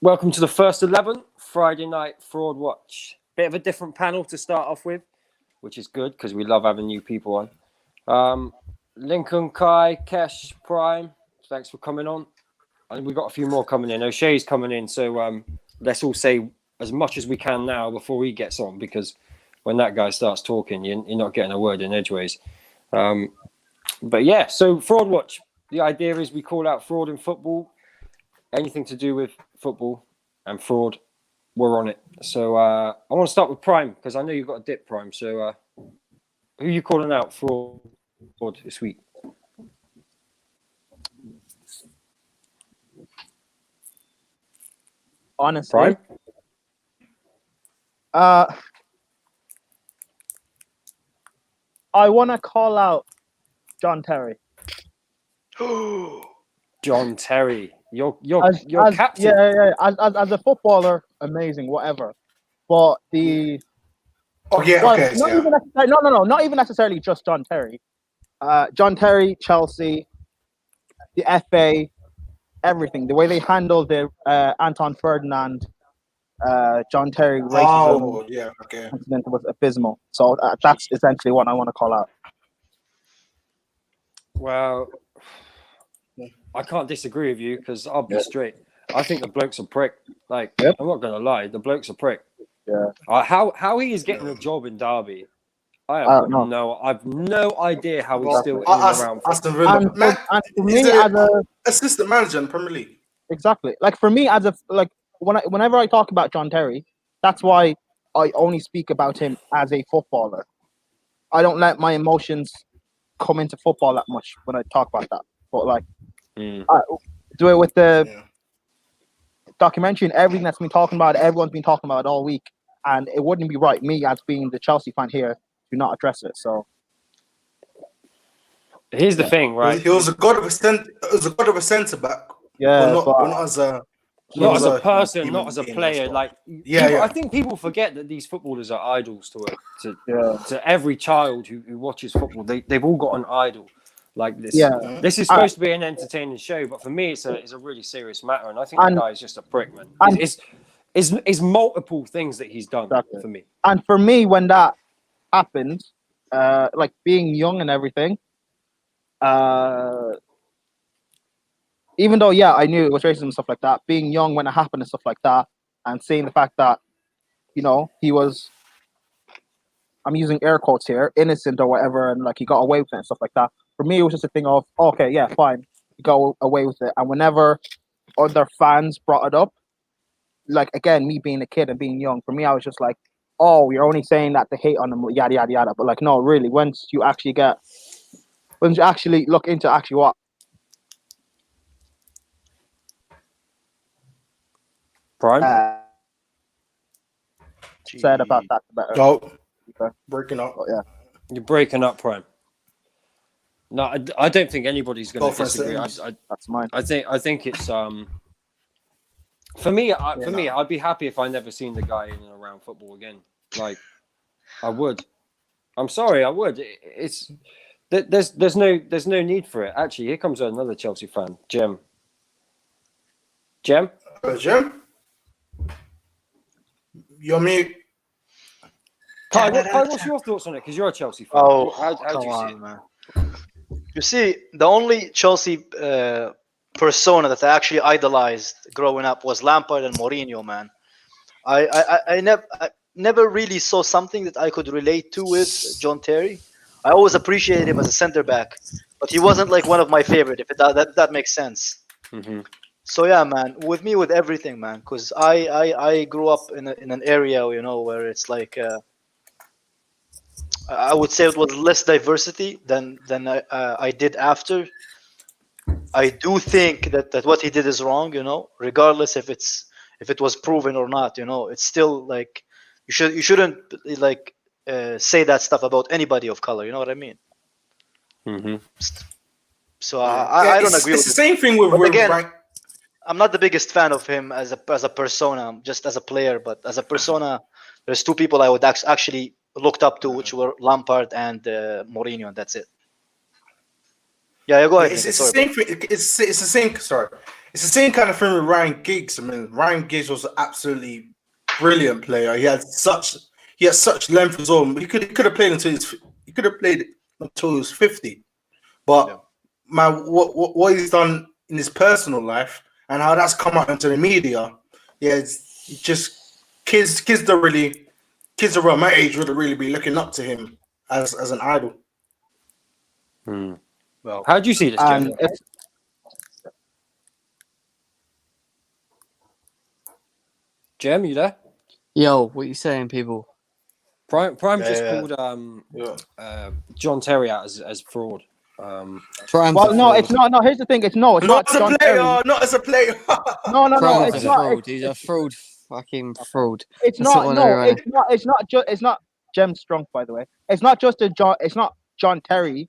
Welcome to the first 11 Friday night Fraudwatch. Bit of a different panel to start off with, which is good because we love having new people on. Lincoln, Kai, KESH, Prime, thanks for coming on. And we've got a few more coming in. O'Shea's coming in, so let's all say as much as we can now before he gets on, because when that guy starts talking, you're not getting a word in edgeways. But yeah, so Fraudwatch. The idea is we call out fraud in football. Anything to do with football and fraud, we're on it. So I want to start with Prime, because I know you've got a dip, Prime. So who are you calling out for fraud this week? Honestly, Prime? I want to call out John Terry. John Terry. You're captain. Yeah. As a footballer, amazing, whatever. But the not even necessarily just John Terry. John Terry, Chelsea, the FA, everything. The way they handled the Anton Ferdinand, John Terry racism incident was abysmal. So that's essentially what I want to call out. Well, I can't disagree with you, because I'll be straight. I think the bloke's a prick. Like, I'm not gonna lie, the bloke's a prick. Yeah. How he is getting a job in Derby, I've no idea how he's still in and around. Aston Villa. And for me, as a assistant manager in Premier League. Exactly. Like for me, as a whenever I talk about John Terry, that's why I only speak about him as a footballer. I don't let my emotions come into football that much when I talk about that. But like, do it with the documentary and everything that's been talking about. Everyone's been talking about it all week, and it wouldn't be right, me as being the Chelsea fan here, to not address it. So here's the thing, right? He was a god of a centre back. Yeah, but not as a person, not as a player. Like, I think people forget that these footballers are idols to every child who watches football. They've all got an idol. Like this. Yeah. This is supposed to be an entertaining show, but for me, it's a really serious matter, and I think the guy is just a prick, man. It's multiple things that he's done for me. And for me, when that happened, like being young and everything, even though I knew it was racism and stuff like that, being young when it happened and stuff like that, and seeing the fact that he was, I'm using air quotes here, innocent or whatever, and like he got away with it and stuff like that. For me, it was just a thing of, okay, yeah, fine, you go away with it. And whenever other fans brought it up, like like me being a kid and being young, for me, I was just like, oh, you're only saying that to hate on them, yada yada yada. But like, no, really, once you actually look into actually what Prime said about that, better. Breaking up. Oh, yeah, you're breaking up, Prime. No, I don't think anybody's going to disagree. That's mine. I think it's for me. I'd be happy if I never seen the guy in and around football again. Like, I would. I'm sorry, I would. It's there's no need for it. Actually, here comes another Chelsea fan, Jem. Jem, you're me. Kai, what's your thoughts on it? Because you're a Chelsea fan. Oh, how do you see it, man? You see, the only Chelsea persona that I actually idolized growing up was Lampard and Mourinho, man. I never really saw something that I could relate to with John Terry. I always appreciated him as a center back, but he wasn't like one of my favorite. If that makes sense. Mm-hmm. So yeah, man, with everything, man, because I grew up in an area, where it's like. I would say it was less diversity than I did after. I do think that what he did is wrong, regardless if it was proven or not. It's still like you shouldn't like say that stuff about anybody of color. You know what I mean? Mm-hmm. So I don't agree with it. It's the same thing with again, right? I'm not the biggest fan of him as a persona, just as a player, but as a persona, there's two people I would actually looked up to, which were Lampard and Mourinho, and that's it. Yeah, go ahead. It's the same thing. It's the same. Sorry, it's the same kind of thing with Ryan Giggs. I mean, Ryan Giggs was an absolutely brilliant player. He had such length as well. He could have played until he was 50. But man, what he's done in his personal life and how that's come out into the media, it's just kids around my age would really be looking up to him as an idol. Well, how do you see this, Jem? Jem, you there? Yo, what you saying, people? Prime just called John Terry out as fraud. Well, no, it's not. No, here's the thing. It's not as a John player. Terry. Not as a player. No, Prime's it's a not. fraud. He's a fraud, fucking fraud. It's That's not. what No, they're it's not Jem Strunk, by the way. It's not just John. It's not John Terry,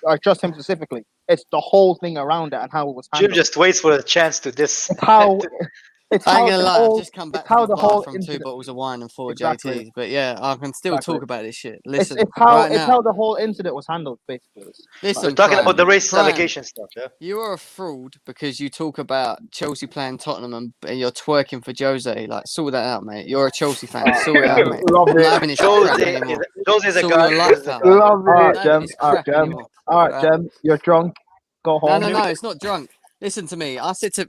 or just him specifically. It's the whole thing around it and how it was handled. Jim just waits for a chance to this. It's how. It's I how ain't gonna the lie, whole. I've just come back it's how from the the bar whole from 2 incident- bottles of wine and 4 Exactly. JTs. But yeah, I can still Exactly. talk about this shit. It's, Listen, it's how right it's now, how the whole incident was handled, basically. listen, We're talking Prime, about the racist Prime, allegation stuff, yeah? You are a fraud because you talk about Chelsea playing Tottenham and you're twerking for Jose. Like, sort that out, mate. You're a Chelsea fan. Sort it out, mate. Love I'm not it. having this crap anymore. Jose's a Sort guy. your life out. Love I'm not it, having Jem. this All right, crap Jem. anymore. All right, Jem. You're drunk. Go No, home. it's not drunk. Listen to me. I said to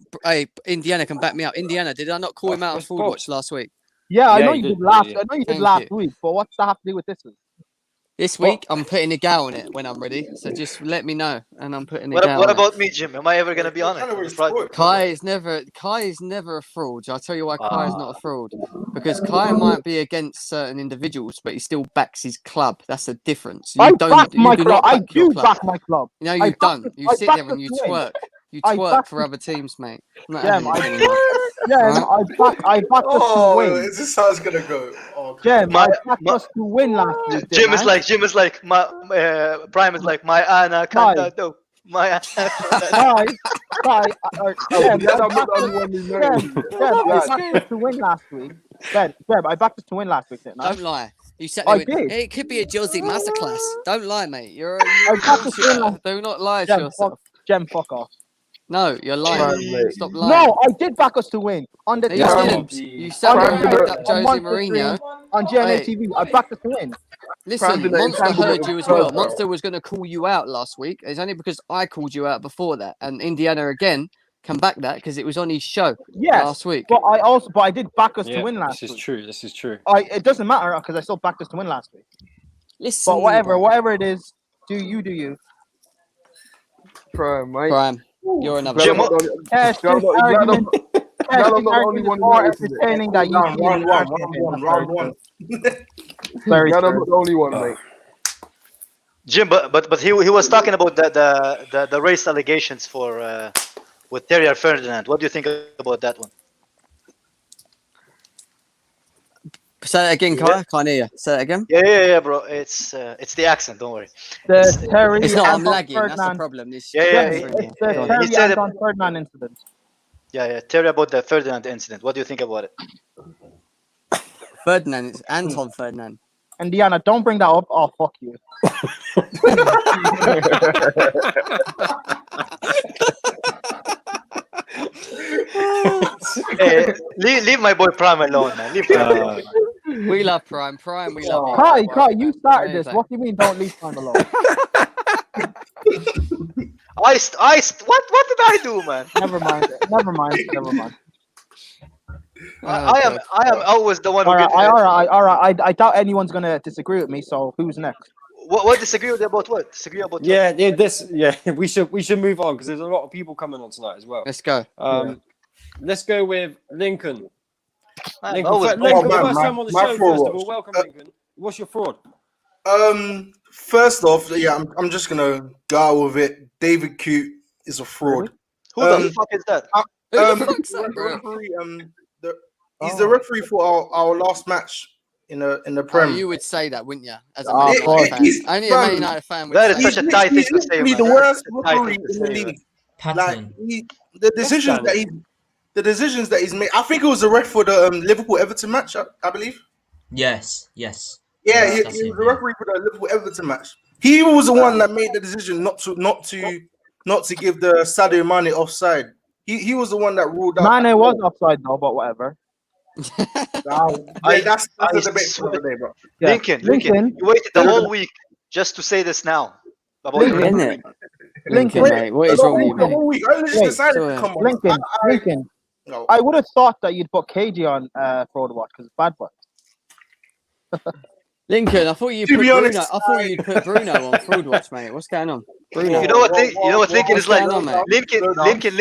Indiana can back me up. Indiana, did I not call him out on Where's Fraudwatch last week? Yeah, I Yeah, know you you did, did last. yeah. I know you did Thank last you. week. But what's that have to do with this? This week, I'm putting a gal on it when I'm ready. So just let me know, and I'm putting a What gal on it. about me, Jim? Am I ever gonna be on Kind of it? really spoiled. Kai is never a fraud. I'll tell you why Kai is not a fraud. Because Kai might be against certain individuals, but he still backs his club. That's the difference. You I don't. back You my do club. not I back your do club. back my club. No, I you back don't. the- You I sit back there and the you twin. twerk. You I twerk back for the- other teams, mate. I'm not Jem, having this anymore. I backed us to win. Is this how it's gonna go? Oh, Jem, My- I backed us to win last week. Jim didn't is I? like my Prime is like my Anna Canada. My Anna. Kai, Jem, I backed us to win last week. Jem, I backed us to win last week, didn't I? Don't lie. You sat I there with, did. it could be a Josie masterclass. Don't lie, mate. You're a backed us to win bullshitter. last. Do not lie to Jem, yourself. fuck off. No, you're lying. Stop lying. No, I did back us to win on the You didn't. You sat there and backed up Jose Mourinho. on GNA Hey. TV. I backed us to win. Listen, Monster heard you as well. Monster was going to call you out last week. It's only because I called you out before that. And Indiana again can back that because it was on his show Yes, last week. but I did back us Yeah, to win last this is week. true. This is true. It doesn't matter because I still backed us to win last week. Listen, But whatever it is, do you? Prime, mate. Prime, you're another. Jim, one. Cash, this argument is more entertaining that you see in the round one. Very Glad I'm true. not the only one, mate. Jim, but he was talking about the race allegations for with Terry Ferdinand. What do you think about that one? Say that again, Kai. Can't hear you. Say that again. Yeah, bro. It's the accent. Don't worry. The Terry It's not. I'm Anton lagging. That's the Ferdinand. problem. This Yeah, It's through the me. Go on. Terry He said Anton Ferdinand incident. Yeah. Terry about the Ferdinand incident. What do you think about it? Ferdinand. It's Anton Ferdinand. Indiana, don't bring that up. Oh, fuck you. Hey, leave my boy Prime alone, man. Leave Prime alone. We love Prime. Prime, we love you. Kai, you started this. Amazing. What do you mean don't leave time alone? What did I do, man? Never mind. I am always the one who All gets. right. I doubt anyone's gonna disagree with me. So who's next? What disagree with about what? Disagree about what? Yeah. We should move on because there's a lot of people coming on tonight as well. Let's go. Let's go with Lincoln. I'm Lincoln, always- Lincoln man, first time on the my show. fraud First of was- all, welcome, Lincoln. What's your fraud? First off, yeah, I'm just gonna go out with it. David Coote is a fraud. Who the fuck is that? Who the fuck's that, bro? Referee, he's the referee for our last match in the Oh, Prem. you would say that, wouldn't you? As a Oh, Man United fan. he's- Only a Man United fan would That say is such a tight thing to say, He's man. the worst That's a tight referee thing to in the say, league. Pattern. Like the decisions that he's made. I think it was the ref for the Liverpool Everton match. I believe. Yes. Yeah, Yes, he that's was it, the yeah. referee for the Liverpool Everton match. He was the one that made the decision not to give the Sadio Mane offside He was the one that ruled out. Mane was offside though, but whatever. That's I a debate swear. for the day, bro. Yeah. Lincoln, Lincoln. you waited the whole week just to say this now about your Lincoln. referee. Lincoln, Wait, mate, what is wrong with you, the mate? whole week. I just Wait, decided so, to come on. Lincoln. No. I would have thought that you'd put KG on Fraudwatch because it's bad boy. Lincoln, I thought you'd To put be Bruno. honest, I thought you'd put Bruno on Fraudwatch, mate. What's going on, Bruno? You know what? Lincoln is like. Slow down, mate. Lincoln Slow down. Lincoln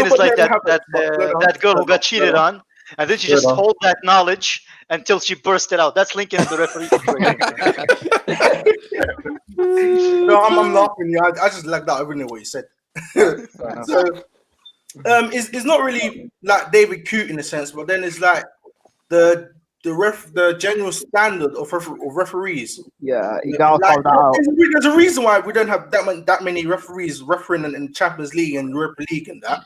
is like that girl who got cheated on, and then she just hold that knowledge until she burst it out. That's Lincoln in the referee situation. No, I'm laughing. Yeah, I just like that. I really know what you said. So, it's not really like David Coote in a sense, but then it's like the general standard of referees. Yeah, you gotta Like, call that out. there's a reason why we don't have that many referees refereeing in Champions League and Europa League and that.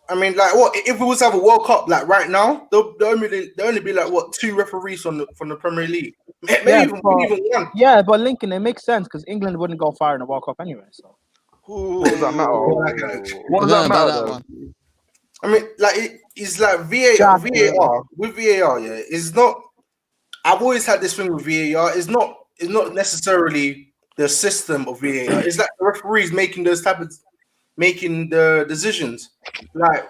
I mean, like, what if we was to have a World Cup like right now? There'll only be like what 2 referees from the Premier League, maybe Yeah, even one. Yeah, but Lincoln, it makes sense because England wouldn't go far in the World Cup anyway. So What does that matter? What I does don't that know about matter? that though? one. I mean, like it's like VAR with VAR. Yeah, it's not. I've always had this thing with VAR. It's not necessarily the system of VAR. It's like the referees making the decisions. Like,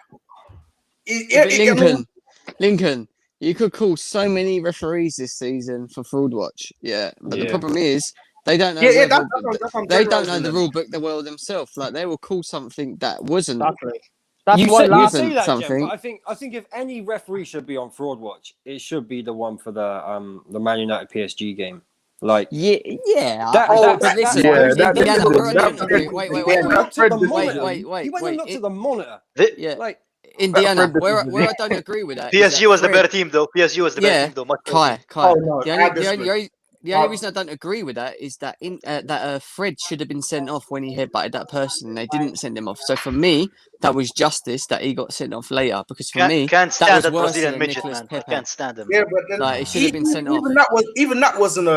Lincoln, you could call so many referees this season for Fraudwatch. Yeah, but the problem is they don't know. Yeah, they don't know the rule book that well themselves. Like they will call something that wasn't. exactly. That's You why said- last you say that, something. Jem, but I think if any referee should be on Fraudwatch, it should be the one for the Man United PSG game. Like, Yeah. That- listen, yeah, that- Indiana, that- where I don't that- agree. Wait. he went and looked at the Fred- monitor. wait, He went and looked at the monitor. Yeah, Like, Indiana, Fred- where I don't agree with that. is PSG that was the Fred- better team, though. PSG was the better team, though. Much better. Kai. Oh, no, The only reason I don't agree with that is that Fred should have been sent off when he headbutted that person. And they didn't send him off. So for me, that was justice that he got sent off later. Because for me, Can't that stand was that worse Brazilian than midget, Nicolas man. I Pepe. can't stand him. yeah, but then Like it should have been sent off. even that wasn't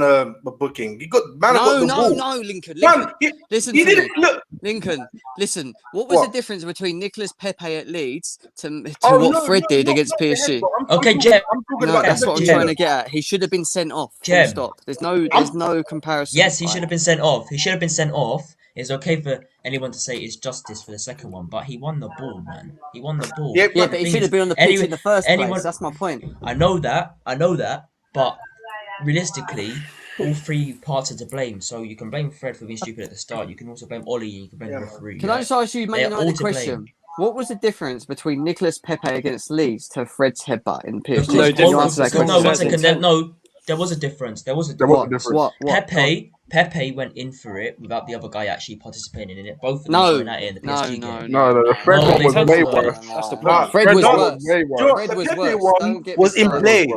a booking. You got got the ball. No, Lincoln. Man, Listen he to me. didn't look. Lincoln, listen. What was What? the difference between Nicolas Pepe at Leeds to Oh, what no, Fred no, did not against the head, PSG? but I'm Okay, talking- Jem. I'm talking No, about that's what I'm Jem. trying to get at. He should have been sent off. Full Jem. stop. There's no comparison. Yes, he should have been sent off. He should have been sent off. It's okay for anyone to say it's justice for the second one, but he won the ball, man. He won the ball. Yeah, Yeah, but he thing should is, have been on the pitch anyone- in the first anyone- place. That's my point. I know that, but realistically, all 3 parts are to blame. So you can blame Fred for being stupid at the start. You can also blame Ollie, and you can blame the referee. Can I just ask you, They Man are all United to blame. question? What was the difference between Nicolas Pepe against Leeds to Fred's headbutt in PSG? No Can you difference. answer that No, question? one second. No, there was a difference. There was a There was a difference. difference. What? Pepe went in for it without the other guy actually participating in it. Both of them No, went at it in the PSG game. No, the Fred No, one was they way told worse. That's the Nah, point. Fred was no, worse. Way worse. Fred was the worse. Pepe one Don't get me was in started. play.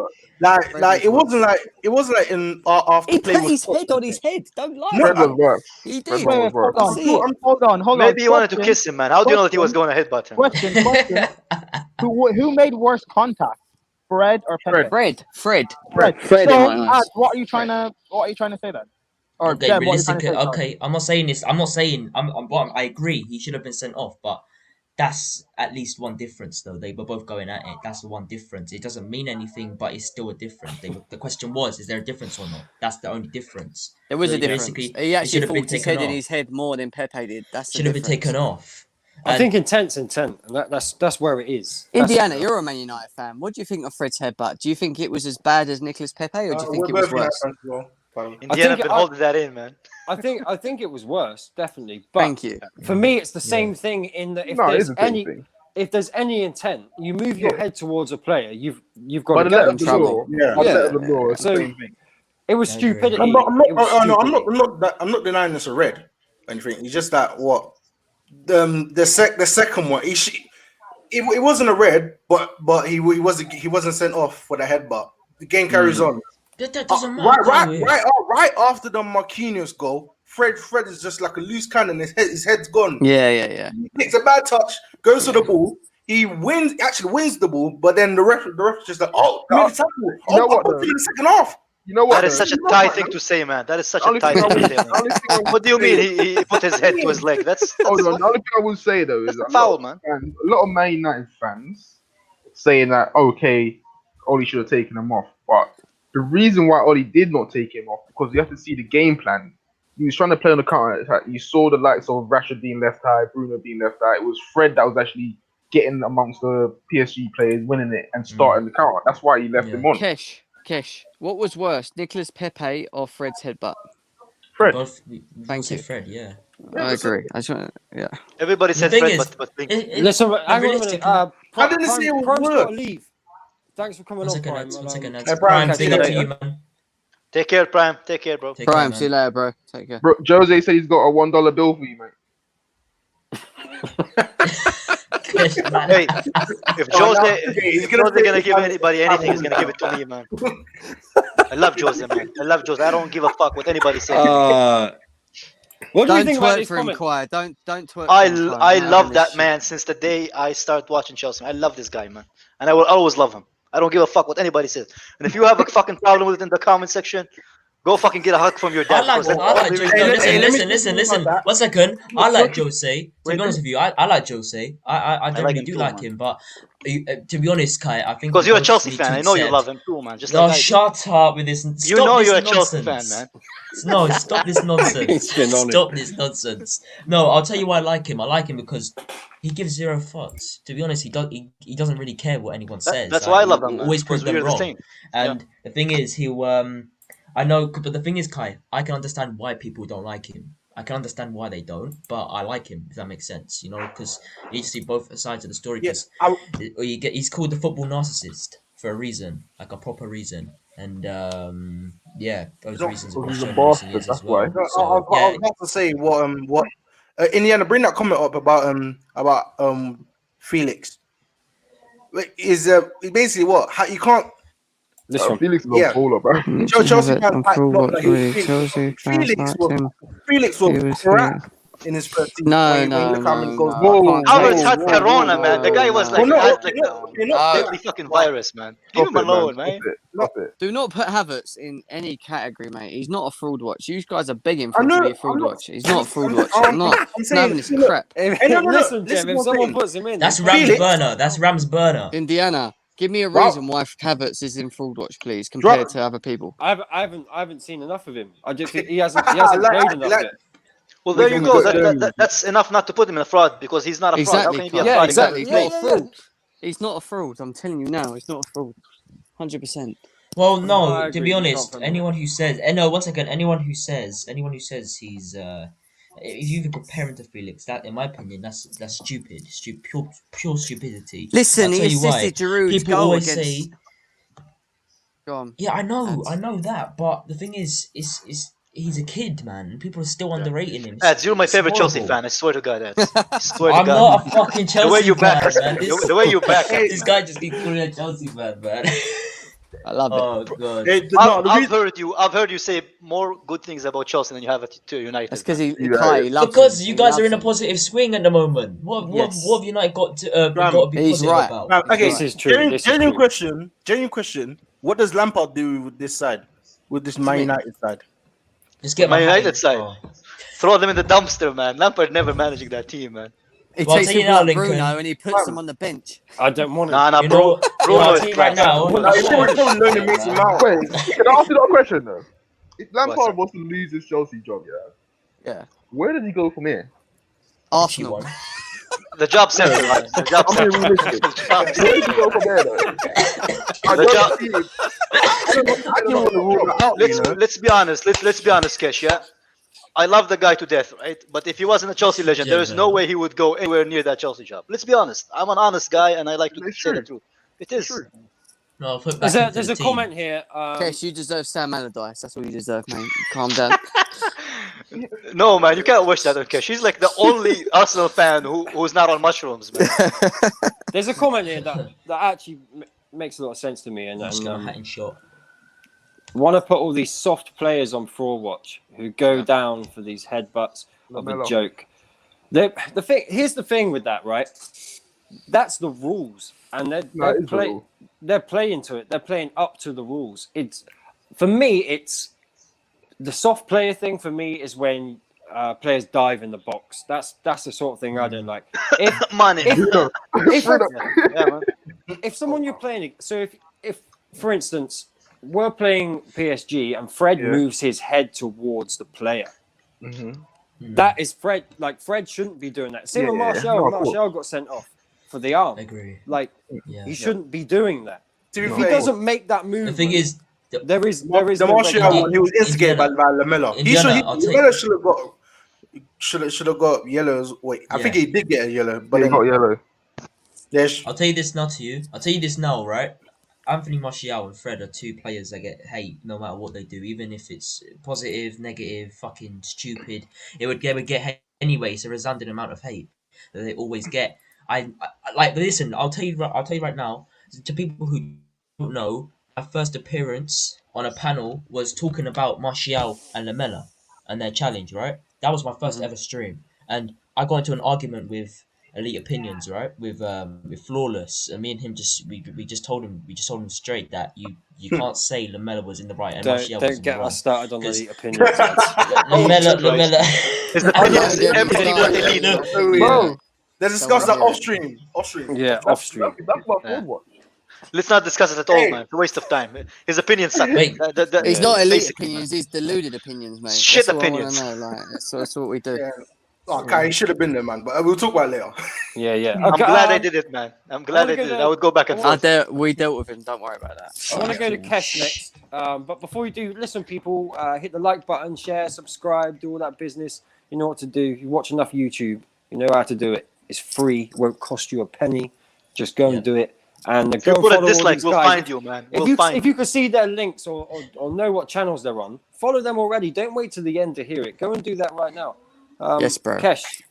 Like Fred it was wasn't like in after He play put was his head on his head. Don't lie. No, Fred was worse. He Fred did. one was worse. Hold on. Maybe he wanted to Question. kiss him, man. How do you know that he was going to headbutt him? Question. Who made worse contact, Fred or Pepe? Fred. Fred. Fred So, in my eyes. Ad, what are you trying to say then? Or Okay, Jem, what are you trying to realistically, say? Sorry. okay, I'm not saying this. I'm not saying. I agree. He should have been sent off, but that's at least one difference, though. They were both going at it. That's the one difference. It doesn't mean anything, but it's still a difference. The question was, is there a difference or not? That's the only difference. There was So a difference. basically, He it actually should have been thought his taken head in off. his head more than Pepe did. That's the Should have been difference. taken off. I And- think intent's intent, and that's where it is. Indiana, you're a Man United fan. What do you think of Fred's headbutt? Do you think it was as bad as Nicolas Pepe, or do you think it was worse? Indiana been holding that in, man. I think it was worse, definitely. But Thank you. for me, it's the same thing in that if No, it there's is the same any thing. if there's any intent, you move your head towards a player, you've got By to the letter get of in the trouble. law, Yeah. by the Yeah. letter of the law, it's the So- same thing. It was I agree. stupidity. I'm It was stupidity. I'm not denying this a red or anything. It's just that what the second one. It wasn't a red, but he wasn't sent off for the headbutt. The game carries on. That doesn't matter. Right after the Marquinhos goal, Fred is just like a loose cannon. His head's gone. Yeah. He takes a bad touch, goes to the ball. He actually wins the ball, but then the ref just like, oh, you made a tackle. You know I'll what, put though? you in the second half. You know what? That is such a Thai thing to say, man. That is such a Thai thing to say. Man. What do you mean he put his head to his leg? That's Hold on. The only thing I will say though is a foul, man. a lot of Man United fans saying that okay, Oli should have taken him off, but the reason why Oli did not take him off because you have to see the game plan. He was trying to play on the counter attack. You saw the likes of Rashford being left high, Bruno being left high. It was Fred that was actually getting amongst the PSG players, winning it and starting the counter. That's why he left him on. Kesh, what was worse, Nicolas Pepe or Fred's headbutt? Fred. Both. Thank you. Fred. Yeah. I agree. I just want, yeah. Everybody said thing Fred, is, but Listen, hang on a minute. I didn't say it was Prime's got to worse. leave. Thanks for coming One on, second, Prime. Nats, one second, Nats. Hey, Brian, Prime, see big you up to later. you, man. take care, Prime. Take care, bro. Take care, Prime, man. see you later, bro. Take care. Bro, Jose said he's got a $1 bill for you, mate. Hey, if Jose gonna give anybody anything, he's gonna give it to me, man. I love Jose, man. I love Jose. I don't give a fuck what anybody says. What do you Don't think about twerk this for him, comment? Choir. Don't twerk for him, I Choir. love that man since the day I started watching Chelsea. I love this guy, man, and I will always love him. I don't give a fuck what anybody says. And if you have a fucking problem with it in the comment section, go fucking get a hug from your I dad. like because Jose. Hey, No, let me listen. think about that. 1 second. I like Jose. To be honest with you, I like Jose. I like generally him do too, like man. him, but to be honest, Kai, I think because you're a both Chelsea we fan. I tweets know you said- love him too, man. Just No, like I do. shut up with this. Stop You know this you're a nonsense. Chelsea fan, man. No, stop this nonsense. He's been on it. Stop this nonsense. No, I'll tell you why I like him. I like him because he gives zero fucks. To be honest, he doesn't really care what anyone says. That's Like, why I love he'll him, man. always prove Because them we're the wrong. same. And the thing is, I know, but the thing is, Kai, I can understand why people don't like him. I can understand why they don't, but I like him, if that makes sense. You know, because you see both sides of the story. Yes, Because he's called the football narcissist for a reason, like a proper reason. And yeah, those reasons have Because been he's a shown in recent bastard, years that's as well. why. I was So yeah, about to say what Indiana, bring that comment up about Felix. Is basically what how you can't This one. Felix is a Yeah. baller, bro. Chelsea fans like not like Felix was crap in his first season. When you look how many goals. Havertz had corona, man. The guy was like, Well, no, had like you're a not- deadly fucking virus, man. Leave him alone, man. Stop it. Do not put Havertz in any category, mate. He's not a fraud watch. You guys are begging I for him to know, be a fraud I'm not- watch. He's not a fraud I'm- watch. I'm- I'm not. I'm saying, having this look, crap. If, Hey, no, listen, listen Jeff, if what I'm someone saying. puts him in, that's he's Ram's Felix- burner. That's Ram's burner. Indiana, give me a Wow. reason why Havertz is in fraud watch, please, compared to other people. I haven't seen enough of him. I just he hasn't played enough yet. Well, there We you can go. go- That's enough not to put him in a fraud because he's not a fraud. How Exactly. can he be a Clive. fraud? Exactly. He's Yeah, not a fraud. He's not a fraud. I'm telling you now, he's not a fraud. 100%. Well, I no. To agree, be you honest, can't put him anyone who says, no, 1 second. Anyone who says he's, if you even compare him to Felix, that, in my opinion, that's stupid. Pure stupidity. Listen, I'll he tell you why. assisted Giroud's People goal always against. say, Go on. yeah, I know Ads. that, but the thing is he's a kid, man. And people are still underrating him. Ads, you're my It's favorite Chelsea horrible. fan. I swear to God, Ads. I swear to I'm God. not a fucking Chelsea the way you fan, back, man. the way you back. This guy just keeps calling a Chelsea fan, man. I love it. Oh god. Hey, no, the reason- I've heard you say more good things about Chelsea than you have to United. That's because he Yeah. Kai, he loves Because him. you He guys loves are in a him. positive swing at the moment. What Yes. have United got to be He's positive right. about? Okay, This is true. This is genuine true. question. What does Lampard do with this side? With this Man United side? Just get Man my hat United in- side. oh. Throw them in the dumpster, man. Lampard never managing that team, man. He Well, I'll takes tell you people now, like Lincoln. Bruno and he puts them on the bench. I don't want him. Nah, You know- Bruno I'll is tell you right trash. now. No, it's still learning Mason Mount. Wait, can I ask you that question though? If What's Lampard that? was to lose his Chelsea job, Yeah. where does he go from here? Arsenal. She won. The job center, man. The job I'm being center. realistic. Where does he go from there though? I The job- don't see him. I don't want to rule that out, you know? Let's be honest. Let's be honest, Kesh. Yeah, I love the guy to death, right? But if he wasn't a Chelsea legend, there is no way he would go anywhere near that Chelsea job. Let's be honest. I'm an honest guy, and I like to It's say the true. truth. It is. True. No, I'll put back There's a, into there's the a team. comment here. Kesh, you deserve Sam Allardyce. That's what you deserve, mate. Calm down. No, man, you can't wish that on Kesh. He's like the only Arsenal fan who's not on mushrooms, man. There's a comment here that actually makes a lot of sense to me, and I'm just gonna hat in shot. want to put all these soft players on Fraudwatch who go down for these headbutts of a Lamelo. joke. Here's the thing with that, right? That's the rules, and No, it is the rule. they're playing to it. They're playing up to the rules. for me, it's the soft player thing. For me, is when players dive in the box. That's the sort of thing I don't like. If Money. if someone you're playing, so if for instance we're playing PSG and Fred moves his head towards the player, that is Fred. Like Fred shouldn't be doing that. Same with Martial. Martial got sent off for the arm. I agree. Like he shouldn't be doing that. To be If he doesn't make that move, The thing is, there is the no Martial, he was instigated by Lamella. Lamella should have got yellows. Wait, I think he did get a yellow, but he got yellow. Yes. I'll tell you this now to you. I'll tell you this now, right? Anthony Martial and Fred are two players that get hate no matter what they do, even if it's positive, negative, fucking stupid. They would get hate anyway. It's a resounding amount of hate that they always get. I like. Listen, I'll tell you right now. To people who don't know, my first appearance on a panel was talking about Martial and Lamella and their challenge. Right, that was my first ever stream, and I got into an argument with Elite Opinions, right? With Flawless, and me and him we just told him straight that you can't say Lamella was in the right and Martial was in Don't the get wrong. us started on Elite Opinions. Lamella. His opinions, everything what they need. Bro, let's discuss that off stream. Yeah, off stream. That's my Fraudwatch. Let's not discuss it at all, man. It's a waste of time. His opinions suck. Wait. It's not elite basically, opinions, it's deluded opinions, mate. Shit That's all I wanna opinions. know, like, that's what we do. Yeah. Oh, Kai, he should have been there, man. But we'll talk about it later. Yeah. I'm Okay, glad I did it, man. I'm glad I wanna did go it. to- I would go back and forth. We dealt with him, don't worry about that. I want to go to KESH next. But before we do, listen, people, hit the like button, share, subscribe, do all that business. You know what to do. You watch enough YouTube, you know how to do it. It's free. It won't cost you a penny. Just go and do it. And If go you and put a follow all dislike, these we'll guys. find you, man. If you can see their links or know what channels they're on, follow them already. Don't wait to the end to hear it. Go and do that right now. Yes, bro. KESH,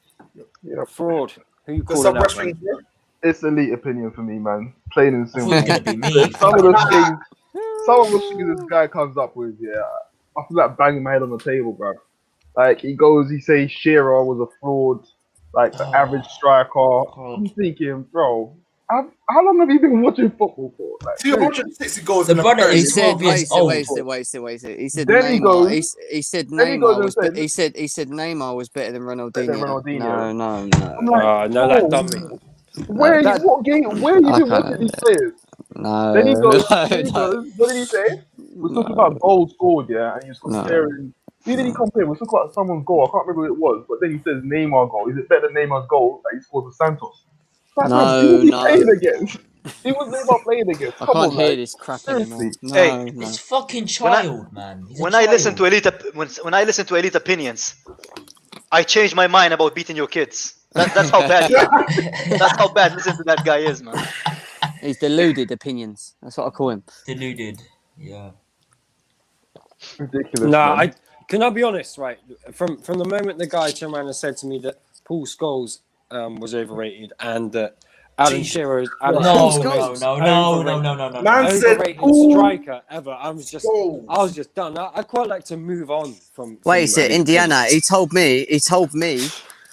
Yeah. fraud. Who you The calling sub out? wrestling. Man? It's Elite Opinion for me, man. Plain and I thought it was simple. gonna be me. Some of the things this guy comes up with, I feel like banging my head on the table, bro. Like he says Shearer was a fraud, like the average striker. I'm thinking, bro, how long have you been watching football for? Like, 260 goals The in brother a He is said, 12 years old. wait. He said Then he Neymar. goes- He said then he goes Neymar was. and He said Neymar was better than Ronaldinho. Better than Ronaldinho. No. I'm like, No, that dummy. Where you I been can't watching these players? No. Then he goes, no. what did he say? We're talking about goals scored, and he was comparing. Who did he compare? We're talking about someone's goal. I can't remember who it was, but then he says Neymar goal. Is it better than Neymar's goal that he scored with Santos? Like, No, who was he no. playing against? Who was Neymar playing against? I Come can't on, hear like, this crap seriously. anymore. No, Hey, no. This fucking child, man. He's a When I listen child. to Elite Opinions, I change my mind about beating your kids. That's how bad. That's how bad. Listen to that guy is, man. He's deluded opinions. That's what I call him. Deluded. Yeah. Ridiculous. No, man. can I be honest, right? From the moment the guy turned around and said to me that Paul Scholes was overrated and that Alan Shearer, No. Man said, overrated "Ooh." striker ever. I was just done. I quite like to move on from. Wait a from sec, Indiana. He told me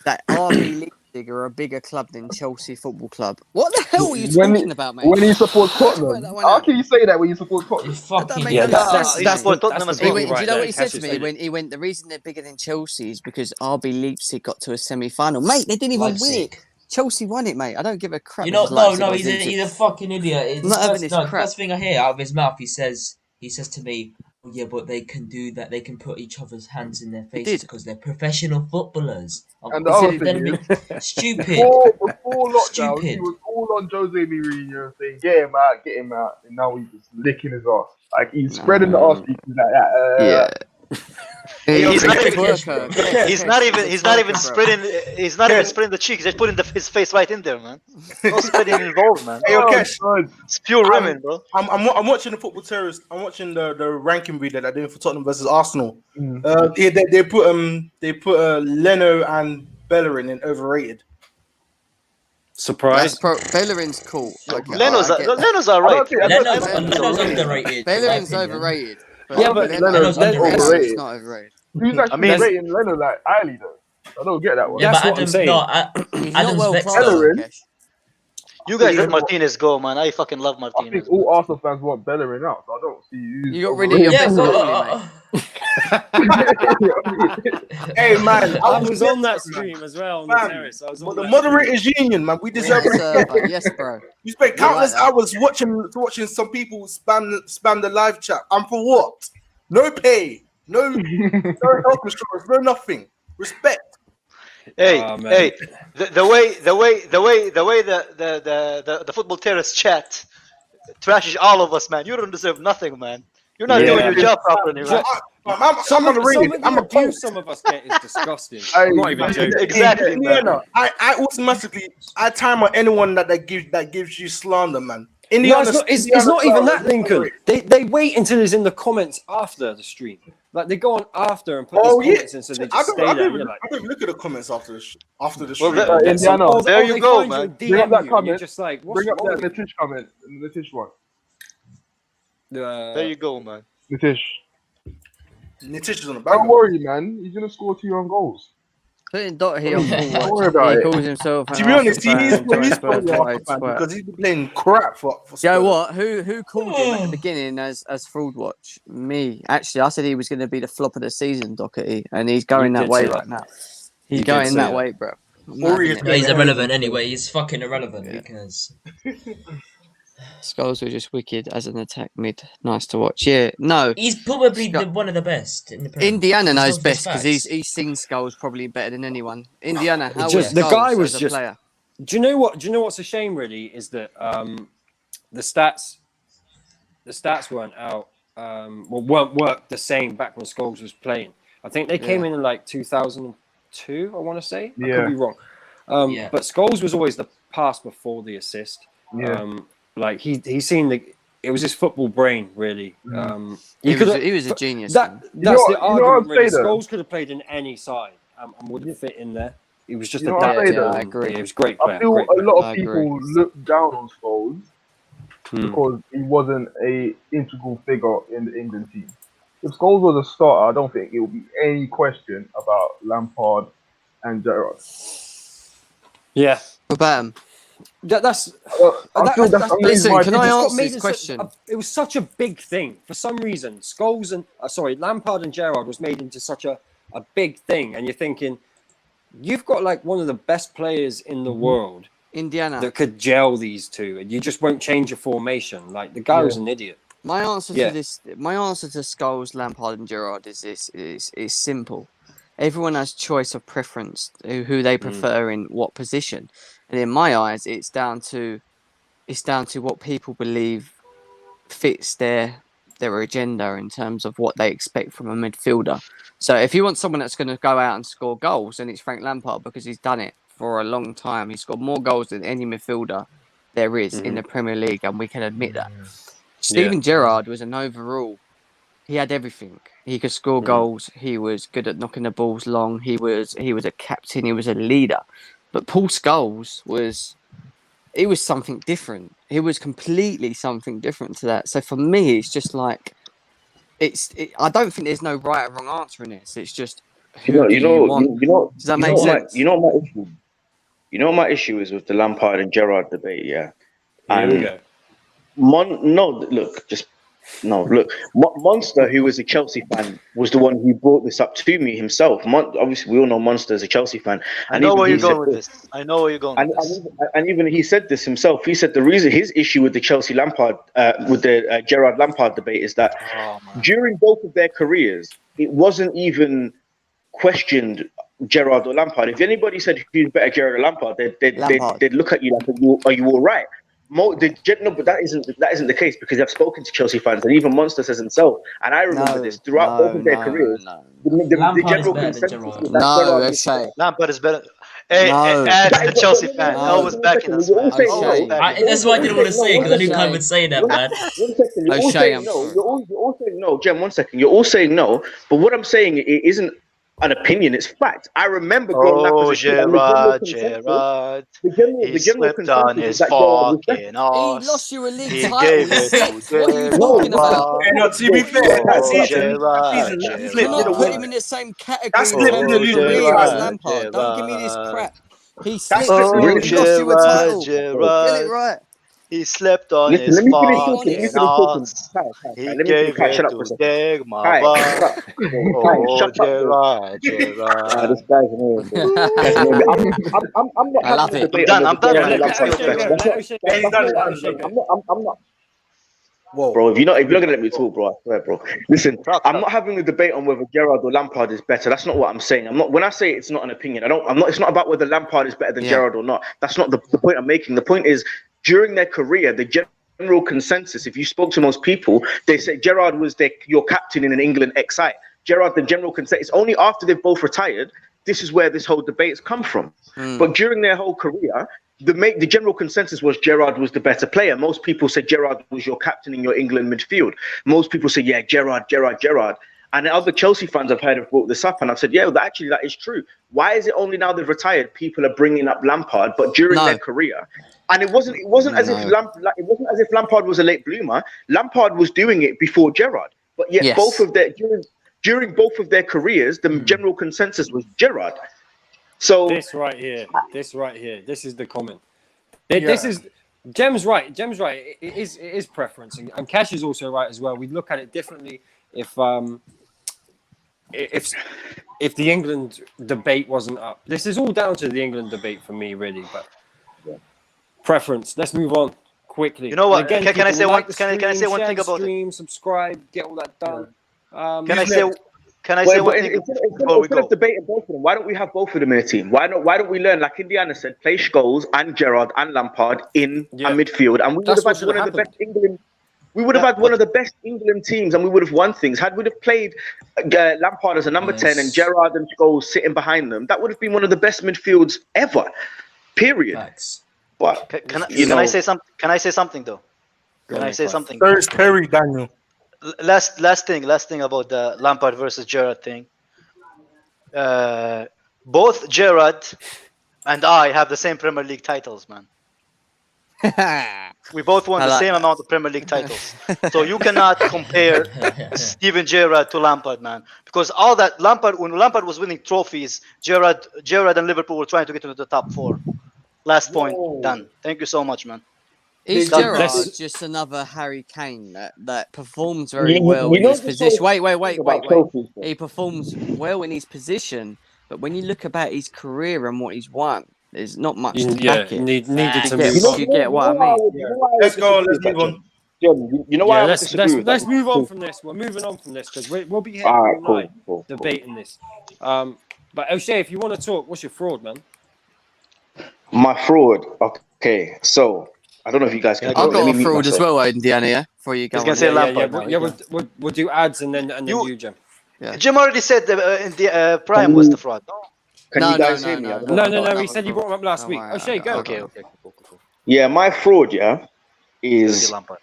that RB Leipzig are a bigger club than Chelsea Football Club. What the hell are you talking about, mate? When he supports Tottenham, Work that one how out. can you say that when you support Tottenham? It's fucking make Yeah, no that's sense. that's He's Tottenham as the well. big Do you know right what he there. said to Cassius me? said When he went, the reason they're bigger than Chelsea is because RB Leipzig got to a semi-final. Mate, they didn't even win it. Leipzig. Chelsea won it, mate. I don't give a crap. You know, if it's Leipzig or he's Leipzig. a fucking idiot. It's I'm not the having first, this no, the crap. first thing I hear out of his mouth, he says to me, "Oh, yeah, but they can do that. They can put each other's hands in their faces did. because they're professional footballers." And the other Then thing stupid. Before lockdown, he Stupid. was all on Jose Mourinho saying, get him out, and now he's just licking his ass. Like, he's spreading the arse cheeks like that. Yeah. He's not even- worker. He's not even spreading. He's not even spreading the cheek. He's just putting his face right in there, man. No spreading involved, man. Hey, yo, KESH, It's pure women, bro. I'm watching the football terrorists. I'm watching the ranking read that they're doing for Tottenham versus Arsenal. Mm. They put Leno and Bellerin in overrated. Surprise. Bellerin's cool. Okay, Leno's I get that. Leno's alright. Leno's underrated. Bellerin's in my opinion. overrated. Yeah, but Leno's Bellerin's overrated. not overrated. Who's actually I mean- rating Leno like highly, though? I don't get that one. Yeah, That's but what I'm Adam's saying. not. He's not Adam's well vexed classed. though. Bellerin. Kesh. You guys let Martinez go, man. I fucking love I Martinez. think all Arsenal fans want Bellerin out, so I don't see you. You got rid of your Yeah, best but, goalie, mate. Hey man, I was on that stream as well on the Fam, terrace. I was but on the that moderators union, man, we deserve Yes, respect. yes, bro. You spent countless like that. hours watching some people spam the live chat. And for what? No pay, no health insurance, no nothing. Respect. Hey, Oh, man. hey, the way the football terrorist chat trashes all of us, man. You don't deserve nothing, man. You're not doing your job properly, man. Some of underrated. the I'm a abuse post. some of us get is disgusting. Hey, I'm not even joking. Exactly, man. Indiana, I automatically time on anyone that gives you slander, man. No, Indiana, it's not even that, Lincoln. They wait until it's in the comments after the stream. Like they go on after and put Oh these yeah, comments in, so they I just don't, stay I there. don't, You're like, I don't look at the comments after the Well, stream. Indiana, there you they go, find you man. and Bring up DM that you, and comment. you're just like, what's Bring up wrong that with Nitish comment, the Nitish one. you? There you go, man. Nitish. Nitish is on the Don't back. worry, man. He's gonna score 2 own goals. Putting Dot here on Don't full worry watch. about He it. calls himself an To be honest, Arsenal he's fan, Joey Spurs, probably white Arsenal fan square. because he's been playing crap for You know Spurs. what? Who called him at the beginning as Fraudwatch? Me. Actually, I said he was going to be the flop of the season, Doherty, and he's going You that did way say right that. now. You He's did going say that that. way, bro. I'm Ori having is it. No, he's Yeah. irrelevant anyway. He's fucking irrelevant. Yeah. Who cares? Skulls were just wicked as an attack mid. Nice to watch. Yeah, no. He's probably Sc- one of the best in the Prem. Indiana It's knows not best just because facts. he's seen Skulls probably better than anyone. Indiana, how Just was the guy Skulls was as a just. player? Do you know what? Do you know what's a shame? Really, is that the stats weren't out. Weren't worked the same back when Scholes was playing. I think they came in like 2002. I want to say. I Yeah. could be wrong. Yeah. But Scholes was always the pass before the assist. Yeah. Like he seen it was his football brain really. He was a genius. That's man. the what argument. I'd Really, say, though? Scholes could have played in any side and would have fit in there. He was just You know what I'd say, adaptable. though? I agree. He was a great I player. feel great a player. lot I of agree. people look down on Scholes Hmm. because he wasn't a integral figure in the England team. If Scholes was a starter, I don't think it would be any question about Lampard and Gerrard. Yeah. What about him? That's I feel that's listen, my can I opinion. ask this question? it was such a big thing for some reason. Scholes and Lampard and Gerrard was made into such a big thing, and you're thinking you've got like one of the best players in the world Indiana. that could gel these two, and you just won't change your formation. Like the guy was an idiot. My answer Yeah. to this, my answer to Scholes, Lampard, and Gerrard is simple. Everyone has choice of preference who they prefer in what position, and in my eyes, it's down to what people believe fits their agenda in terms of what they expect from a midfielder. So if you want someone that's going to go out and score goals, then it's Frank Lampard because he's done it for a long time. He's scored more goals than any midfielder there is in the Premier League, and we can admit that. Steven Gerrard was an overall. He had everything. He could score goals. He was good at knocking the balls long. He was a captain. He was a leader. But Paul Scholes was something different. He was completely something different to that. So for me, it's just like I don't think there's no right or wrong answer in this. It's just who do you want? Does that make sense? You know what my issue? You know what my issue is with the Lampard and Gerrard debate, yeah. Here we go. Monster, who was a Chelsea fan, was the one who brought this up to me himself. Obviously, we all know Monster is a Chelsea fan. I know where you're going with this. And even he said this himself. He said the reason his issue with the Chelsea Lampard, with the Gerrard Lampard debate, is that during both of their careers, it wasn't even questioned Gerrard or Lampard. If anybody said who's better, Gerrard or Lampard, they'd look at you like, are you all right? But that isn't the case, because I've spoken to Chelsea fans, and even Monster says himself, and I remember this throughout both of their careers. The general consensus is that Gerrard is better. Lampard is better. Hey, as a Chelsea fan, always backing us, man. That's why I didn't want to say it, because I knew Kai would say that, man. 1 second, you're all saying no. You're all saying no, Jem. 1 second, you're all saying no. But what I'm saying, it isn't an opinion; it's fact. I remember growing up as a kid, Gerrard. The general Slipped on consensus his is that Gerrard was better. He fucking ass. lost you a league He title. gave in it sixth. to What are you talking about? Hey, no, to be fair, that season, Do not put him in the same category That's in terms of literally career as Gerrard, Lampard. Don't give me this crap. He slipped. That's Oh, He lost you a title. Get it Gerard. right. He slept on Listen, his let me finish fuck talking. Let me honest. finish talking. ass. Kai, He let me gave Kai, shut it up for a to second. Dagmar. Kai, shut up. Bro. Kai, Oh, shut up, bro. Gerard, This Gerard. guy's annoying, bro. This guy's annoying. I'm not I love having a it. debate I'm on done, whether I'm done, Gerrard man. or Let Lampard O'Shea is go. better. Yeah, he's done it. I'm not. Whoa. Bro, if you're not gonna let me talk, bro, I swear, bro. Listen, I'm not having a debate on whether Gerrard or Lampard is better. That's not what I'm saying. I'm not. When I say it's not an opinion, I'm not. It's not about whether Lampard is better than Yeah. Gerrard or not. That's not the point I'm making. The point is, during their career, the general consensus, if you spoke to most people, they say Gerrard was your captain in an England XI. Gerrard, the general consensus. It's only after they've both retired, this is where this whole debate's come from. But during their whole career, the general consensus was Gerrard was the better player. Most people said Gerrard was your captain in your England midfield. Most people say, yeah, Gerrard. And other Chelsea fans I've heard have brought this up, and I've said, yeah, well, actually that is true. Why is it only now they've retired people are bringing up Lampard, but during No. their career? And it wasn't as if it wasn't as if Lampard was a late bloomer. Lampard was doing it before Gerrard, but yet Yes. both of their during both of their careers, the general consensus was Gerrard. So This right here. This is the comment. This is Jem's right. It is preference, and Cash is also right as well. We look at it differently if the England debate wasn't up. This is all down to the England debate for me, really. But preference. Let's move on quickly. You know what? And again, Can I people say one? like the Can I say stream, one share thing the about it? stream, subscribe, get all that done. Can I say? Can I say one thing before we instead go? of debating both of them, why don't we have both of them in a team? Why don't we learn, like Indiana said, play Scholes and Gerrard and Lampard in a midfield, and we would That's have what had one of the should've best England. We would have had one of the best England teams, and we would have won things. Had we have played Lampard as a number 10 and Gerrard and Scholes sitting behind them, that would have been one of the best midfields ever. Period. Facts. But Can I say something? Can I say something though? Can I say something? There's Terry, Daniel. Last thing about the Lampard versus Gerrard thing. Both Gerrard and I have the same Premier League titles, man. We both won the same amount of Premier League titles. So you cannot compare Steven Gerrard to Lampard, man. Because all that when Lampard was winning trophies, Gerrard and Liverpool were trying to get into the top 4. Last point, done. Thank you so much, man. Is Done. Gerrard just another Harry Kane that performs very well in his position? Wait. He performs well in his position, but when you look about his career and what he's won, there's not much to back it. Needed to You move on. get what I mean? Let's go. Let's move on. You know why I would disagree with Let's that? move on from this. We're moving on from this because we'll be here All all right, night cool. debating this. But O'Shea, if you want to talk, what's your fraud, man? My fraud. Okay, so I don't know if you guys can. I've got a fraud as well, Indiana. Yeah, before you go. He's gonna on. say Lampard. We'll do ads and then you, Jim. Jim already said Prime was the fraud. Can you guys hear me? No. He said you brought him up last week. O'Shea, go. Okay. Cool. Yeah, my fraud, is Lampard.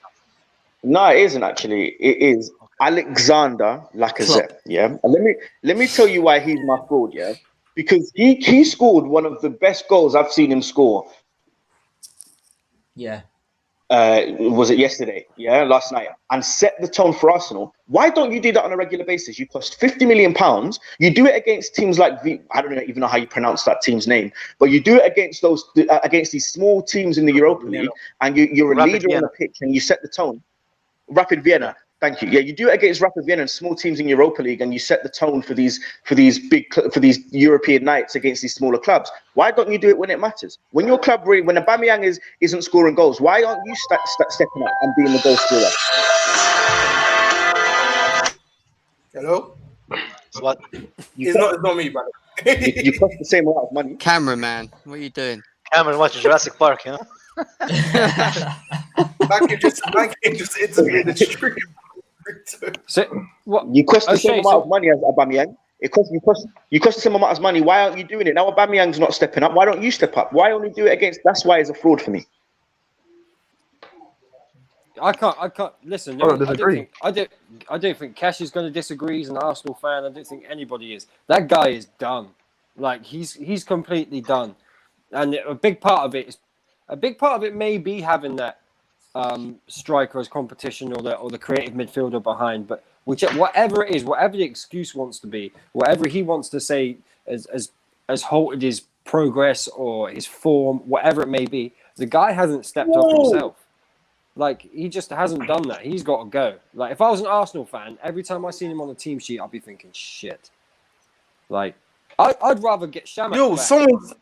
no, it isn't actually. It is Alexander Lacazette. Yeah, and let me tell you why he's my fraud. Yeah, because he scored one of the best goals I've seen him score. Yeah. Was it yesterday? Yeah, last night, and set the tone for Arsenal. Why don't you do that on a regular basis? You cost £50 million. You do it against teams like I don't even know how you pronounce that team's name, but you do it against these small teams in the Europa League, and you're a leader on the pitch, and you set the tone. Rapid Vienna. Thank you. Yeah, you do it against Rapid Vienna and small teams in Europa League, and you set the tone for these European nights against these smaller clubs. Why don't you do it when it matters? When your club when Aubameyang isn't scoring goals, why aren't you stepping up and being the goal scorer? Hello. What? It's not me, brother. You cost the same amount of money. Cameraman, what are you doing? Cameron watching Jurassic Park, you know? Back in just interview the stream. So, what? You cost the O'Shea, same amount of money as Aubameyang. You cost the same amount of money. Why aren't you doing it? Now Aubameyang's not stepping up. Why don't you step up? Why only do it against? That's why it's a fraud for me. I can't listen. I don't disagree. I don't think Cash is going to disagree. He's an Arsenal fan. I don't think anybody is. That guy is done. Like he's completely done. And a big part of it may be having that striker as competition or the creative midfielder behind. But whatever it is, whatever the excuse wants to be, whatever he wants to say has halted his progress or his form, whatever it may be. The guy hasn't stepped up himself. Like, he just hasn't done that. He's got to go. Like, if I was an Arsenal fan, every time I seen him on the team sheet, I'd be thinking, shit. Like, I'd rather get Shamak Yo, back. someone's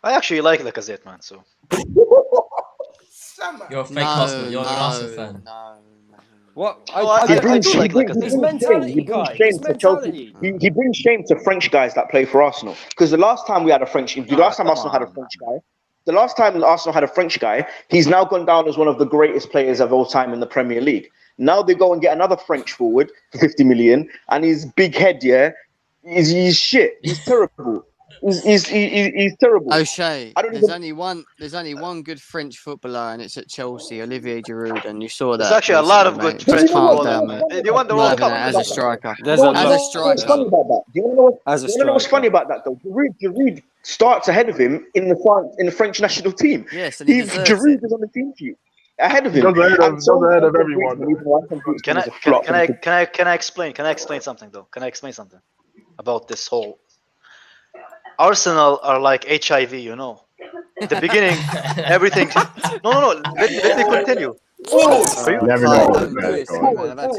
I actually like Lacazette, man. So You're a fake Arsenal. You're an Arsenal fan. What? I do like Lacazette. His mentality, guy. His mentality. He brings shame to French guys that play for Arsenal. Because the last time we had a French, Arsenal had a French guy. The last time Arsenal had a French guy, he's now gone down as one of the greatest players of all time in the Premier League. Now they go and get another French forward for 50 million, and his big head, he's shit. He's terrible. He's terrible. O'Shea, there's only one good French footballer, and it's at Chelsea, Olivier Giroud, and you saw that. There's actually a lot of good French footballers. They won the World Cup As a striker. What's funny about that? Do you know what's funny about that though? Giroud starts ahead of him in the French national team. Yes, and Giroud is on the team sheet ahead of him. Goes ahead of everyone. Can I explain something though? Can I explain something about this whole Arsenal are like HIV, you know. At the beginning, everything. No. Let me continue. Never know.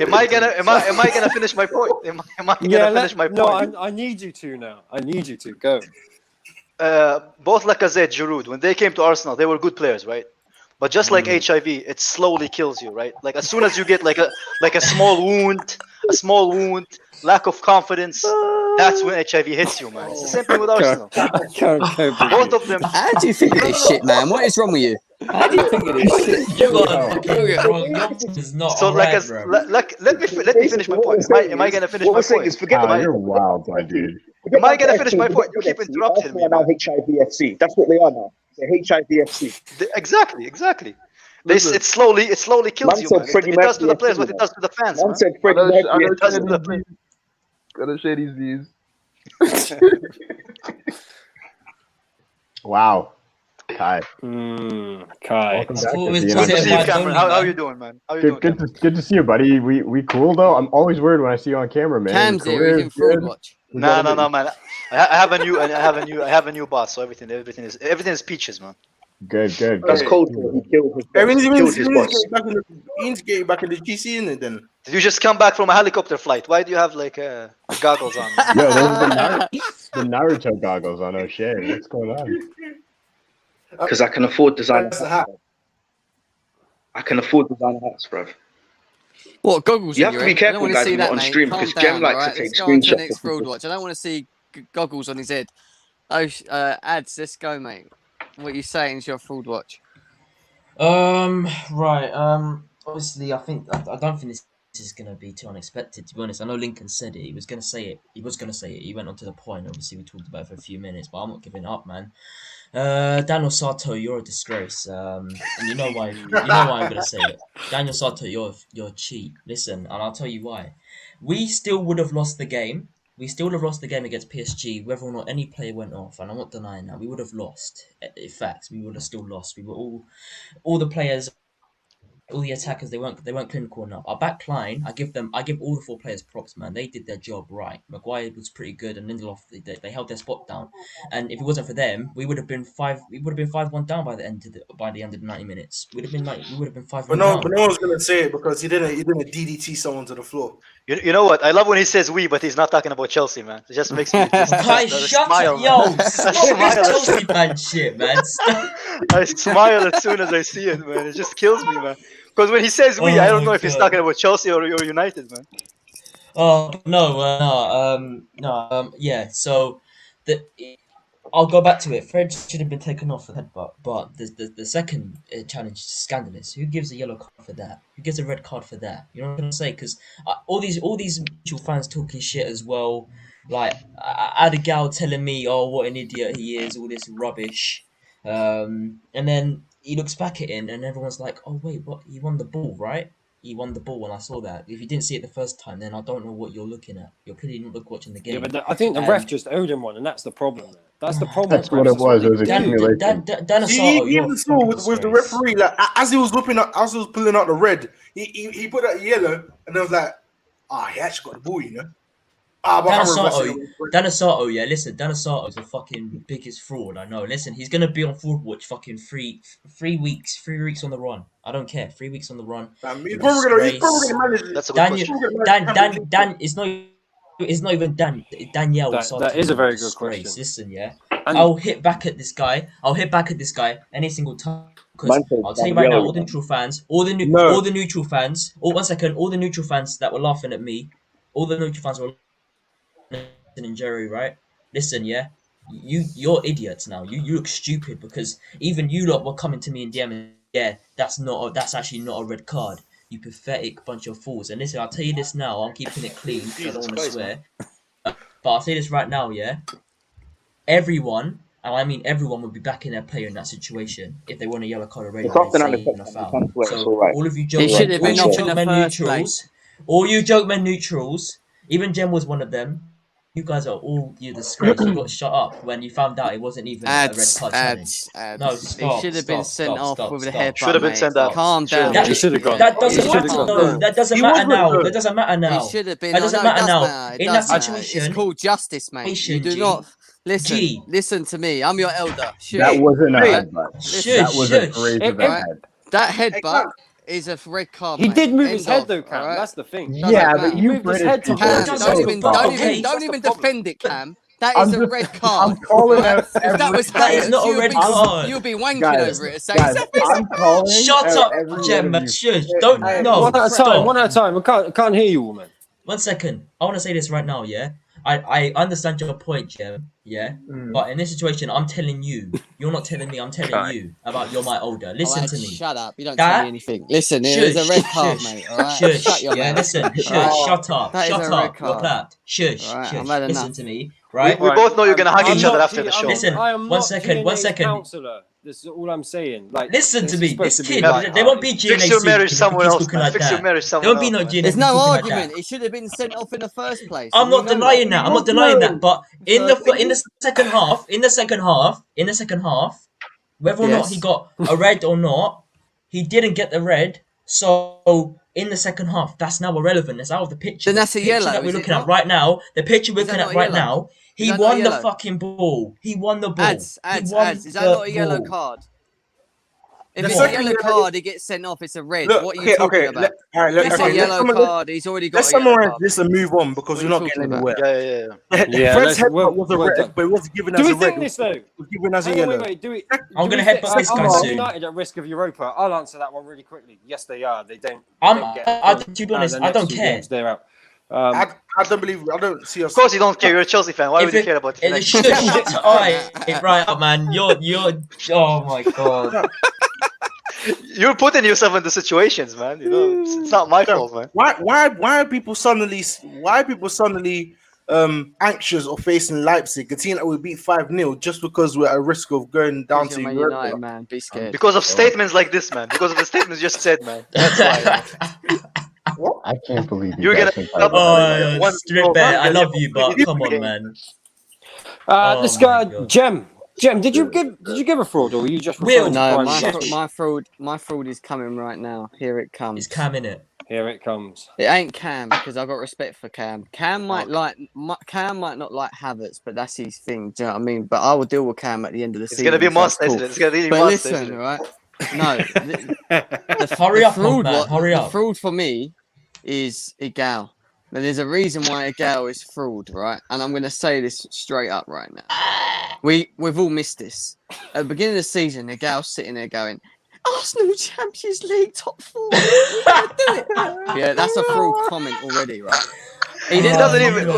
Am I gonna finish my point? Am I gonna finish my point? No, I need you to now. I need you to go. Both Lacazette, Giroud, when they came to Arsenal, they were good players, right? But just like HIV, it slowly kills you, right? Like as soon as you get like a small wound, lack of confidence, that's when HIV hits you, man. It's the same thing with Arsenal. Both of them. How do you think of this shit, man? What is wrong with you? How do you think of this shit? You got it's not so right, let me finish my point. Am I gonna finish my point? Is forget about You're wild, my dude. Am I gonna finish my point? You keep interrupting me. Now HIVFC. That's what they are now. They're HIVFC. Exactly. It slowly kills you, man. It does to the players what it does to the fans, man. Said Freddie Mercury. It does to the players. Gotta share these views. Wow. Kai. Kai. Welcome back Cool, to it's being good on to the see How you, show. Cameron. are you doing, man? How you doing? Good to see you, buddy. We cool though. I'm always worried when I see you on camera, man. Cam's here, he's in Fraudwatch. No, man. I have a new boss, so everything is peaches, man. Good. That's cold. He killed his boss. He needs to get back in the GC in it then. Did you just come back from a helicopter flight? Why do you have like goggles on? Yo, those are the Naruto goggles on O'Shea. What's going on? Because I can afford designer That's the hats. hat. I can afford designer hats, bro. What, goggles? You in have your to be head? I careful, don't want to guys, see when that, you're on mate. stream, Calm because down, Jem likes to alright? take Let's go on to the screenshots next of people's- Fraudwatch. I don't want to see goggles on his head. Oh, ads, let's go, mate. What you saying is your Fraudwatch. Right. Obviously, I don't think this is gonna be too unexpected. To be honest, I know Lincoln said it. He was gonna say it. He went on to the point. Obviously, we talked about it for a few minutes, but I'm not giving up, man. Daniel Sato, you're a disgrace. And you know why? You know why I'm gonna say it. Daniel Sato, you're cheat. Listen, and I'll tell you why. We still would have lost the game. We still would have lost the game against PSG, whether or not any player went off, and I'm not denying that. We would have lost. In fact, we would have still lost. We were all the players, all the attackers, they weren't clinical enough. Our back line, I give all the 4 players props, man. They did their job right. Maguire was pretty good, and Lindelof, they held their spot down. And if it wasn't for them, we would have been 5-1 down by the end of the 90 minutes. We would have been 5-1 But no down. one's gonna say it because he didn't DDT someone to the floor. You know what? I love when he says we, but he's not talking about Chelsea, man. It just makes me Guys, shut smile, up, man. yo! Stop this Chelsea fan shit, man. Stop. I smile as soon as I see it, man. It just kills me, man. Because when he says we, Oh I don't know my if he's God. talking about Chelsea or United, man. Oh yeah. So I'll go back to it. Fred should have been taken off for the headbutt, but the second challenge is scandalous. Who gives a yellow card for that? Who gives a red card for that? You know what I'm gonna say? Because all these mutual fans talking shit as well. Like Adigal telling me, "Oh, what an idiot he is," all this rubbish, and then he looks back at it and everyone's like, "Oh wait, what? He won the ball, right? He won the ball when I saw that. If you didn't see it the first time, then I don't know what you're looking at. You're clearly not watching the game." Yeah, but I think the ref just owed him one, and that's the problem. That's the problem. That's what it was. It was Dan accumulation. Osato, He even saw with the referee, like as he was pulling out the red, he put out yellow, and I was like, he actually got the ball, you know. Danasato, yeah, listen, Danasato's the fucking biggest fraud I know. Listen, he's gonna be on Fraudwatch fucking 3 weeks on the run. I don't care. 3 weeks on the run. He's probably gonna manage it. That's a good question. Dan, it's not even Danielle. That is a very good disgrace. question. Listen, yeah, And- I'll hit back at this guy. Any single time. Because I'll tell you right now, all the neutral fans, all the neutral fans. Oh, 1 second, all the neutral fans that were laughing at me, all the neutral fans were and Jerry, right? Listen, yeah, you're idiots now. You look stupid because even you lot were coming to me and DMing. Yeah, that's actually not a red card. You pathetic bunch of fools. And listen, I'll tell you this now. I'm keeping it clean. I don't want to swear, but I'll tell you this right now. Yeah, everyone, and I mean everyone, would be backing their player in that situation if they want a yellow card already. So all of you jokemen neutrals, even Jem was one of them. You guys are all disgrace. You got shut up when you found out it wasn't even a red card challenge. No, stop. He should have been sent off with a headbutt. Should have been sent off. Calm down. He should have gone. That doesn't matter. No, that doesn't matter now. That doesn't matter now. He should have been. That doesn't matter now. In that It's situation, called justice, mate. You do G. not listen. G. Listen to me. I'm your elder. Shush. That wasn't a Right. headbutt. Shush, That was a shush. graze of a Right. head. That headbutt is a red card. He mate. did move End his head of, though, Cam. alright? That's the thing. Yeah, matter. but He you moved his British head to people. Cam, Doesn't don't matter. even Okay. defend it, Cam. That I'm is a just- red card. I'm calling out If that every- was That is Hayes, not a red card. You'll be wanking Guys, over it. Saying, Guys, I'm calling Shut out up, every Jem. one of you. Shush. Don't. Hey, No. one at a time. Stop. One at a time. I can't hear you, woman. 1 second. I want to say this right now, yeah? I understand your point, Jem, yeah? But in this situation, I'm telling you. You're not telling me, I'm telling you about you're my older. Listen to me. Shut up. You don't That- tell me anything. Listen, it is a red card, shush, mate. All right? Shush. Shut your Yeah, mouth. listen. Shush. Alright? Shut up. That is Shut a red up. You're card. clapped. Shush. Alright, Shush. I've had Listen enough. to me, right? We both know you're gonna hug I'm each other not after the G- show. Listen, I am one not second, one GNA's second. Counselor. This is all I'm saying. Like, Listen this to is me. supposed This to be kid, light they won't be hearted. GNA Fix your soon marriage if somewhere he's else, looking man. like Fix your that. marriage There somewhere won't be no else, man. GNA There's no looking like argument. that. It should have been sent off in the first place. I'm and you not know denying that. I'm not denying that. But in So- the second half, whether or not Yes. he got a red or not, he didn't get the red. So in the second half, that's now irrelevant. It's out of the picture. Then that's a The picture yellow, that we're is it looking at not? right now. The picture we're Is that looking not at a right yellow? now. He Is that not won a the yellow? fucking ball. He won the ball. Ads. He won Is that the not a yellow ball. card? If The it's a second yellow yellow- card, he gets sent off. It's a red. Look, What are you talking about? All right, look, If it's okay, a yellow let's card, he's already got let's a yellow summarize card. this and move on because What we're are not you getting talking about? anywhere. Yeah, Fred's let's- headbutt was a we're red, done. but it wasn't given Do as we a red. think this though? It was given as a Hang on, yellow. wait. Do we? I'm do gonna we think- headbutt this guy are soon. United at risk of Europa. I'll answer that one really quickly. Yes, they are. They don't. To be honest, I don't care. They're out. I don't believe. I don't see us. Of course you don't care. You're a Chelsea fan. Why would you care about it? Right up, man. You're. Oh my god. You're putting yourself into situations, man. You know, it's not my fault, man. Why are people suddenly anxious of facing Leipzig, a team that we beat 5-0 just because we're at risk of going down Because to you're Man Europa? United, man. Be scared. Because of statements like this, man. Because of the statements you just said, man. That's why. I can't believe You're guys gonna- think like that. Oh, strip bear. I love you, but come on, man. This Oh guy, my God. Jem, did you give a fraud or were you just Will. referring to No, Brian my fraud is coming right now. Here it comes. It's Cam in it. Here it comes. It ain't Cam because I've got respect for Cam. Cam might not like Havertz, but that's his thing. Do you know what I mean? But I will deal with Cam at the end of the It's season. gonna be a so must, cool. isn't it? It's gonna be a But must, listen, isn't it? right? No, Hurry up, fraud, man. Hurry the up. fraud for me is Igal. Now, there's a reason why Igal is fraud, right? And I'm going to say this straight up right now. We've all missed this. At the beginning of the season, Igal's sitting there going, Arsenal Champions League top 4. We're gonna do it. Yeah, that's a fraud comment already, right? He doesn't even.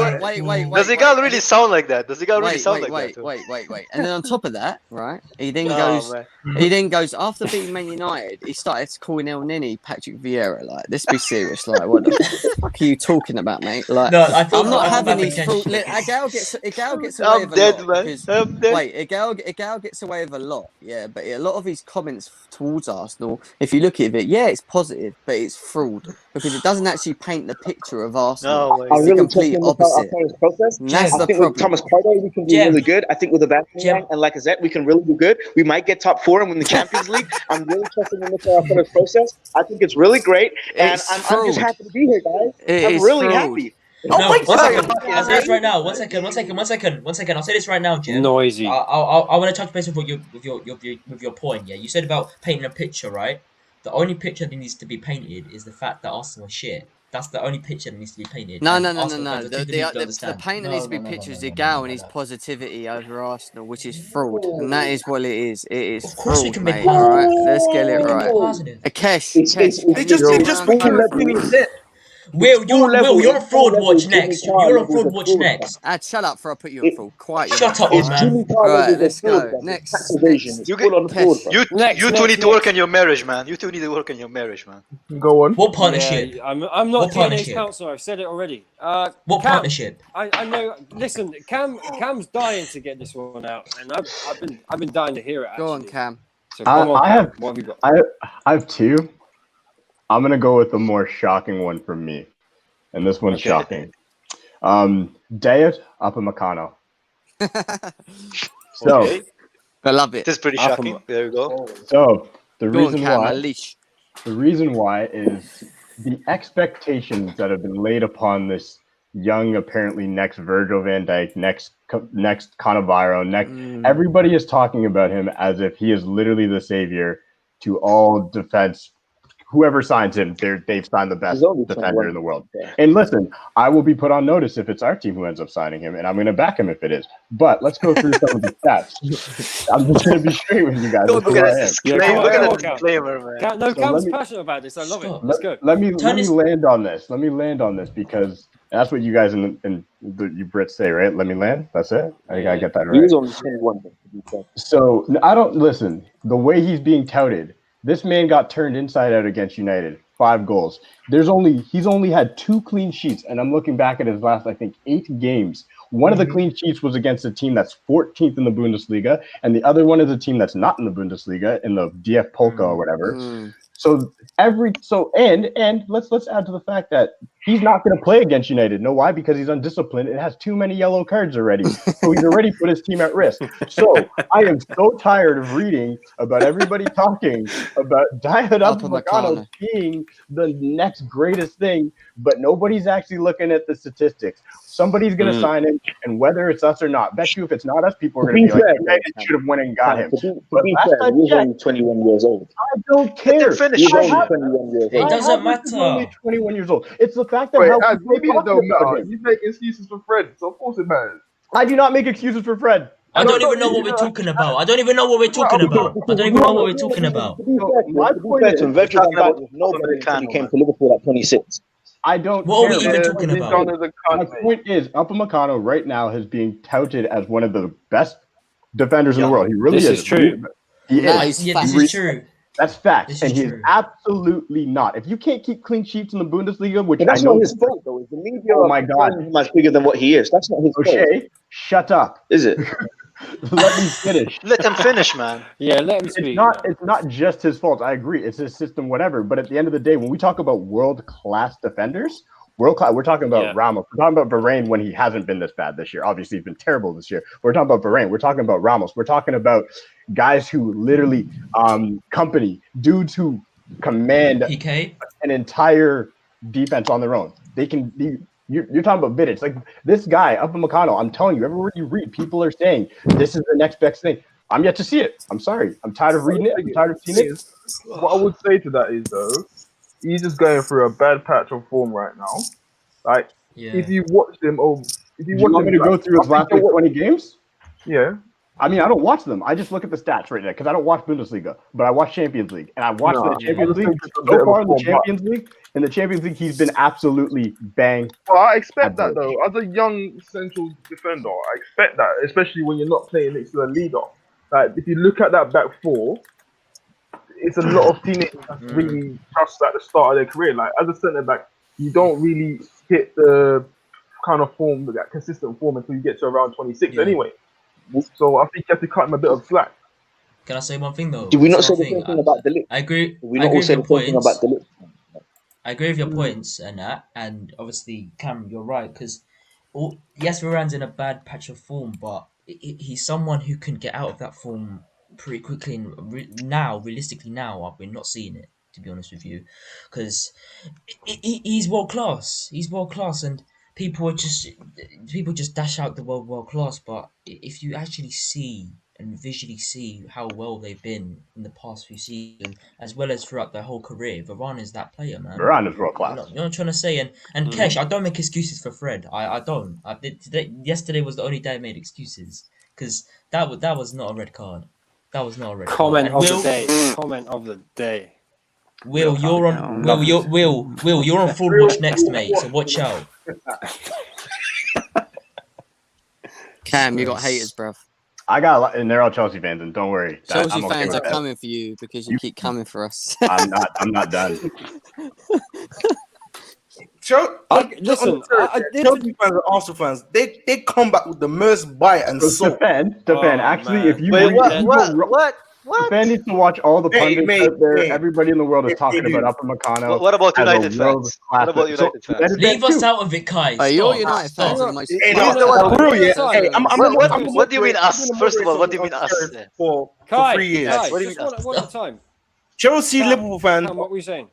Wait. Does Igal really sound like that? Does Igal really sound like that? Wait. And then on top of that, right? He then Oh, goes after beating Man United. He started calling El Nini Patrick Vieira. Like, let's be serious. Like, what the fuck are you talking about, mate? Like, No, I thought I'm not I'm having having these. tension. Igal gets away I'm with a dead, lot. man. Because, I'm dead. wait, Igal gets away with a lot. Yeah, but a lot of his comments towards Arsenal, if you look at it, yeah, it's positive, but it's fraud because it doesn't actually paint the picture of Arsenal. No way. It's the complete opposite. Process. And that's I the think problem. with Thomas Partey, we can do really good. I think with Aubameyang and Lacazette, we can really do good. We might get top 4 and win the Champions League. I'm really trusting in the process. I think it's really great, and It's I'm fraud. just happy to be here, guys. It I'm is really fraud. happy. No, one second. fucking I'll say this right now. One second. I'll say this right now, Jim. Noisy. I want to touch base with your point. Yeah, you said about painting a picture, right? The only picture that needs to be painted is the fact that Arsenal is shit. That's the only picture that needs to be painted. No. And Arsenal fans are too deluded to The understand. paint that needs to be pictured is Gal and his positivity over Arsenal, which is fraud, and that is what it is. It is Of course we fraud, can be mate. All right, positive. let's get it We can be right. positive. Kesh, It's- Kesh, it's- can They you just go they just around picking Cameron? their thing is it. Will, you're on full level Fraudwatch Jimmy next. Carr You're on levels of Fraudwatch fraud, next. Shut up before I put you It- in full. Quiet your Shut mouth. up, It's man. Jimmy Carr Right, levels let's of fraud, go. bro. Next, Tax evasion. next. It's You full on fraud, Kesh. bro. You Next, two next, need to work next. on your marriage, man. You two need to work on your marriage, man. Go on. What partnership? Yeah, I'm not What DNA's partnership? counselor. I've said it already. What Cam, partnership? I know. Listen, Cam's dying to get this one out, and I've been dying to hear it. Actually. Go on, Cam. So come on, I Cam. have What have you got? I have two. I'm gonna go with the more shocking one from me, and this one's Okay. shocking. Dayot Upamecano. So Okay. I love it. It is pretty Up shocking. There you go. so the Go on, reason Cam. why Unleash. the reason why is the expectations that have been laid upon this young, apparently next Virgil van Dijk, next Cannavaro, next everybody is talking about him as if he is literally the savior to all defense. Whoever signs him, they've signed the best There's only defender in the 21. world. And listen, I will be put on notice if it's our team who ends up signing him, and I'm going to back him if it is. But let's go through some of the stats. I'm just going to be straight with you guys. Look That's Look who at I this am. Yeah, disclaimer. come Look on, at come the on, disclaimer, man. No, So Cam's let me- passionate about this. I love Stop. it. Let's go. Let me Turn his- land on this. Let me land on this because that's what you guys in you Brits say, right? Let me land. That's it. I gotta get that He right. was only 21, to be fair. So I don't listen. The way he's being touted, this man got turned inside out against United. 5 goals. He's only had 2 clean sheets, and I'm looking back at his last, I think, 8 games. One of the clean sheets was against a team that's 14th in the Bundesliga, and the other one is a team that's not in the Bundesliga, in the DF Polka or whatever. So and let's add to the fact that he's not going to play against United. Know why? Because he's undisciplined. It has too many yellow cards already. So he's already put his team at risk. So I am so tired of reading about everybody talking about Dayot Upamecano being the next greatest thing, but nobody's actually looking at the statistics. Somebody's going to sign him, and whether it's us or not, bet you if it's not us, people are going to be like, United should have went and got him. To But be last fair, time he was checked, only 21 years old. I don't Let care. him finish. He was I only have- 21 years It old. doesn't He's only matter. 21 years old. It's the fact that Wait, how Ad, maybe it talk don't about matter. him. You make excuses for Fred, so of course it matters. I do not make excuses for Fred. I don't No, even know what we're talking about. I don't even know what we're talking about. I don't even know what we're talking about. To be So fair, my to be point fair is, to him, Virgil van talking about Dijk was nobody until he Upamecano, came man. to Liverpool at 26. I don't What are care. we even Yeah, talking he's about? done as a My cunt, mate. point is, Upamecano right now is being touted as one of the best defenders in the Yeah. world. He really This is. is true. He Nah, is. he's Yeah, this fat. is true. That's fact. This And is he's true. absolutely not. If you can't keep clean sheets in the Bundesliga, which But I that's know not his fault, though. The media Oh are my God. portraying him as bigger than what he is. That's not his fault, O'Shea, shut up. is it? Let me finish. Let him finish, man. Yeah, let him speak. It's not just his fault. I agree. It's his system, whatever. But at the end of the day, when we talk about world-class defenders, we're talking about Yeah. Ramos. We're talking about Varane when he hasn't been this bad this year. Obviously, he's been terrible this year. We're talking about Varane. We're talking about Ramos. We're talking about guys who literally dudes who command PK. an entire defense on their own. They can be. You're talking about BITZ. Like this guy, Upamecano, I'm telling you, everywhere you read, people are saying this is the next best thing. I'm yet to see it. I'm sorry. I'm tired of reading it. I'm tired of seeing it. What I would say to that is, though, he's just going through a bad patch of form right now. Like, Yeah. if you watch him, if Do you want me to go through his last like 20 games? Yeah. I mean, I don't watch them. I just look at the stats right now because I don't watch Bundesliga, but I watch Champions League, and I watch No, the Champions yeah. League. So far in the Champions League, he's been absolutely bang. Well, I expect that, Absolutely. though. As a young central defender, I expect that, especially when you're not playing next to a leader. Like, if you look at that back four, it's a lot of teenagers that's really just at the start of their career. Like, as a centre back, you don't really hit the kind of form, that consistent form, until you get to around 26 Yeah. anyway. So I think you have to cut him a bit of slack. Can I say one thing though? Did we not Say say the one same thing about the I agree. Did we I not agree all with say your the same thing points. about the I agree with your points and that, and obviously, Cam, you're right because, yes, Varane's in a bad patch of form, but he's someone who can get out of that form pretty quickly. And realistically, now we're not seeing it, to be honest with you, because he's world class. He's world class, and people just dash out the world class, but if you actually see and visually see how well they've been in the past few seasons, as well as throughout their whole career, Varane is that player, man. Varane is world You know, class. you know what I'm trying to say? And Kesh, I don't make excuses for Fred. I don't. I did today. Yesterday was the only day I made excuses because that was not a red card. That was not a red Comment card. of And the day. Comment of the day. Will, you're on Will, you're on Fraudwatch next, mate. So watch out. Cam, you got haters, bruv. I got a lot, and they're all Chelsea fans, and don't worry. Chelsea I'm okay fans with are that. coming for you because you keep coming for us. I'm not done. Listen, Chelsea fans and Arsenal fans, they come back with the most bite and soul. Defend. Oh, Actually, man. if you Wait, read, what? Defend needs to watch all the pundits out there. Mate. Everybody in the world is talking about Upper Meccano. What about as a United fans? world-class- What about United So, fans? Leave us out of it, Kai. Hey, you're Stop. United fans Stop. are the most. Hey, no, no, no, brilliant. no, Hey, What do you mean us? First of all, what do you mean us? For Kai, 3 years. Kai, What do you just mean one at a time. Chelsea, Cam, Liverpool fans. Cam, what were you saying?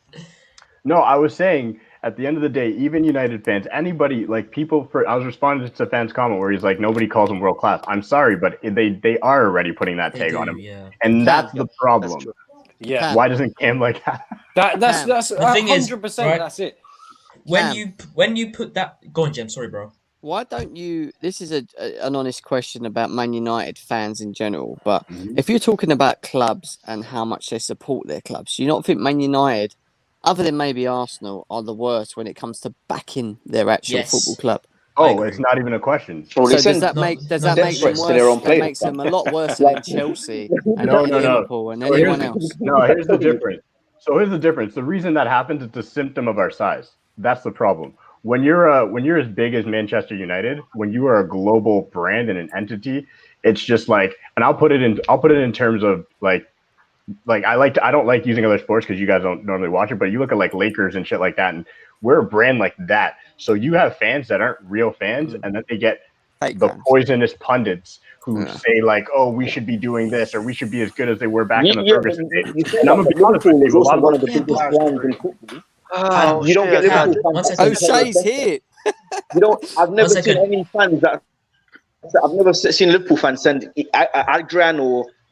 No, I was saying at the end of the day, even United fans, anybody like people. I was responding to fans' comment where he's like, nobody calls him world class. I'm sorry, but they are already putting that They tag do, on him, yeah. and that's the problem. That's true. Yeah, Cam. Why doesn't Cam like that? that's The thing is, 100%. right? That's it. When you put that, go on, Jem. Sorry, bro. Why don't you? This is an honest question about Man United fans in general, but if you're talking about clubs and how much they support their clubs, do you not think Man United, other than maybe Arsenal, are the worst when it comes to backing their actual Yes. football club? Oh, it's not even a question. Well, So listen, does that no, make no, them desperate to their worse? own That players. makes them a lot worse than Chelsea and No. Liverpool and So anyone else. Here's the difference. The reason that happens is a symptom of our size. That's the problem. When you're as big as Manchester United, when you are a global brand and an entity, it's just like, and I'll put it in terms of like I don't like using other sports because you guys don't normally watch it, but you look at like Lakers and shit like that, and we're a brand like that. So you have fans that aren't real fans, and then they get Fake the fans. poisonous pundits who say like, "Oh, we should be doing this, or we should be as good as they were back in the Ferguson days." you say And I'm that, gonna be but honest with Liverpool is you, a lot also of one of the Yeah, biggest but- brands in football. Oh, You don't get shit, Cam, Liverpool one fans. second. O'Shea's here. You don't. I've never second. seen any fans that. I've never seen Liverpool fans send Adrian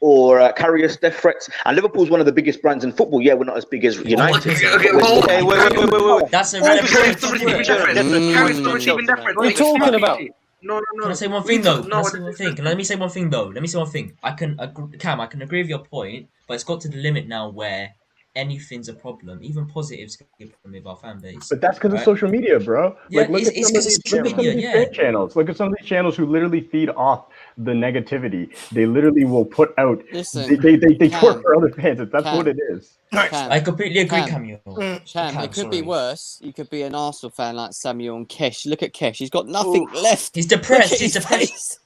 or Karius death threats. And Liverpool's one of the biggest brands in football. Yeah, we're not as big as United. Okay, but hold we're- on. Wait. That's a Carry's relevant not point. receiving deference. Carry's not receiving deference. What are you talking about? No. Can I say one thing though? Let me say one thing though. Let me say one thing. I can agree with your point, but it's got to the limit now where anything's a problem. Even positives can be a problem with our fan base. But that's because of Right? social media, bro. Yeah, Like, look it's at some of 'cause these- it's social look at some of media, these yeah. fake channels. Look at some of these channels who literally feed off the negativity. They literally will put out. Listen, They Cam, torture other fans. That's Cam. what it is. Cam, I completely agree, Cam. Camille. Cam, it could be sorry. worse. You could be an Arsenal fan like Samuel and Kesh. Look at Kesh. He's got nothing left. He's Look depressed. at He's his depressed. face.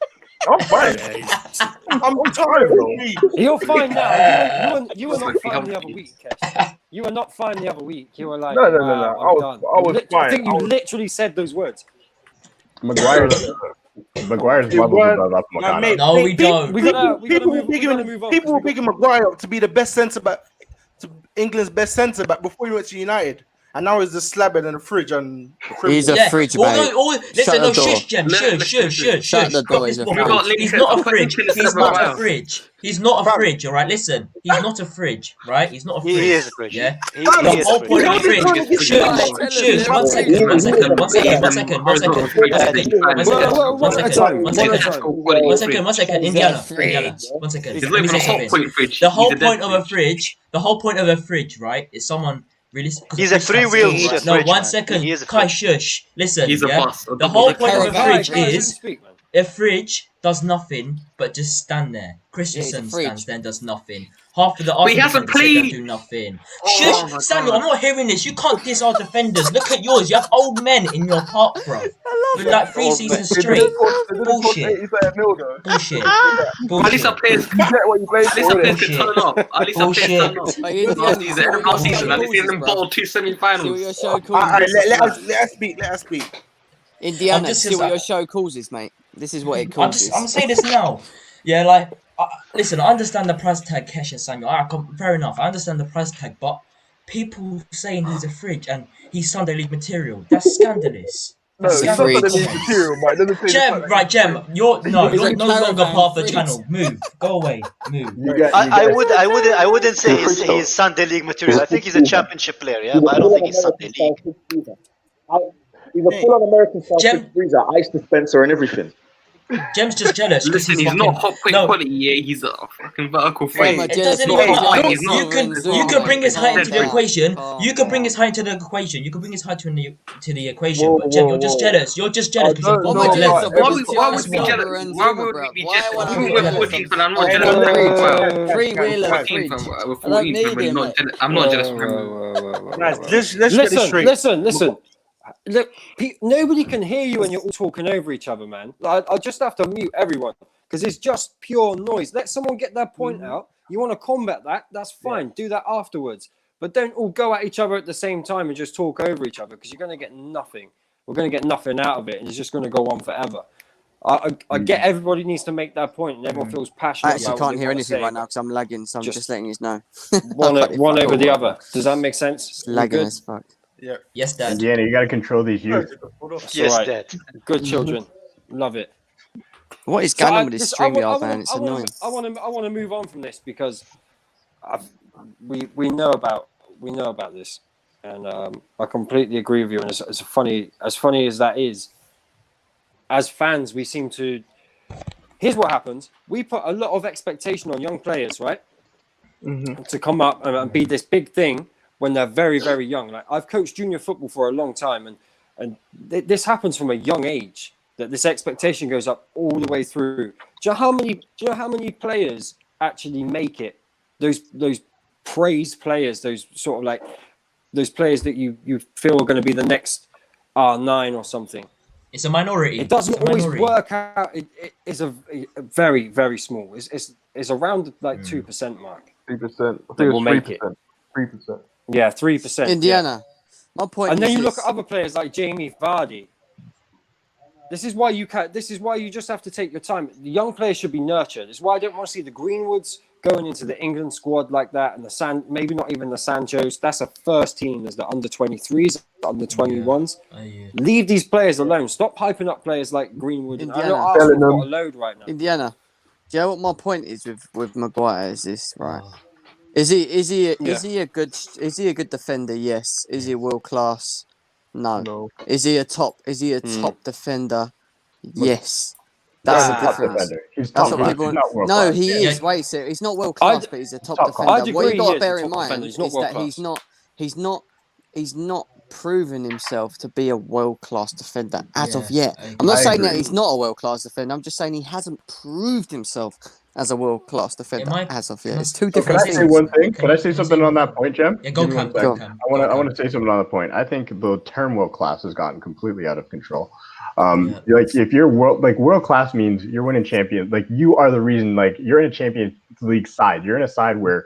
I'm fine. I'm tired, bro. You're fine now. You were not Like, fine the other week, Kesh. You were not fine the other week. You were like, No. wow, I was I'm done. fine. I think you literally said those words. Maguire's level was- above Upper My Meccano. mate, No, we pe- don't. We gotta move. We People gotta move on. people were picking Maguire up to be the best centre back, to England's best centre back before he went to United, and now he's just slabbing in the fridge and. He's a fridge, mate. Listen, Shut no, the door. shush, Jem, shush. Shut the door, he's a He's fridge. He's not a fridge. He's not a fridge. He's not a fridge, all right? Listen, he's not a fridge, right? He's not a fridge. He is a fridge. Yeah? He The is whole a point of a fridge. fridge. Shush. One second. One second. Indiana. One second. He's Let not me even a say hot something. point fridge. The whole He's a dead point of a fridge, right, is someone really. He's a three-wheel No, fridge, one man. second. He is a Kai, fridge. shush. Listen. He's a yeah? boss. The whole point of a Caravan. fridge is a fridge does nothing but just stand there. Christensen fridge. stands there and does nothing. Half of the But he Arsenal hasn't defenders sit there and played. do nothing. Oh my Shush, Samuel, God. I'm not hearing this. You can't diss our defenders. Look at yours. You have old men in your park, bro. For like 3 seasons straight. Bullshit. Bullshit. At least our players. At least our players can turn up. At least our players turn up. Hey, Indiana, Last season, every last season, at least in them bro. bottled 2 See what your semi-finals. show calls. Alright, let us speak. Let us speak. Indiana, I'm just- see what your show causes, mate. This is what it I'm causes. saying this now. Yeah, like, listen, I understand the price tag, Kesh and Samuel. Fair enough. I understand the price tag, but people saying he's a fridge and he's Sunday League material, that's scandalous. No, That's he's a not freak. gonna leave material, but it doesn't say the fact Jem, that right, he's Jem, you're He's a no longer caravan part of the freak. channel. Move, go away, move. You guys, I wouldn't say He's a freak, though. he's Sunday League material. He's a I think he's a freak. championship player, yeah, but I don't think he's Sunday League. He's a full-on American South Jem- Six freezer, ice dispenser and everything. Jem's just jealous because Listen, he's fucking, not hot point no. quality. Yeah, he's a fucking vertical Wait, freak. my It jealous doesn't not even hot, matter. he's not- You could bring his height into the Calm equation. Calm You could bring down. his height into the equation. You could bring his height to the equation. Whoa, But Jem, whoa, you're just whoa. jealous. You're just jealous because you're don't What am I born know jealous to of? about Why Because would we Thiago be Silva jealous? and Why Zuma, would bruv. we be Why jealous? would I Even be we're jealous 14th, of but I'm not jealous of Whoa, him. Well, three-wheeler we're fridge? 14th, I we're don't 14th, need but him, not mate. jealous. I'm not jealous of him. Guys, let's get this straight. Listen. Look, nobody can hear you when you're all talking over each other, man. I just have to mute everyone because it's just pure noise. Let someone get their point out. You want to combat that? That's fine. Do that afterwards. But don't all go at each other at the same time and just talk over each other because you're going to get nothing. We're going to get nothing out of it, and it's just going to go on forever. I get everybody needs to make their point, and everyone feels passionate. I actually can't hear anything right now because I'm lagging, so I'm just letting you know. One over the other. Does that make sense? It's We lagging good? as fuck. Yes, Dad. Indiana, you got to control these youth. That's Yes, all right. Dad. Good children. Love it. What is So going on with this StreamYard, man? It's I annoying. want to move on from this because we know about this, and I completely agree with you. And as funny as that is, as fans, we seem to. Here's what happens: we put a lot of expectation on young players, right, to come up and be this big thing when they're very, very young. Like I've coached junior football for a long time, and this happens from a young age. That this expectation goes up all the way through. Do you know how many players actually make it? Those praised players, those sort of like those players that you feel are going to be the next R9 or something. It's a minority. It doesn't It's a always minority. work out. It's a very, very small. It's around like 2% mark. 3%. I That think will make it. 3%. Yeah, 3%. Indiana. My point And is then you this. look at other players like Jamie Vardy. This is why you just have to take your time. The young players should be nurtured. It's why I don't want to see the Greenwoods going into the England squad like that, and maybe not even the Sanchos. That's a first team. There's the under 23s, under 21s. Leave these players alone. Stop hyping up players like Greenwood. And I know Indiana. Arsenal got a load right now. Indiana. Do you know what my point is with Maguire? Is this right? Is he a good defender? Yes. Is he world class? No. Is he a top defender? Yes. That's the difference. He's That's top what class. people. He's not world No, class. he is. Wait, so he's not world class, but he's a top defender. I'd What you agree got he to is bear a in top mind defender. He's not is world that class. he's not proven himself to be a world class defender as of Yeah, yet. I I'm not agree. saying that he's not a world class defender. I'm just saying he hasn't proved himself as a world class defender as of yet. It's two Can different I things. say one thing? Can I say something on that point, Jem? Yeah, go Give me one Cam. second. Go Cam. I want to say something on the point. I think the term world class has gotten completely out of control. Yeah. Like if you're world class means you're winning champions. Like you are the reason. Like you're in a Champions League side. You're in a side where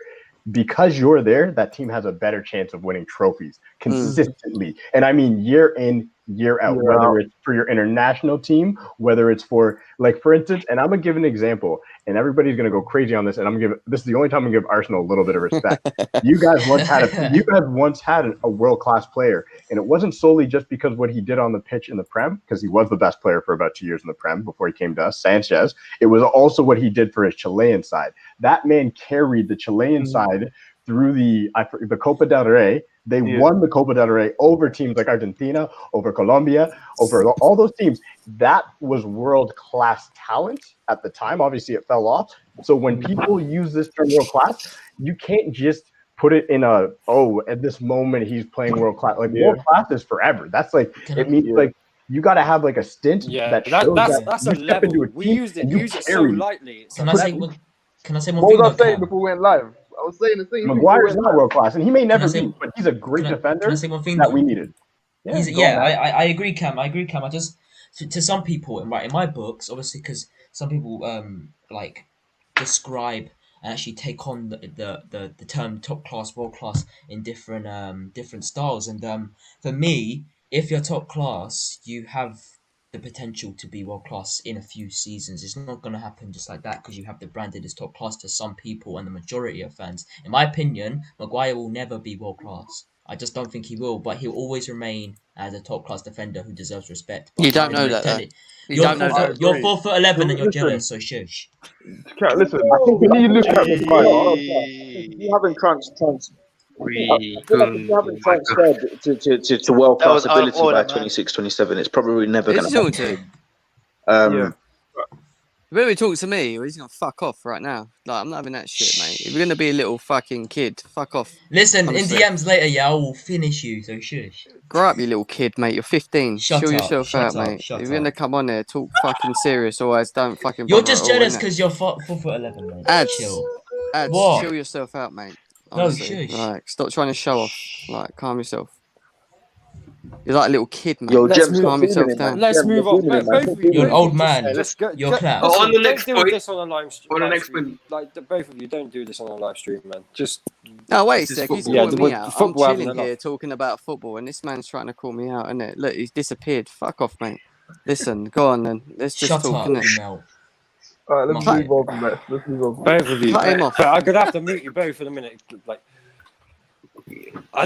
because you're there, that team has a better chance of winning trophies consistently. And I mean year in, year out, whether it's for your international team, whether it's for like for instance, and I'm gonna give an example, and everybody's gonna go crazy on this, and this is the only time I'm gonna give Arsenal a little bit of respect. You guys once had a world-class player, and it wasn't solely just because what he did on the pitch in the Prem, because he was the best player for about 2 years in the Prem before he came to us, Sanchez. It was also what he did for his Chilean side. That man carried the Chilean side through the Copa del Rey. They won the Copa del Rey over teams like Argentina, over Colombia, over all those teams. That was world-class talent at the time. Obviously, it fell off. So when people use this term world-class, you can't just put it in at this moment he's playing world-class. Like world-class is forever. That's like, it means like, you got to have like a stint that shows that's you a step level. into a We team use it and you so carry. lightly. Can I say one What thing was I though, saying Cam? before we went live? I was saying the same thing. Maguire's not world class, and he may never I say- be, but he's a great defender Can I say one thing that though? we needed. I agree, Cam. I just to some people in my books, obviously, because some people like describe and actually take on the term top class, world class in different styles. And for me, if you're top class, you have the potential to be world class in a few seasons. It's not going to happen just like that because you have the branded as top class to some people and the majority of fans. In my opinion, Maguire will never be world class. I just don't think he will. But he'll always remain as a top class defender who deserves respect. You don't I'm know gonna that, tell though. it. You don't know that. You're 4'11" and you're Listen. jealous, so shush. Listen, I think we need to look at the driver. You haven't We I feel like if you haven't transferred to world That class was out of ability order, by man. 26, 27, it's probably never Is going he to talking happen. to you? Yeah. If you're talking to me, he's gonna fuck off right now. Like, I'm not having that shit, mate. If you're gonna be a little fucking kid, fuck off. Listen, Honestly. in DMs later, yeah, I will finish you, so shush. Grow up, you little kid, mate. You're 15. Shut Chill up, yourself shut out, up, mate. shut If you're gonna up. come on there, talk fucking serious, otherwise don't fucking You're bother just at all, jealous innit? because you're 4'11", mate. Ads. Chill. Ads, What? chill yourself out, mate. No, Honestly. shush. Like, stop trying to show off. Like, calm yourself. You're like a little kid, mate. Yo, Let's Jem's move- not calm feeling yourself it, man. down. Let's Jem, move you're on. feeling it, man. Both of you, You're an both old of you man. just go, You're go, clapped. listen, On the don't next deal point. with this on a live stream. On the next point. Like both of you, don't do this on a live stream, man. Just No, wait a This is sec. He's football. Yeah, calling the- me out. I'm football having chilling enough. here talking about football, and this man's trying to call me out, innit? Look, he's disappeared. Fuck off, mate. Listen, go on then. Let's just Shut talk, up, innit? you melt. Alright, let's Cut move on from that. Let's move on. both of you. Cut him off. But I'm gonna have to mute you both for a minute. Like,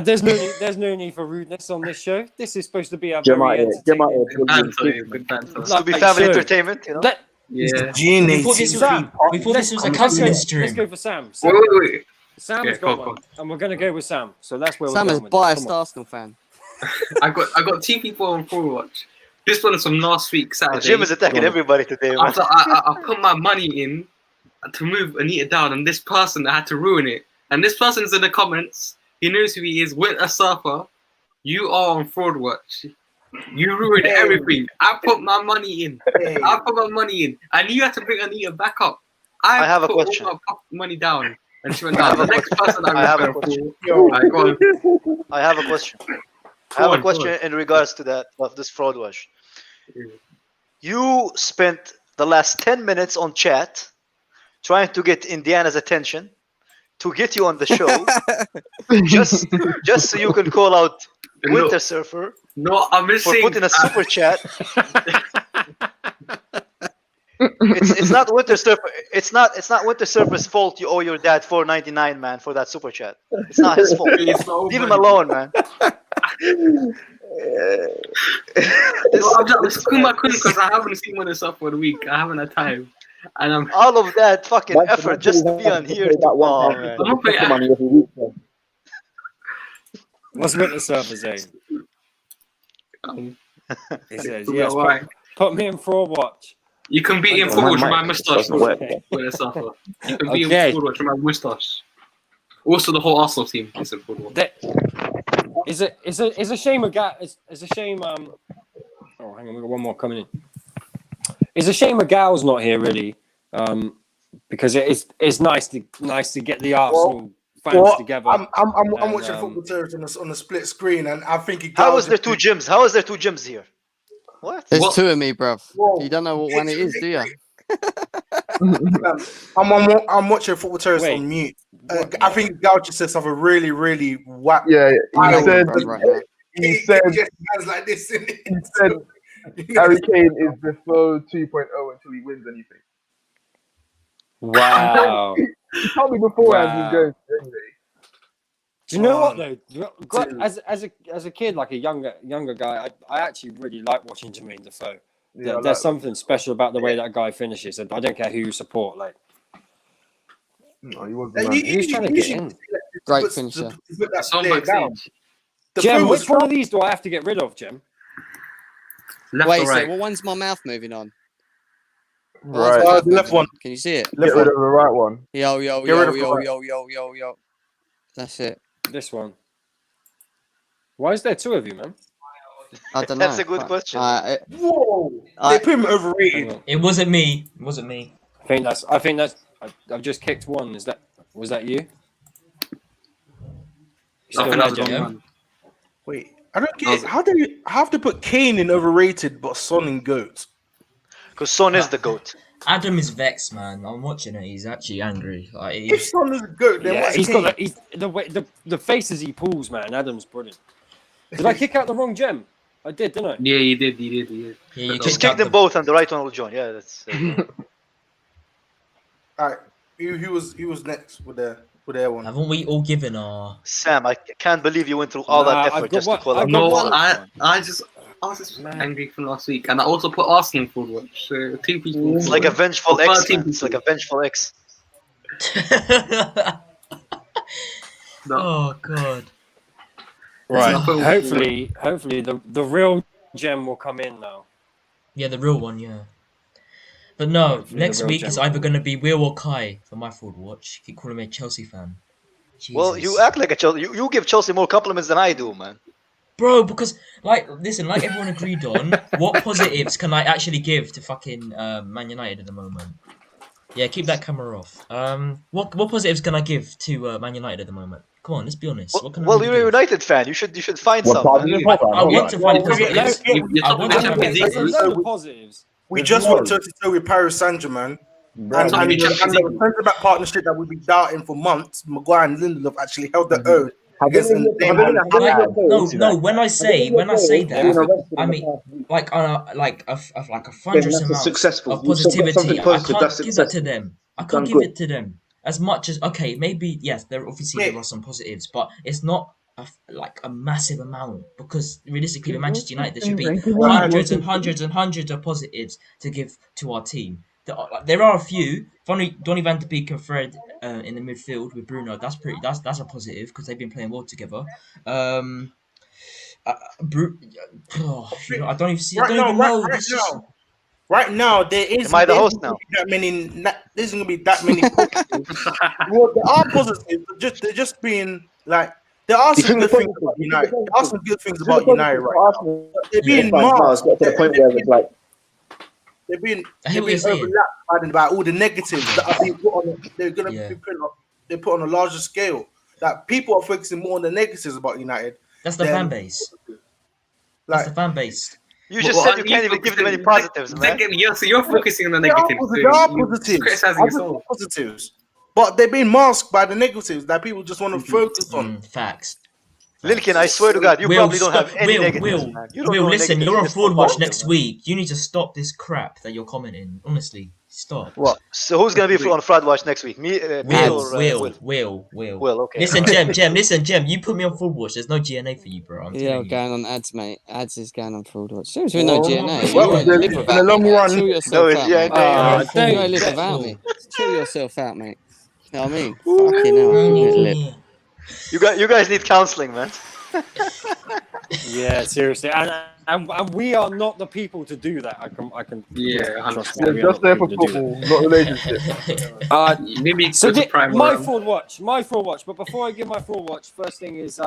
there's no need for rudeness on this show. This is supposed to be a Jem out very here. Jem out entertaining. here. Good banter, good banter. To be Like, family so, entertainment, you know. Let, Yeah. We thought this was, Sam, we thought this was a let's counselling go stream. for Sam. Wait, Sam, wait. Sam Yeah, has go got on. one, and we're gonna go with Sam. So that's where Sam we're is going with biased Come on. Arsenal fan. I got two people on Fraudwatch. This one is from last week, Saturday. Jim is attacking everybody today, man. After I put my money in to move Anita down, and this person had to ruin it. And this person's in the comments. He knows who he is. Winter Surfer. You are on Fraudwatch. You ruined everything. I put my money in. I put my money in, and you had to bring Anita back up. I have a put question. all my money down, and she went I down. have The a next person I have a I question. Alright, go on. I have a question. I have a question in regards to that of this fraud wash. You spent the last 10 minutes on chat trying to get Indiana's attention to get you on the show, just so you can call out Winter Surfer No, I'm for missing. putting a super chat. It's not Winter Surfer. It's not Winter Surfer's fault. You owe your dad $4.99, man, for that super chat. It's not his fault. It's not Leave him money. alone, man. I'm just screwing my queen because I haven't seen Winter Surfer for a week. I haven't had time, and I'm. All of that fucking Man, effort just to be on here. That one Oh, pound man. I'm not paying. money every week, man. What's Winter Surfer saying? He says, yes, Why? put me in Fraudwatch. You can beat him My forward with mic my moustache, doesn't work. Winter Surfer. You can beat Okay. him forward with my moustache. Also, the whole Arsenal team is in forward. It's a shame it's a shame oh hang on, we got one more coming in. It's a shame Gal's not here really. Because it's nice to get the Arsenal fans together. I'm And, watching football terrorists on the split screen, and I think it How goes- is there two gyms? How is there two gyms here? What? There's What? two of me, bruv. Whoa. You don't know what one it is, do you? I'm watching football terrorists Wait. on mute. I think Gal just said something really, really whack. Yeah, I he know, said, bruv, right now. he said, just hands like this. he said Harry Kane is the Flow 2.0 until he wins anything. Wow. He told me beforehand Wow. he's going to anyway. Do you know what though? As a kid, like a younger guy, I actually really like watching Jermaine Defoe. Yeah, There's something special about the way that guy finishes, and I don't care who you support. Like No, he wasn't. And man. he's trying to get in. Great finisher. Put that It's on player down. backstage. The Jem, thing was which one of these do I have to get rid of, Jem? Left Wait or a sec, right? what one's my mouth moving on? Right. One's the left one. Can you see it? Get rid of the right one. Yo, yo, Get rid yo, of yo, the- yo, yo, yo, yo. That's it. This one. Why is there two of you, man? I don't know. That's a good question. Whoa! I- They put him Hang overrated. on. It wasn't me. It wasn't me. I think that's. I've just kicked one. Was that you? I Still think there, that was Jem? one. Wait, I don't get it. How do you have to put Kane in overrated but Son in GOAT? Because Son is the GOAT. Adam is vexed, man. I'm watching it. He's actually angry. Like, If Son is GOAT, then Yeah, what's he's Kane? got the faces he pulls, man. Adam's brilliant. Did I kick out the wrong Gem? I did, didn't I? Yeah, you did. yeah, you Just kicked out kick them the- both and the right one will join. Yeah, that's. All right, who was next with the with their one. Haven't we all given our? Sam, I can't believe you went through all Nah, that I've effort got just to one- call I've out. got No, one- I was just angry from last week, and I also put Arsenal in Fraudwatch. So 2 people. It's like a vengeful ex, 13 man. It's like a people. vengeful ex. No. Oh god. Right. It's not- Hopefully, the real gem will come in now. Yeah, the real one, yeah. But no, Hopefully next the real week it's gem either will going to be Will or Kai for my Fraud Watch. Keep calling me a Chelsea fan. Well, Jesus. you act like a Chelsea. You give Chelsea more compliments than I do, man. Bro, because, like, listen, like everyone agreed on, what positives can I actually give to fucking Man United at the moment? Yeah, keep that camera off. What positives can I give to Man United at the moment? Come on, let's be honest. What can I Well, really you're a give? United fan. You should find What some. Man. positive? Hold on, I hold want on. to find Well, positives. You're I top want of to the find Champions There's a positives. load of positives. We There's just loads. got toe-to-toe with Paris Saint-Germain. Bro, And Sorry, the Champions League. centre-back partnership that we've been doubting for months, Maguire and Lindelof actually held their own Have against any of the your- name have any of your players- No. When I say players that, been arrested I in the mean past week? like a Then thunderous that's a amount successful. of You've said positivity. something I positive, can't that's give that to successful. them. I You've can't done give good. it to them as much as okay. Maybe yes, there obviously there are some positives, but it's not like a massive amount because realistically, with Manchester United, there should be hundreds and hundreds and hundreds of positives to give to our team. There are a few. Donny van de Beek and Fred in the midfield with Bruno. That's a positive because they've been playing well together. I don't even see. I don't even know. This is Right now, there is. Am I the there host isn't now? gonna be that many. There isn't gonna be that many positives. Well, there are positives. They're just being like there are You some think good the things positive- about you think United. the There are some good things about United right now. Arsenal, They're being fans now, masked. it's got to the point where it's like, They're being I hear what you're saying. overlapped by all the negatives that are being put on. They're gonna Yeah. be put on a larger scale. That people are focusing more on the negatives about United. that's the Then- fan base. That's Like the fan base. You just Well, said you can't even give them any positives, man. You're focusing on the there are negatives. there are You're positives. criticizing I just yourself. want positives, but they're being masked by the negatives that people just want to focus on. Facts. Lincoln, I swear to God, you probably don't have any negatives, Will, man. You don't Will, know listen, negatives, you're you on just know Fraud Watch positive, next man. week. You need to stop this crap that you're commenting. Honestly, stop. What? So who's gonna be on Fraudwatch next week? Me, Will. Will, okay. Listen, Jem, you put me on Fraud Watch. There's no GNA for you, bro. I'm Yeah, telling you. going on ads, mate. Ads is going on Fraud Watch. Seriously, no GNA. well, You well, won't then, live in without the me, long mate. run- Chill No, yourself it's out, GNA. mate. don't- You won't live without me. Chill yourself out, mate. You know what I mean? Fucking hell. Lip. You guys need counseling, man. Yeah, seriously, and we are not the people to do that. I can. Yeah, trust They're me. we are just not there the for people to do that. football, not relationship. Maybe So go to Prime my Round. Fraud Watch. But before I give my Fraud Watch, first thing is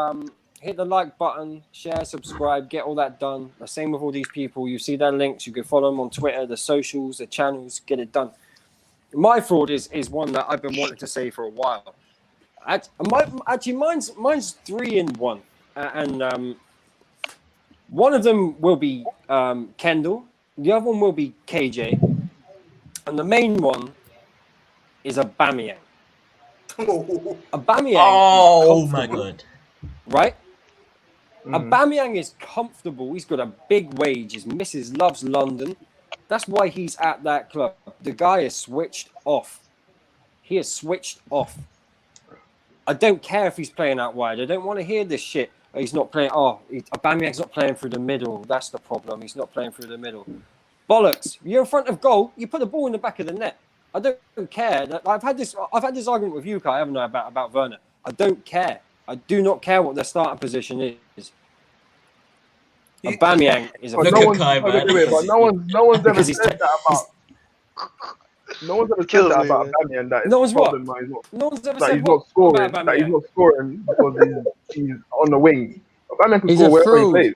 hit the like button, share, subscribe, get all that done. The same with all these people. You see their links. You can follow them on Twitter, the socials, the channels. Get it done. My fraud is one that I've been wanting to say for a while. Actually, mine's 3-in-1, and one of them will be Kendall. The other one will be KJ, and the main one is Aubameyang. Aubameyang. Oh is my comfortable, god. right? Aubameyang is comfortable. He's got a big wage. His missus loves London. That's why he's at that club. The guy is switched off. He is switched off. I don't care if he's playing out wide. I don't want to hear this shit. He's not playing. Aubameyang's not playing through the middle. That's the problem. He's not playing through the middle. Bollocks! You're in front of goal. You put the ball in the back of the net. I don't care. I've had this argument with you, Kai, haven't I, about Werner? I don't care. I do not care what their starting position is. Aubameyang is a Look no at one's, Kai, man. but no one's ever Because he's said that about. No one's ever said Kills that me, about man. Aubameyang. That No it's one's a what? problem that he's not, No one's ever that said he's not what scoring. about That he's Aubameyang. not scoring because he's on the wing. Aubameyang can He's score a wherever he fraud. plays.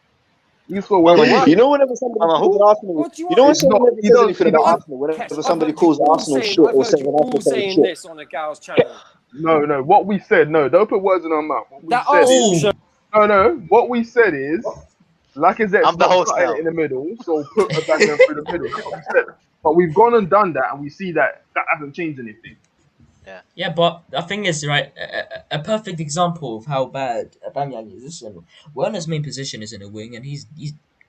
He can score wherever he What? plays. You know, whenever somebody Mama, calls who? Arsenal, What do you you know when want? someone He says does- anything he about does- Arsenal, whenever Kesh, somebody I've calls heard you all Arsenal saying- shit I've or heard saying you Arsenal all saying saying shit. this on a gal's channel. No. What we said, no, don't put words in our mouth. What we That said Arsenal is, show. no. What we said is, Lacazette's I'm the not host cutting now. it in the middle, so put Aubameyang through the middle. That's what we said. But we've gone and done that, and we see that hasn't changed anything. Yeah, but the thing is, right, a perfect example of how bad Aubameyang is. Listen, Werner's main position is in a wing, and he's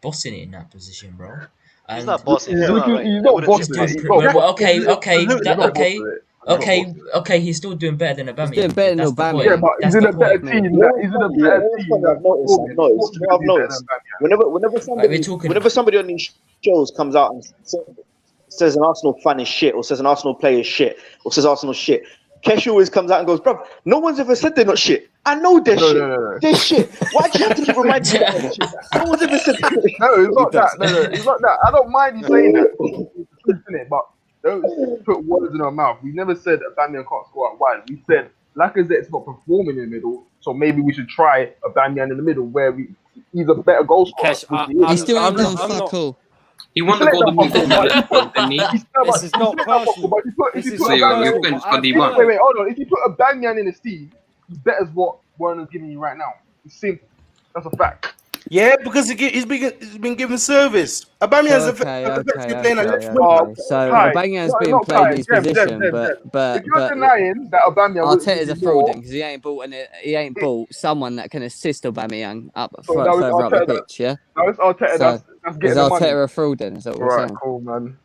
bossing it in that position, bro. He's And not bossing. He's Yeah, doing all right. he's I not wouldn't bossing say it. bossing. He's not bossing it. okay, He's not okay. bossing it. Okay, he's still doing better than Aubameyang. He's doing better than That's the Aubameyang. point. Yeah, but That's he's in the a better point. team. You know He's in a what's better funny? team. You know what's funny? I've noticed. Whenever somebody on these shows comes out and says an Arsenal fan is shit, or says an Arsenal player is shit, or says Arsenal shit, Kesh always comes out and goes, "Bro, no one's ever said they're not shit. I know they're shit. No. They're shit. Why do you have to keep reminding me that they're shit? No one's ever said they're shit." No, it's not that. No, it's not that. I don't mind you saying that. It's the truth, innit? But don't put words in our mouth. We never said Aubameyang can't score out wide. We said Lacazette's not performing in the middle, so maybe we should try Aubameyang in the middle where he's a better goal scorer. Kesh, He still ain't done I'm fuck all. He won the Golden Boot, didn't he? This is not personal. This is So not you're personal. finished, but but he I feel won. Wait, hold on. If you put Aubameyang in his team, he's better as what Warren is giving you right now. It's simple. That's a fact. Yeah, because he's been given service. Aubameyang's effectively playing at left wing. So Kai, Aubameyang's not being played in his Kai, position, Jem. but If you're denying that Aubameyang would Arteta's a be fraud more, because he ain't bought someone that can assist Aubameyang up So further that was up the Arteta. pitch. Yeah, now it's Arteta. So, That's is getting the money. Arteta a fraud then? Is that what we're Right, saying? cool, man.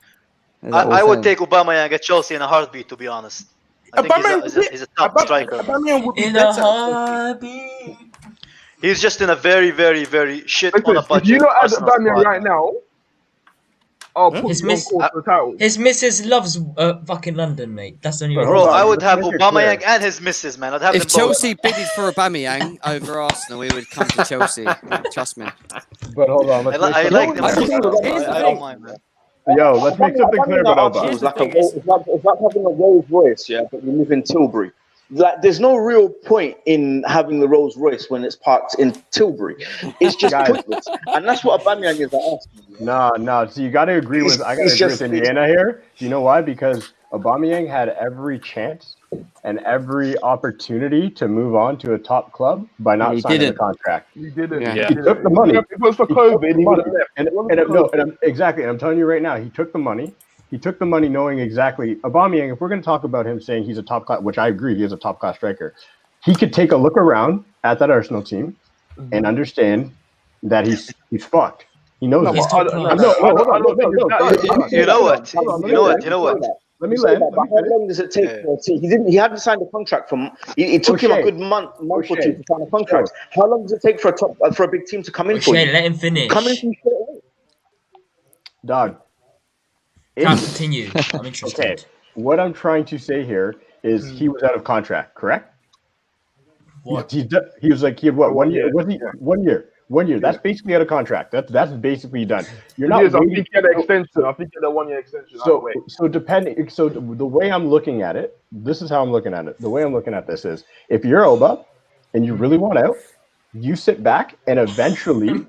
Is that what I we're would saying? take Aubameyang at Chelsea in a heartbeat, to be honest. I think he's a top striker. Aubameyang would be In a better at Chelsea. heartbeat. He's just in a very, very, very shit on a Listen, budget. if you not add Arsenal Aubameyang squad. right now, I'll put His you on miss- course for the title. His missus loves fucking London, mate. That's the only reason. Bro, Hold on, I would let's have make it Aubameyang clear. and his missus, man. I'd have If them Chelsea both. bidded for Aubameyang over Arsenal, we would come to Chelsea. Trust me. But hold on, let's make I something like them I both. think- bro. here's the I thing. don't mind, man. Yo, let's make something clear about Oba. It's like, Here's the thing, it's like having a Rolls Royce, yeah, but you live in Tilbury. Like, there's no real point in having the Rolls Royce when it's parked in Tilbury. It's just Guys. pointless, and that's what Aubameyang is at Arsenal. No. So you got to agree with. I got to It's agree just- with Indiana here. Do you know why? Because Aubameyang had every chance and every opportunity to move on to a top club by not He signing didn't. the contract. He didn't. Yeah. He He didn't. took the money. If it was for He took COVID, the he would money. have left. Exactly. And I'm telling you right now, he took the money. He took the money knowing exactly. Aubameyang, if we're going to talk about him saying he's a top class, which I agree, he is a top class striker. He could take a look around at that Arsenal team and understand that he's fucked. He knows No, it. He's but I top don't- class. No, I don't think it's that. You know what? Hold on, let You know me what? You know what? Let me Say land. that, but how long does it take for a team? He hadn't signed a contract from. It took him a O'Shea. good month or two O'Shea. to sign a contract. How long does it take for a big team to come in for O'Shea, you? let him finish. Come in from straight away. Dog. Can't If- continue. I'm interested. Okay. What I'm trying to say here is he was out of contract, correct? What? He was like, he had what, 1 year? Yeah. Was he 1 year? 1 year. That's basically out of contract. That's basically done. You're not Yes, I waiting. think he had an extension. I think he had a 1 year extension. So the way I'm looking at it, this is how I'm looking at it. The way I'm looking at this is, if you're Oba and you really want out, you sit back and eventually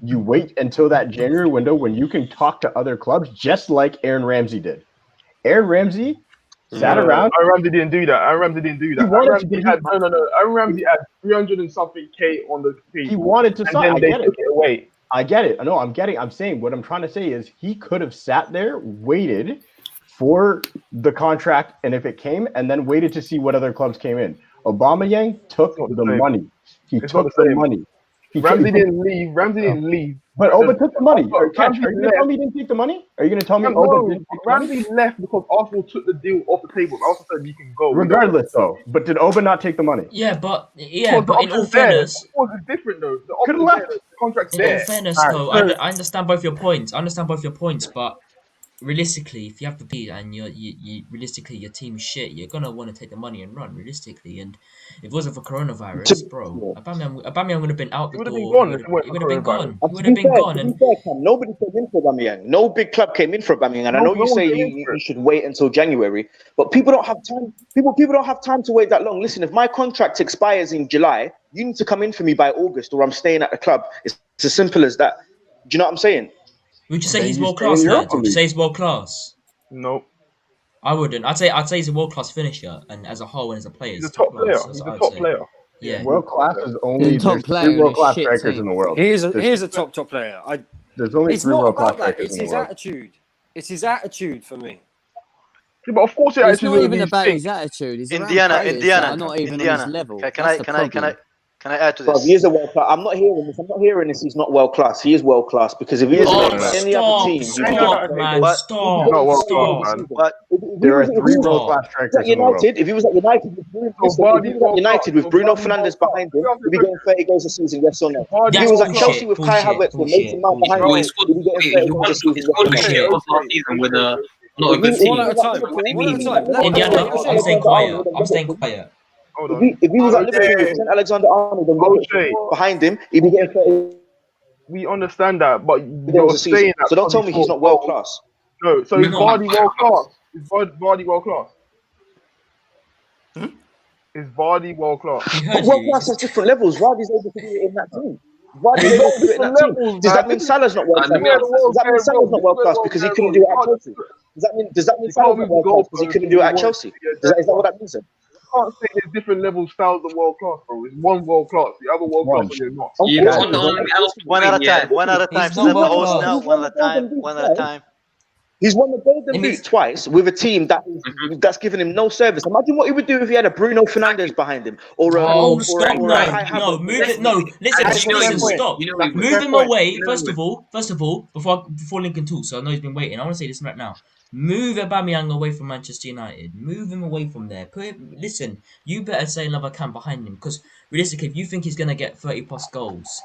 you wait until that January window when you can talk to other clubs, just like Aaron Ramsey did. Aaron Ramsey sat around. Aaron Ramsey didn't do that. Aaron Ramsey didn't do that. He wanted Aaron to, Ramsey but had no. Aaron Ramsey had 300 and something K on the page. He wanted to and sign. then I they get it. took it away. I get it. No, I'm saying what I'm trying to say is he could have sat there, waited for the contract, and if it came, and then waited to see what other clubs came in. Aubameyang took not the the same. money. He It's took not the the same. money. He Ramsey took- didn't leave. Ramsey didn't leave. But Oba took the money. But Catch, Ramsey are you going to tell me he didn't take the money? Are you going to tell me Oba No, didn't take the money? Ramsey left because Arsenal took the deal off the table. Arsenal said you can go. Regardless, though. But did Oba not take the money? Yeah, but Because the in all option's there. fairness, Of course, it's different though. The Could've option's left. there. The contract's in all there. fairness, Alright, though, so- I understand both your points, but realistically, if you have to be and you realistically your team's shit, you're gonna want to take the money and run realistically. And if it wasn't for coronavirus, bro, Aubameyang would have been out the He would have door. been gone He if it weren't would for have been coronavirus. gone. He And would to have be been fair, gone. to And be fair, Cam, nobody came in for Aubameyang. No big club came in for Aubameyang, and I No, know no you one say came in you for it. should wait until January, but people don't have time. People don't have time to wait that long. Listen, if my contract expires in July, you need to come in for me by August, or I'm staying at the club. It's as simple as that. Do you know what I'm saying? would you say Then he's you world stay in class, lad? Europa Would you League. say he's world class? No, I wouldn't. I'd say he's a world class finisher, and as a whole and as a player, he's a top player. class. He's That's a what top I'd say. player. Yeah. World class is only He's a top there's player three in a world class shit strikers team. in the world. He is There's- a top player. There's only It's three not world class about that. strikers It's in the his world. attitude. It's his attitude for me. Yeah, but of course, It's not even about his attitude. It's around Indiana, players that are not even on his level. Can That's I the can I problem. Can I add to Bro, this? he is a world class. I'm not hearing this. I'm not hearing this. He's not world class. He is world class because if he is Oh, playing any other team, stop, man, But- stop, Not world stop. class, man. But There are if he three was world-class at strikers in the world. United, if he was at United with Bruno, listen, if he was at United with Bruno Fernandes behind him, he'd be getting 30 goals a season, yes or no? If he That's was at bullshit, Chelsea with Kai bullshit, Havertz with Mason Mount bullshit, behind Bro, him, he scored. he'd be getting 30 He goals a won season, yes or no? bullshit. last season with a not a good If he- team. One at a time. What do you One at a mean? time. Let- Indiana, let- I'm staying quiet. I'm staying quiet. Hold If on. he was at Okay. Liverpool with Trent Alexander-Arnold and Okay. behind him, he'd be getting 30 We understand that, but goals you're a season. saying that. So don't tell me he's not world class. class. No, so is No. Vardy world class? Is Vardy world class? Is Vardy world class? He But heard world you. class has different levels. Vardy's able to do it in that team. Vardy's able to do it in that team. Does that mean Salah's not world class? Does that mean Salah's not world class because he couldn't do it at Chelsea? Does that mean Salah's not world class because he couldn't do it at Chelsea? Is that what that means then? You can't say there's different level styles of world class, bro. It's one world class. The other world class, or you're not. Yeah, Okay. one on one at a time. One at a time. He's Step not the host world now. class. One at a time. One at a time. He's won the Golden It means- Boot twice with a team that's given him no service. Imagine what he would do if he had a Bruno Fernandes behind him or a Oh, or stop! a Kai No, Havertz. move it. No, listen, Actually, you know listen, he would. stop. You know he would. Move him Fair point. away. You know First he of all, before Lincoln talks, so I know he's been waiting. I want to say this right now. Move Aubameyang away from Manchester United. Move him away from there. Listen, you better say another camp behind him because realistically, if you think he's gonna get 30 plus goals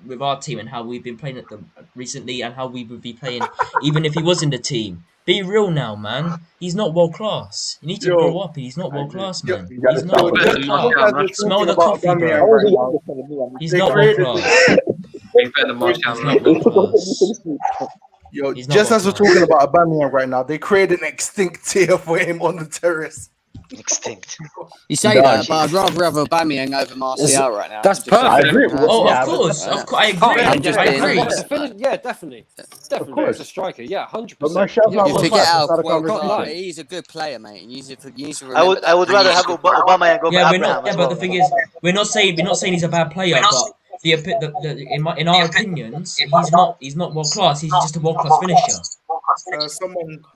with our team and how we've been playing at them recently and how we would be playing, even if he was in the team, be real now, man. He's not world class. You need to grow up. He's not world class, man. He's not world class. Smell the coffee, I bro. was a younger telling me, I'm He's not world class. He's better than Martial. He's not world class. Yo, He's not just as we're world class. talking about Aubameyang right now, they created an extinct tier for him on the terrace. Extinct. You say that, but I'd rather have Aubameyang over Martial right now. That's Just saying. perfect. I agree. Oh, Yeah, of course, I agree. I'm just I being agree. honest. Yeah, definitely. Definitely. course. As a striker, yeah, 100%. But Martial's not You world forget class. how It's not a well conversation. he's a good player, mate. And you need to I would remember rather that. have Obama and go Yeah, for we're Abraham not. Yeah, as but well. the thing is, we're not saying he's a bad player, but in our opinions, he's not world class. He's just a world class finisher.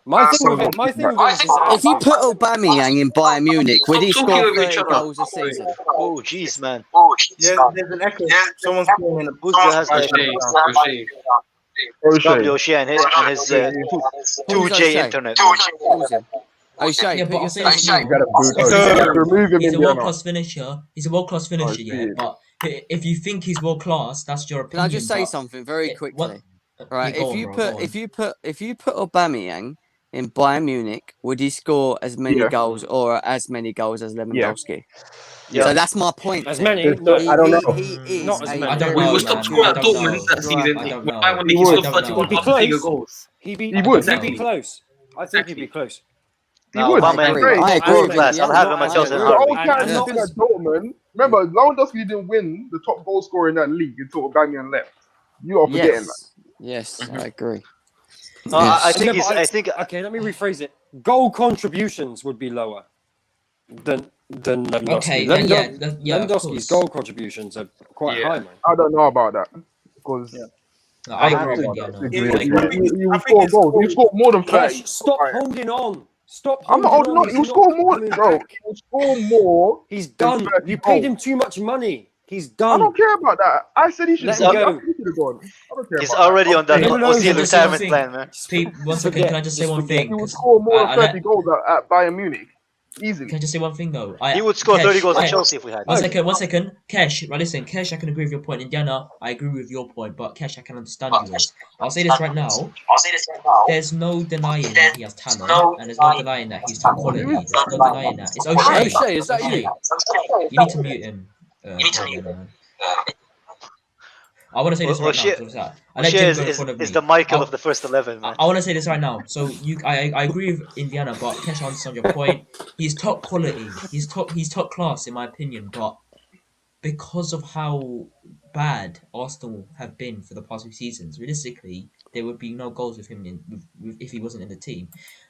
My thing with it is If you put Aubameyang in Bayern Munich, would he Stop score talking over each 30 other. goals a season? Oh, jeez, man. Yeah, there's an echo. Someone's calling in a Who's that has O'Shea, the O'Shea. W O'Shea and his Who's 2J O'Shea? internet? Who's him? O'Shea, Yeah, put but I'll yourself say this in. now. You gotta boot. Oh, remove him, He's a Indiana. world class finisher. He's a world class finisher, yeah. shit. But if you think he's world class, that's your Can opinion. I just say but something very it- quickly? what- Right, Yeah, go if on, you bro, put go on. if you put Aubameyang in Bayern Munich, would he score as many Yeah. goals or as many goals as Lewandowski? Yeah. So that's my point. as then. many. There's- No, I don't know. He is Not as a many. I don't very know, We man. will stop I scoring at don't Dortmund know. that season. I don't When know. I won, he He scored would. 31 He'd be plus bigger close. goals. He'd be He would. close. I think he'd be close. He No, would. Obama He's and great. I agree world with class. you. I'll have Yeah, him I myself in agree. The a old heartbeat. cat And has not been as- at Dortmund. Remember, Lewandowski didn't win the top goal scorer in that league until Aubameyang left. You are forgetting that. Yes, I agree. No, I Yeah, think but he's. I think Okay, let me rephrase it. Goal contributions would be lower than Lewandowski. Okay, then yeah, of Lewandowski's course. goal contributions are quite Yeah. high, man. I don't know about that because No, I don't agree know with about you. that. No. You will score goals. You score more than 30. Kesh, stop holding on. Stop I'm holding not holding on. He's You not score more, coming bro. back. You score more. He's than done. 30 You paid goals. him too much money. He's I done. don't care about that. I said he should Let have him gone. go. He should have gone. I don't care he's about already that. on that No, no, Ozil just retirement one plan, man. Pete, one second, forget. can I just say Just one forget. thing? He would 'Cause score more than I- 30 goals at Bayern Munich. Easily. Can I just say one thing though? He would score 30 goals at Kesh, Chelsea if we had. One second. Kesh, right, listen, Kesh, I can agree with your point. Indiana, I agree with your point, but Kesh, I can understand you. I'll say this right now. There's no denying that he has talent, and there's no denying that he's top quality. There's no denying that. It's O'Shea. O'Shea, is that you? You need to mute him. Man. I want to say this right now. 'Cause I let O'Shea Jim is, go in is, front of is me. the Michael of the first 11, man. I want to say this right now. So I agree with Indiana, but Kesh, I understand your point. He's top quality. He's top class in my opinion. But because of how bad Arsenal have been for the past few seasons, realistically, there would be no goals with him if he wasn't in the team.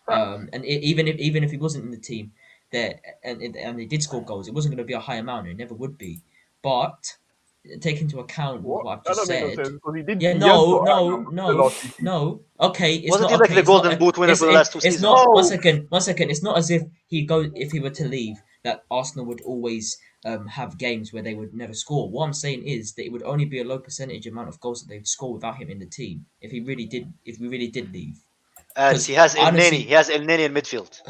Even if he wasn't in the team, and they did score goals, it wasn't going to be a high amount. It never would be. But take into account what I've That just don't make no said. sense because he did. Yeah, he has no, got no, Abraham the last two seasons. no. Okay, it's Wasn't not he like okay, the it's not Golden a- Boot winner it's- for the last 2 It's seasons? not. No. One second. It's not as if he were to leave that Arsenal would always have games where they would never score. What I'm saying is that it would only be a low percentage amount of goals that they would score without him in the team if we really did leave. He has El honestly- Neni. He has El Neni in midfield.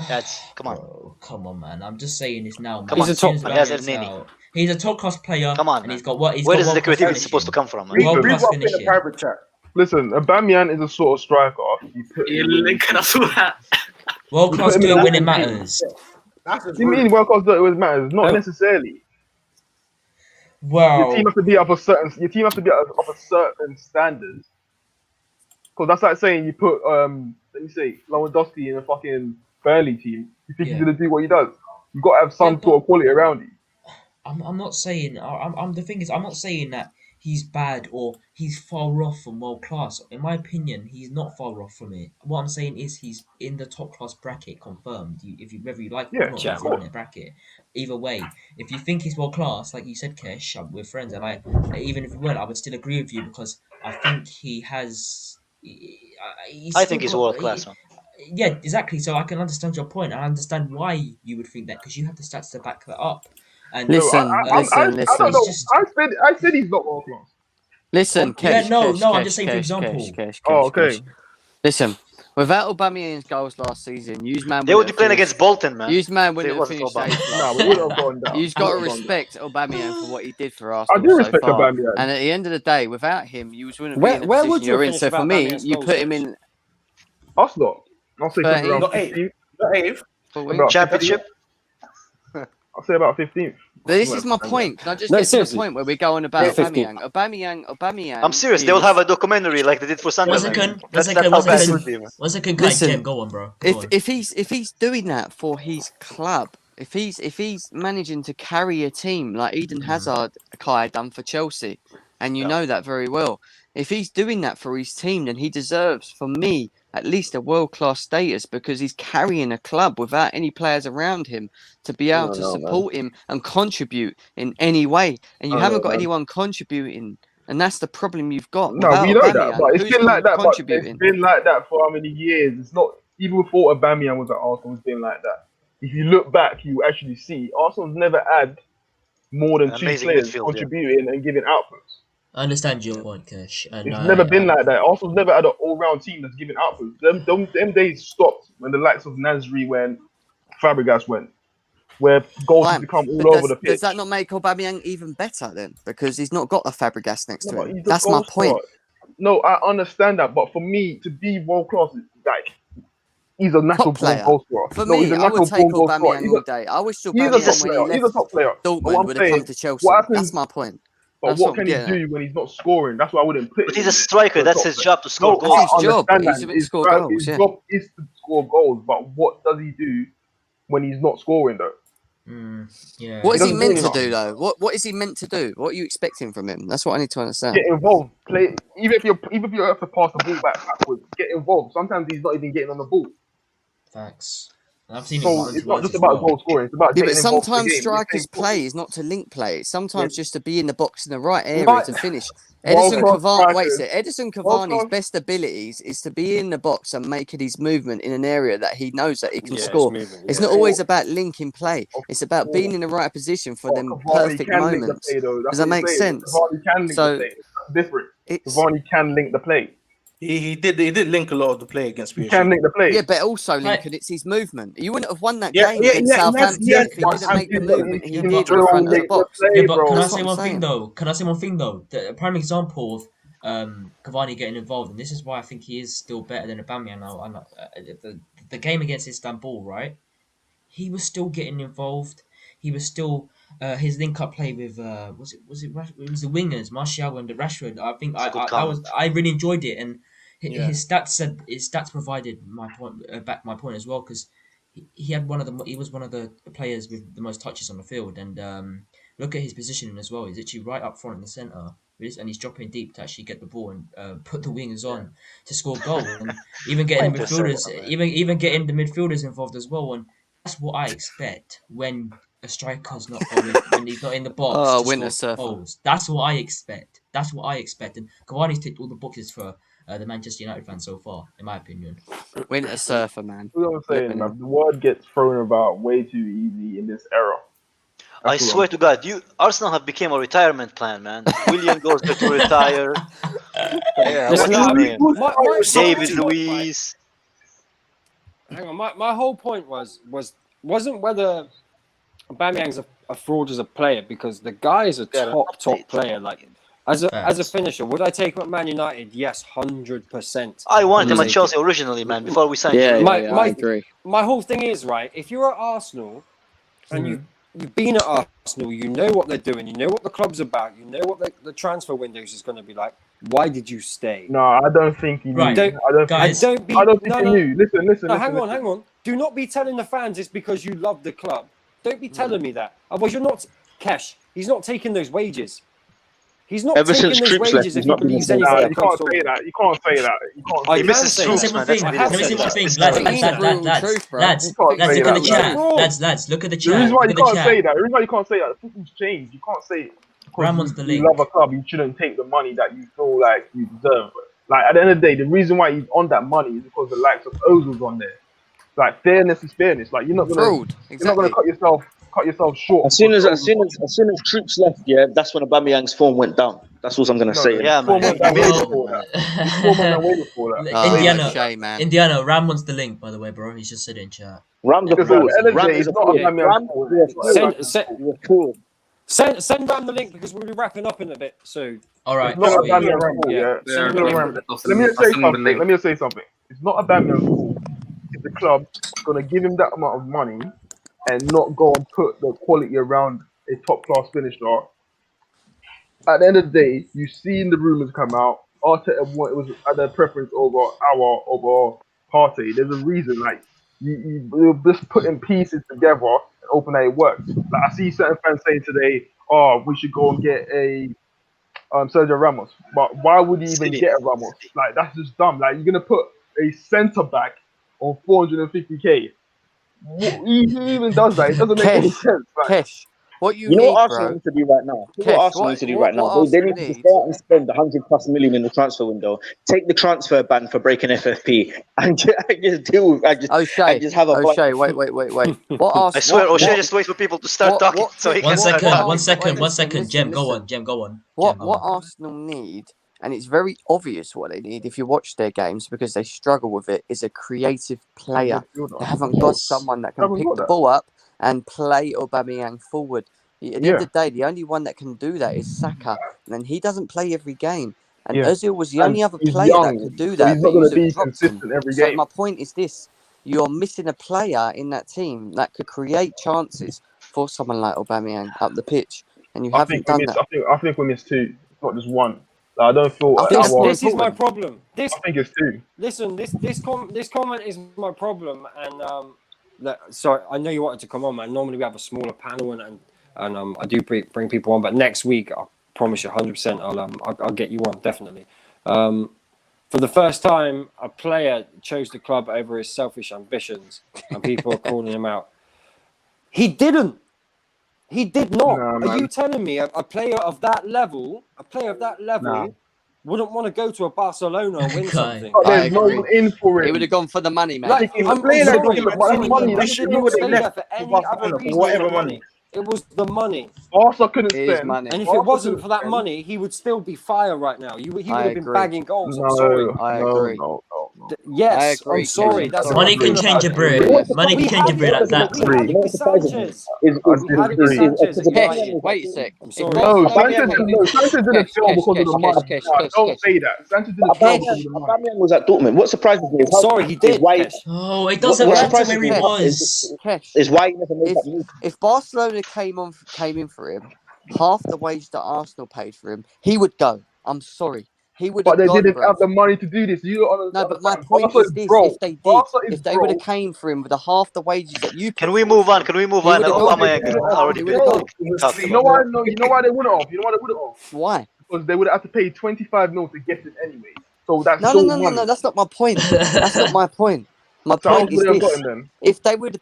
Come on. Bro, come on, man. I'm just saying this now, man. Come on, As soon as he has El Aubameyang's Neni. out, he's a top class player. Come on, and man. he's got what? He's Where got is the world-class creativity supposed to finishing. come from, man? Read World-class what I put in the finishing. Private chat. Listen, Aubameyang is a sort of striker. You put You him in- link us all that. World class put him do in it when it that team. matters. That's just You mean rude. world class that it matters? Not Oh. necessarily. Well, Your team has to be up a certain. Your team has to be up a certain standards. Because that's like saying you put let me say Lewandowski in a fucking Burnley team. You think he's Yeah. gonna do what he does? You got to have some Yeah, sort of quality around you. I'm not saying. I'm the thing is, I'm not saying that he's bad or he's far off from world class. In my opinion, he's not far off from it. What I'm saying is he's in the top class bracket, confirmed. Whether you like it Yeah, or not, yeah, he's in that bracket. Either way, if you think he's world class, like you said, Kesh, we're friends, and even if we weren't, I would still agree with you because I think he has. I think he's world class, man. Yeah, exactly. So I can understand your point. I understand why you would think that because you have the stats to back that up. And Listen, I don't listen. know. Just- I said he's not world class. Listen, Yeah, Kesh, no, Kesh, no, I'm Kesh, just saying for Kesh, example. Kesh, Kesh, Oh, Kesh, okay. Kesh. Listen, without Aubameyang's goals last season, They would be playing against Bolton, man. Use man If it wouldn't have wasn't finished for Aubameyang. eighth No, last we would season. have gone down. You've got to respect Aubameyang for what he did for I Arsenal do so respect far. Aubameyang. And at the end of the day, without him, you wouldn't Where- be in the where position would you you're in. finish So for without me, Aubameyang's you goals, put him Kesh? in Us lot. I'll say something around Not eighth. 15th. Not eighth. About Championship. I'll say about 15th. This is my point. Can I just No, get to the seriously. point where we're going about Yeah, 15. Aubameyang? I'm serious. They will have a documentary like they did for One Sunderland. second, That's one how bad it second, would be, man. one second, Kai, Listen, Jem, go on, bro. Go on. If he's doing that for his club, if he's managing to carry a team like Eden Hazard, Kai done for Chelsea, and you know that very well. If he's doing that for his team, then he deserves, for me, at least a world-class status because he's carrying a club without any players around him to be able to support him and contribute in any way. And you haven't got anyone contributing, and that's the problem you've got. No, Without we know that, Aubameyang, but it's who's been like that. But contributing? it's been like that for how many years? It's not even before Aubameyang was at Arsenal. It's been like that. If you look back, you actually see Arsenal's never had more than two Amazing players midfield, contributing and giving outputs. I understand your point, Kesh. And It's never been like that. Arsenal's never had an all-round team that's giving outputs. Them days stopped when the likes of Nasri went, Fabregas went, where goals used to come all over the pitch. Does that not make Aubameyang even better then? Because he's not got a Fabregas next No, to but him. he's a That's my goal point. scorer. No, I understand that, but for me to be world class, like he's a natural Top player. born goal scorer. For No, me, he's a I natural would take born goal scorer. Aubameyang all day. I wish He's a Aubameyang top when he player. He's a left top player. But Dortmund what would I'm have come saying, to Chelsea. what happens? That's my point. But That's what what can I'm he getting at. do when he's not scoring? That's why I wouldn't put. But him he's a striker. as That's top his player. job to score No, goals. That's his job. I understand He's that. meant to score goals, His yeah. job is to score goals, but what does he do when he's not scoring though? Yeah. What is he doesn't meant do to anything. do though? What is he meant to do? What are you expecting from him? That's what I need to understand. Get involved. Play. Even if you have to pass the ball backwards, get involved. Sometimes he's not even getting on the ball. Facts. And I've seen it So once it's not words just as about well. goal scoring. It's about Yeah, getting but involved in the sometimes game. strikers' You're play saying is not to link play. It's sometimes Yeah. just to be in the box in the right area Right. to finish. World Edison class Cavani, wait a strikers. second. Edison World Cavani's class- best abilities is to be in the box and making his movement in an area that he knows that he can Yeah, score. it's moving, It's yeah. not always about linking play. Of It's about being course. in the right position for them Cavani perfect can link the moments. play, though. That's Does that what I'm make saying. sense? Cavani can link So the play. That's different. it's Cavani can link the play. He did link a lot of the play against He PSG. can link the play. yeah, but also Right. Lincoln, it's his movement. You wouldn't have won that Yeah, game yeah, against yeah, Southampton yes, if he didn't make the but movement he yeah, did but- in front of the Link box. play, Yeah, but bro. can I That's say what I'm one thing saying. though? Can I say one thing though? The prime example of Cavani getting involved, and this is why I think he is still better than Aubameyang now. The game against Istanbul, right? He was still getting involved. He was still his link-up play with it was the wingers, Martial and Rashford. I think It's a good comment. I really enjoyed it, and Yeah. his stats provided my point back my point as well because he was one of the players with the most touches on the field, and look at his positioning as well. He's actually right up front in the centre, and he's dropping deep to actually get the ball and put the wingers on to score goals, and even getting the Point to midfielders, centre, man. even getting the midfielders involved as well. And that's what I expect when a striker's not when he's not in the box. Oh, to Winter score Surfer. goals. That's what I expect. That's what I expect. And Cavani's ticked all the boxes for the Manchester United fans so far, in my opinion. Winter Surfer, man. That's what I'm saying, Flipping man. The word gets thrown about way too easy in this era. I swear to God, Arsenal have become a retirement plan, man. William goes there to retire. Yeah, Listen, what's his I mean, name? my David whole point, Luiz. hang on, my whole point wasn't whether Aubameyang's a fraud as a player, because the guy is a top player. Like as a finisher, would I take him at Man United? Yes, 100%. I wanted him at Chelsea originally, man. Before we signed him. I agree. My whole thing is, right, if you're at Arsenal and you've been at Arsenal, you know what they're doing, you know what the club's about, you know what the transfer windows is going to be like. Why did you stay? No, I don't think he knew. Right. I don't Guys, think he knew. Listen. Hang on. Do not be telling the fans it's because you love the club. Don't be telling me that. Otherwise, you're not Kesh. He's not taking those wages. He's not Ever taking since those Troops left, wages he's if he not been believes the same. anything. You can't say that. You can't say that. You can't. I He can misses say Troops, that. Let me man. simple That's thing. what Let me he simple says. thing. Lads, Truth, bro. lads, look at the chat. The reason why Look you at the can't say chat. that. The reason why you can't say that. Football's changed. You can't say Ram wants because the you link. love a club, you shouldn't take the money that you feel like you deserve. Like at the end of the day, the reason why he's on that money is because the likes of Ozil's on there. Like fairness is fairness. Like you're not gonna Fraud. Exactly. cut yourself short. As soon as Troops left, yeah, that's when Aubameyang's form went down. That's what I'm gonna say. Yeah, man. Way before that. Indiana, Shame, man. Indiana, Ram wants the link, by the way, bro. He's just said it in chat. Ram's a Because at fraud. the end of the Ram day, is it's a not fraud. Aubameyang's fault. It's not Aubameyang's fault. You're a fraud. Send Ram the link, because we'll be wrapping up in a bit. So All right. It's not sweet. Aubameyang's fault. Yeah. Yeah. Send Let him the link. me just say something. Let me just say something. It's not Aubameyang's fault if the club gonna give him that amount of money and not go and put the quality around a top class finisher. At the end of the day, you've seen the rumours come out. Arteta was at their preference over Partey. There's a reason. Like you're just putting pieces together and hoping that it works. Like I see certain fans saying today, "Oh, we should go and get a Sergio Ramos." But why would you even get a Ramos? Like that's just dumb. Like you're gonna put a centre back on 450k. Who even does that? It doesn't make any sense. Like, Kesh, what You know need, what Arsenal bro? need to do right now? You know Kesh, what Arsenal what- need to do what- right now? what They Arsenal need to need- start and spend 100+ million in the transfer window. Take the transfer ban for breaking FFP and just deal with. O'Shea, just have a O'Shea, wait. What Arsenal? I swear, what, O'Shea just waits for people to start what- talking what- so he One can start second, talking. one second, Wait, one second. listen, Jem, go listen. on. Jem, go on. What Jem, go what on. Arsenal need, and it's very obvious what they need if you watch their games because they struggle with it, is a creative player. They haven't got someone that can Haven't pick got the that. ball up and play Aubameyang forward. At the end Yeah. of the day, the only one that can do that is Saka, and he doesn't play every game. And Yeah. Ozil was the And only other he's player young, that could do so that, he's but not gonna you be dropped him. consistent every So game. my point is this: you're missing a player in that team that could create chances for someone like Aubameyang up the pitch, and you I haven't think we done missed. that. I think we missed two. It's not just one. Like, I don't feel. I think that's more This is my important. problem. I think it's two. Listen, this comment is my problem, and sorry, I know you wanted to come on, man. Normally we have a smaller panel, and I do bring people on, but next week I promise you 100%, I'll get you on definitely. For the first time, a player chose the club over his selfish ambitions, and people are calling him out. He didn't. He did not. Nah, Are man. you telling me a player of that level, Nah. wouldn't want to go to a Barcelona and win Okay. something? But I there's no agree. one in for He it. would have gone for the money, mate. Like, If I'm a player that sorry, goes for I'm that saying money, he that did shit not would have stay there left for for any other Barcelona for reason whatever than money. It was the money. Barca couldn't It is spend. money. And if Barca it wasn't couldn't for that spend. money, he would still be fire right now. He would I have been agree. bagging goals. I'm No, sorry. I no, agree. no. Yes, I agree, I'm sorry. Kevin. That's Money what can I'm change a about. bread. Money We can change a had bread it. at that We time. had it with Sanchez. We had it with Sanchez at Kesh, United. wait a sec. I'm If sorry. No, Barcelona Sanchez didn't Kesh, fail Kesh, because of the Kesh, money. Kesh, Nah, Kesh, don't Kesh. say that. Sanchez didn't fail because of the money. Aubameyang was at Dortmund. What surprises me is how Sorry, he did. why Kesh. Oh, it doesn't what matter surprises where me he is was. Kesh, is why he never made that move. if Barcelona came in for him, half the wage that Arsenal paid for him, he would go. I'm sorry. He would But have they gone, didn't bro. have the money to do this. You don't understand. No, but my point Barca is this: broke. if they did, Barca is if they would have broke. came for him with half the wages that you Can put we forward move for on? him, Can we move he on? would have No, gone. they Aubameyang wouldn't has have. already He been would have gone. talked You about. know why they wouldn't have? You know why they wouldn't have? Why? Because they would have had to pay 25 mil to get it anyway. So that's No, still no, no, no, money. no. That's not my point. That's not my point. My So how point would is they have this: gotten them? if they would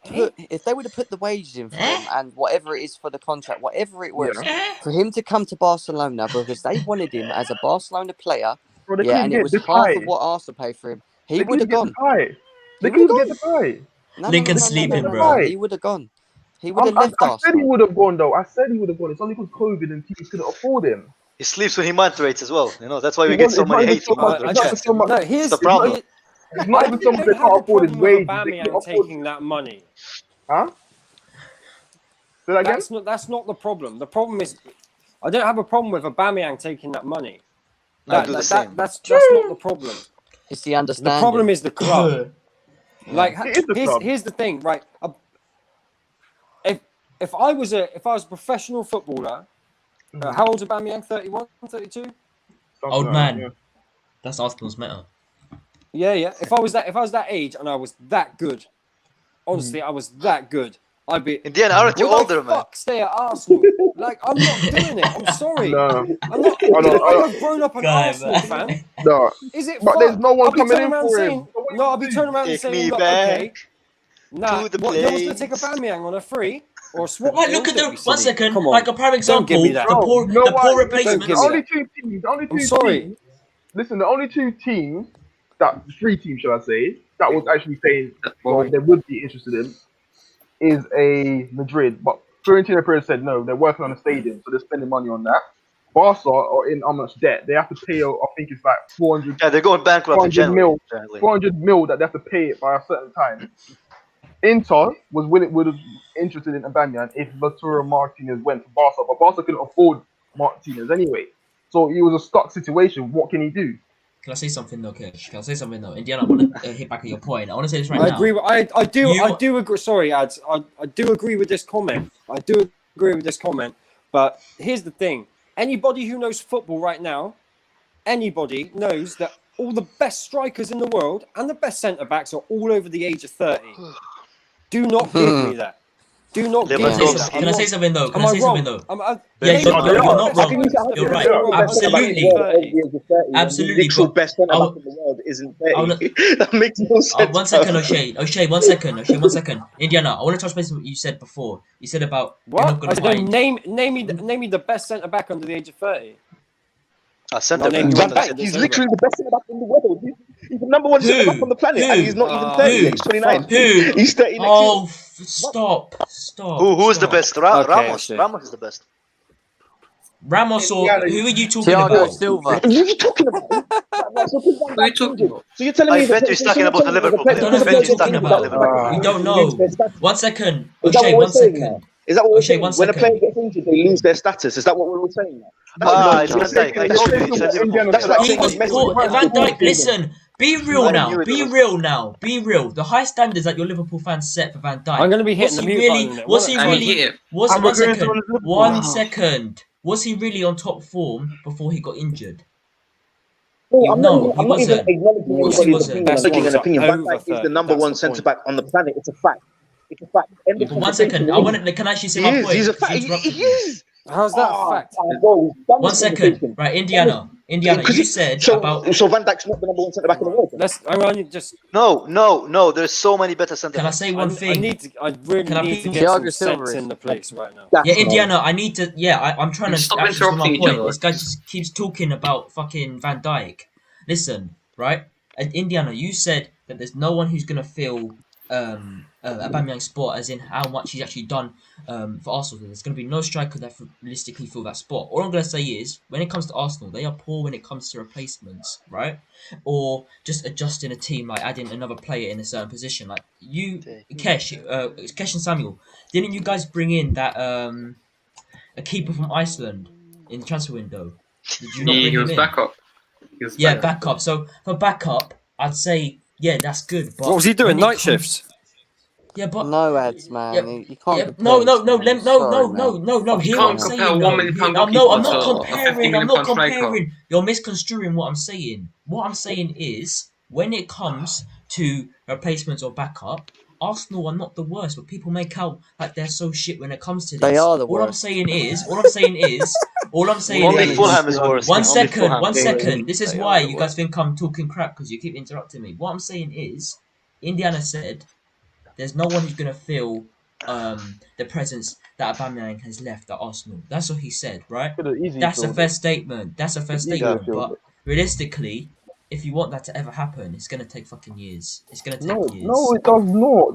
have put the wages in for him and whatever it is for the contract, whatever it was, for him to come to Barcelona because they wanted him as a Barcelona player, Bro, they yeah, couldn't and it get was the half pie. of what Arsenal paid for him, he They would have couldn't get the gone. pie. He They would have couldn't get gone. the pie. No, Lincoln's no, sleeping, no, bro. He would have gone. He would have left I said he Arsenal. would have gone though. I said he would have gone. It's only because COVID and teams couldn't afford him. He sleeps when he maturates as well. You know, that's why we It get was- so it's not many even hate so from much- the it's not chat. even so much- No, here's the problem. It's not even someone don't that have can't a afford his problem with wages. They Aubameyang can't afford. taking that money. Huh? Say that again. That's not the problem. The problem is, I don't have a problem with Aubameyang taking that money. I do the same. That's not the problem. It's the The understanding. problem is the club. Like, It is the club. here's the thing, right? If I was a professional footballer, how old's Aubameyang? 31, 32? Old man. That's Arsenal's meta. Yeah. If I was that age and I was that good, honestly, I was that good, I'd be. In the end, aren't you Would I older, man? fuck stay at Arsenal? Like, I'm not doing it. I'm sorry. No. I'm not. I've grown up an God, Arsenal man. fan. No. Is it? But fuck? there's no one I'll be coming turning in around for him. saying, So what no, you I'll be do? turning around and Take saying, me look, back okay, nah, to the what, you're going to take place. Aubameyang on a free or a swap? Right, look at Don't the be one silly. second. Come on. Like a prime Don't give example, me that. the poor, No, the why? poor Listen, replacements. give the me only that. two teams. The only two I'm sorry. teams. Listen, the only two teams three teams, shall I say, that was actually saying well, they would be interested in is a Madrid, but Florentino Perez said no, they're working on a stadium, so they're spending money on that. Barca are in how much debt? They have to pay, I think it's like 400, Yeah, they're going bankrupt in 400 January. mil, apparently. 400 mil that they have to pay it by a certain time. Inter would have interested in Aubameyang if Lautaro Martinez went to Barca, but Barca couldn't afford Martinez anyway. So it was a stuck situation. What can he do? Can I say something though, Kesh? Can I say something though? Indiana, I want to hit back at your point. I want to say this right I now. agree. I You- do agree. Sorry, Ads. I do agree with this comment. I do agree with this comment. But here's the thing: anybody who knows football right now, anybody knows that all the best strikers in the world and the best centre backs are all over the age of 30. Do not give me that. Do not give me that. Can I say something though? Can Am I I say wrong? something though? I'm, Yeah, you're they not are. wrong. You're right. Absolutely. Absolutely, Literal but best centre I'll- back in the world isn't I'll- 30. That makes no sense. One second, O'Shea, one second. Indiana, I want to touch base on what you said before. You said about you're What? not I going to said, find. name me the best centre back under the age of 30. Centre Name back. one Van Dijk, he's literally the best centre back in the world. He's the number one Who? centre back on the planet, Who? and he's not even 30 Who? yet. He's 29. Who? He's 30 next Oh, year. stop. Who is the stop. best? Okay, Ramos. O'Shea. Ramos is the best. Ramos or Yeah, who are you talking Thiago about? Silva. What are you talking about? Who are you talking about? So you're telling I me bet he's talking about the Liverpool I don't know who you're talking about. We don't know. One second, Is that O'Shea. what we're One saying second. now? Is that what we're O'Shea, saying? one When a player second. gets injured, they lose their status. Is that what we're saying now? It's Van Dijk. I told you it's Liverpool. That's like He saying was Messi poor. was Van Liverpool. Dijk, listen. Be real I now. knew it Be was- real now. Be real. The high standards that your Liverpool fans set for Van Dijk. I'm going to be hitting Was the he mute really? button. Was he I really? hit it. Was I'm one agreeing second? on Liverpool. One second. Was he really on top form before he got injured? No, I'm No, not he even wasn't. acknowledging course he anybody's wasn't. opinion. Best I'm giving ones an are opinion. Van over Dijk is 30. the number That's one the centre point. back on the planet. It's a fact. It's a fact. End of But one second. I want to. Can I actually say He my is. point? He's a Because fact. you He interrupted me. is. How's that a fact? One second. Right, Indiana. You said about. So Van Dijk's not the number one centre back in the world. I'm going to just. No. There's so many better centre Can I backs. say one thing? I really Can I need to please- get some Thiago Silva sense is- in the place right now. Yeah, Indiana, I need to. Yeah, I'm trying to Stop actually say my interrupting each point. other. This guy just keeps talking about fucking Van Dijk. Listen, right? And Indiana, you said that there's no one who's gonna fill Aubameyang's spot, as in how much he's actually done for Arsenal. There's gonna be no striker that realistically fill that spot. All I'm gonna say is, when it comes to Arsenal, they are poor when it comes to replacements, right? Or just adjusting a team, like adding another player in a certain position. Like you, Kesh and Samuel, didn't you guys bring in that a keeper from Iceland in the transfer window? Did you not bring He him was in? backup. He was Yeah, backup. backup. So for backup, I'd say yeah, that's good. But What was he doing? when it Night comes- shifts? Yeah, but No ads, man. Yeah, You can't. yeah, compare no. this, man. No. Sorry, man. Hear You what I'm can't saying. compare a though. 1 million pound No, goalkeeper I'm not to a 50 comparing. I'm million not pound striker. comparing. You're misconstruing what I'm saying. What I'm saying is, when it comes to replacements or backup, Arsenal are not the worst, but people make out like they're so shit when it comes to this. They are the All I'm worst. saying is, Only Fulham is worse. One Only second, Fulham. one second. This is They why are the you guys think I'm talking crap, because you keep interrupting me. What I'm saying is, Indiana said there's no one who's gonna fill the presence that Aubameyang has left at Arsenal. That's what he said, right? That's a fair statement. But realistically, if you want that to ever happen, it's gonna take fucking years. It's gonna take No, years. no, it does not.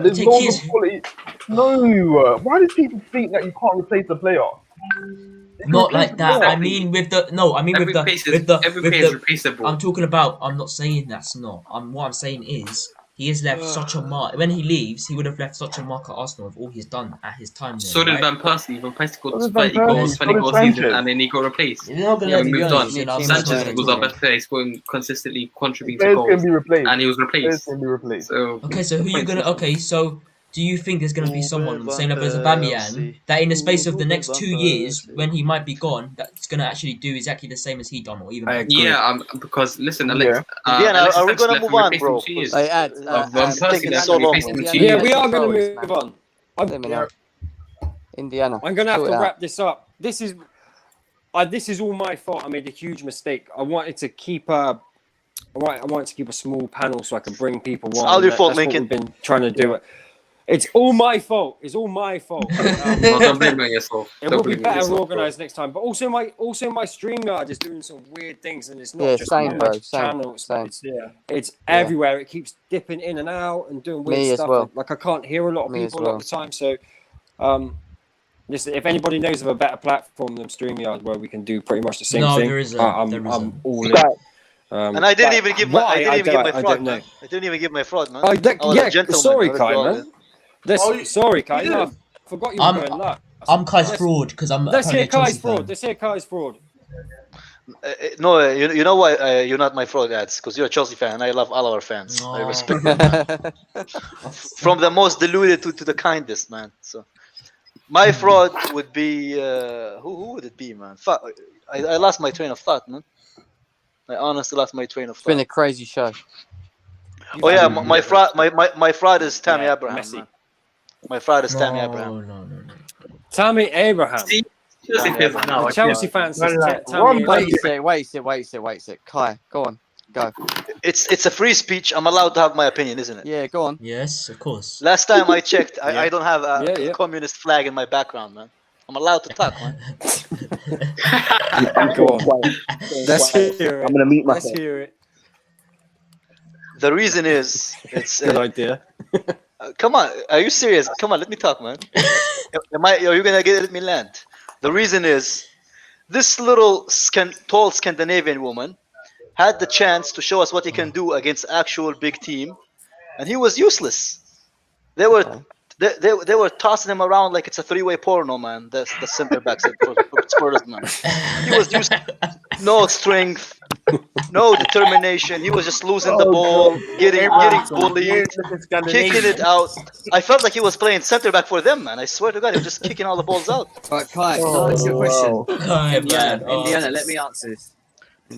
There's Take longer years. quality. No, why do people think that you can't replace the player? You can Not replace like the that. player. I mean, with the no. I mean, Every with place the is with the every with player is the. replaceable. I'm talking about. I'm not saying that's not. What I'm saying is he has left such a mark. When he leaves, he would have left such a mark at Arsenal with all he's done at his time there. So did right? Van Persie. Van Persie So scored did Van 30 goals, Persie, 20 so did goals season, Sanchez. and then he got replaced. You're not gonna Yeah, let we me moved go. on. It's in our Sanchez management was our team. best player. He's going consistently contributing to Players goals, can be replaced. and he was Players replaced. can be replaced. So Okay, so who you gonna? Okay, so do you think there's gonna be someone on the same level as Van Aubameyang Persie. that in the space of the Ruben next Van 2 years, Persie. when he might be gone, that's gonna actually do exactly the same as he done, or even I better? agree. yeah, because listen, Yeah. Indiana, Alexis are we Sanchez gonna left move and on, replaced him bro? 2 years. Hey, Ad, Van it's Persie taking left so and long. replaced him in 2 Yeah, years. we are going to Flores, move man. on. Let me know. Indiana. I'm going to have sort to it out. wrap this up. This is all my fault. I made a huge mistake. I wanted to keep a small panel so I could bring people It's on. all your fault, That's what Lincoln. we've been trying to do. It's all my fault. It's all my fault. No, don't blame it on yourself. It Don't will be blame it on better yourself, bro. organized next time. But also my StreamYard is doing some weird things, and it's not Yeah, just same, on bro. my Same, channel. same. It's Yeah. everywhere. It keeps dipping in and out and doing weird Me as stuff. well. Like I can't hear a lot of Me as people a lot well. of the time. So, listen, if anybody knows of a better platform than StreamYard where we can do pretty much the same No, thing, there isn't. I'm There isn't. all in. And I didn't even give my why? I fraud, don't know. man. I didn't even give my fraud, man. Oh, I was yeah, a gentleman. sorry, Let's Kai, be man. honest. Sorry, Kai. you No, I didn't. forgot you were going last. I'm Kai's fraud because I'm Let's apparently hear a Chelsea Kai's fraud. fan. Let's hear Kai's fraud. No, you know why you're not my fraud, ads? Because you're a Chelsea fan, and I love all our fans. I Oh. respect them, man. From the most deluded to the kindest, man. So my fraud would be who would it be, man? Fuck, I lost my train of thought, man. I honestly lost my train of It's been thought. a crazy show. Oh yeah, my fraud is Tammy Yeah, Abraham, Messi. man. My fraud is Tammy No, Abraham. no. Tammy Abraham. See, Chelsea fans now. The Chelsea fans says Like, Tammy one Abraham. Wait a sec. Kai, go on. Go. It's a free speech. I'm allowed to have my opinion, isn't it? Yeah, go on. Yes, of course. Last time I checked, Yeah. I don't have a Yeah. communist flag in my background, man. I'm allowed to talk, man. Go on. Let's hear it. I'm gonna mute Let's myself. hear it. The reason is, it's Good idea. come on, are you serious? Come on, let me talk, man. Are you gonna let me land? The reason is, this little tall Scandinavian woman had the chance to show us what he can do against actual big team, and he was useless. They were they were tossing him around like it's a three-way porno, man. The center backs for Spurs, man. He was useless. No strength, no determination. He was just losing the ball, getting bullied, kicking it out. I felt like he was playing center back for them, man. I swear to God, he was just kicking all the balls out. Right, Kai, can I answer your question? Kai, man. Indiana, let me answer this.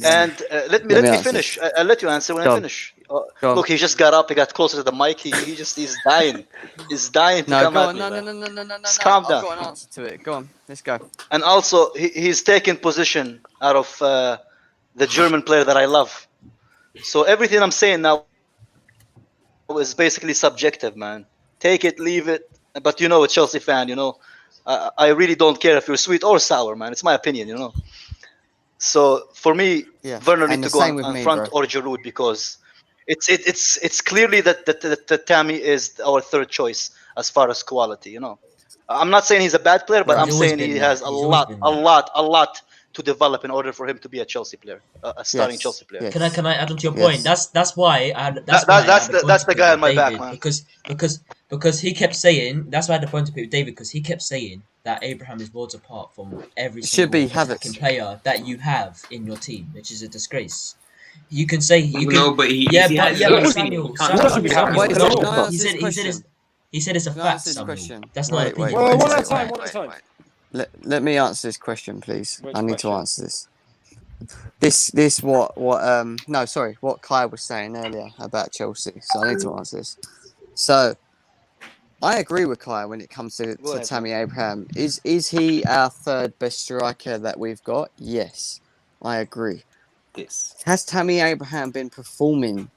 And let me answer. finish. I'll let you answer when Go I on. finish. Go on. Look, he just got up. He got closer to the mic. He's dying. He's dying to No, come go at on. me, No. man. Just calm I've down. got an answer to it. Go on. Let's go. And also, he's taking position out of the German player that I love. So everything I'm saying now is basically subjective, man. Take it, leave it. But a Chelsea fan, I really don't care if you're sweet or sour, man. It's my opinion, So for me, Yeah. Werner And need to the go same on, with on me, front bro. or Giroud, because it's clearly that Tammy is our third choice as far as quality. I'm not saying he's a bad player, but He's I'm always saying been he that. has He's always been that. a lot to develop in order for him to be a Chelsea player, a starting Yes, Chelsea player. yes. Can I add on to your Yes. point? That's why I had That's the guy on my back, man. because he kept saying that's why I had the point to pick with David, because he kept saying that Abraham is worlds apart from every Should be single Havertz. attacking player that you have in your team, which is a disgrace. You can say you can, No, but he yeah, he but has yeah, his but own Samuel, opinion. He can't Samuel, just Samuel, Wait, no, can I answer he this said question? he said it's a Can I fact, answer this Samuel. question? That's not an Wait, opinion. One wait, at a time. One at a time. Let me answer this question, please. Which I need question? to answer this. What Kai was saying earlier about Chelsea. So I need to answer this. So I agree with Kai when it comes to Go ahead, Tammy Abraham. Is he our third best striker that we've got? Yes, I agree. This. Has Tammy Abraham been performing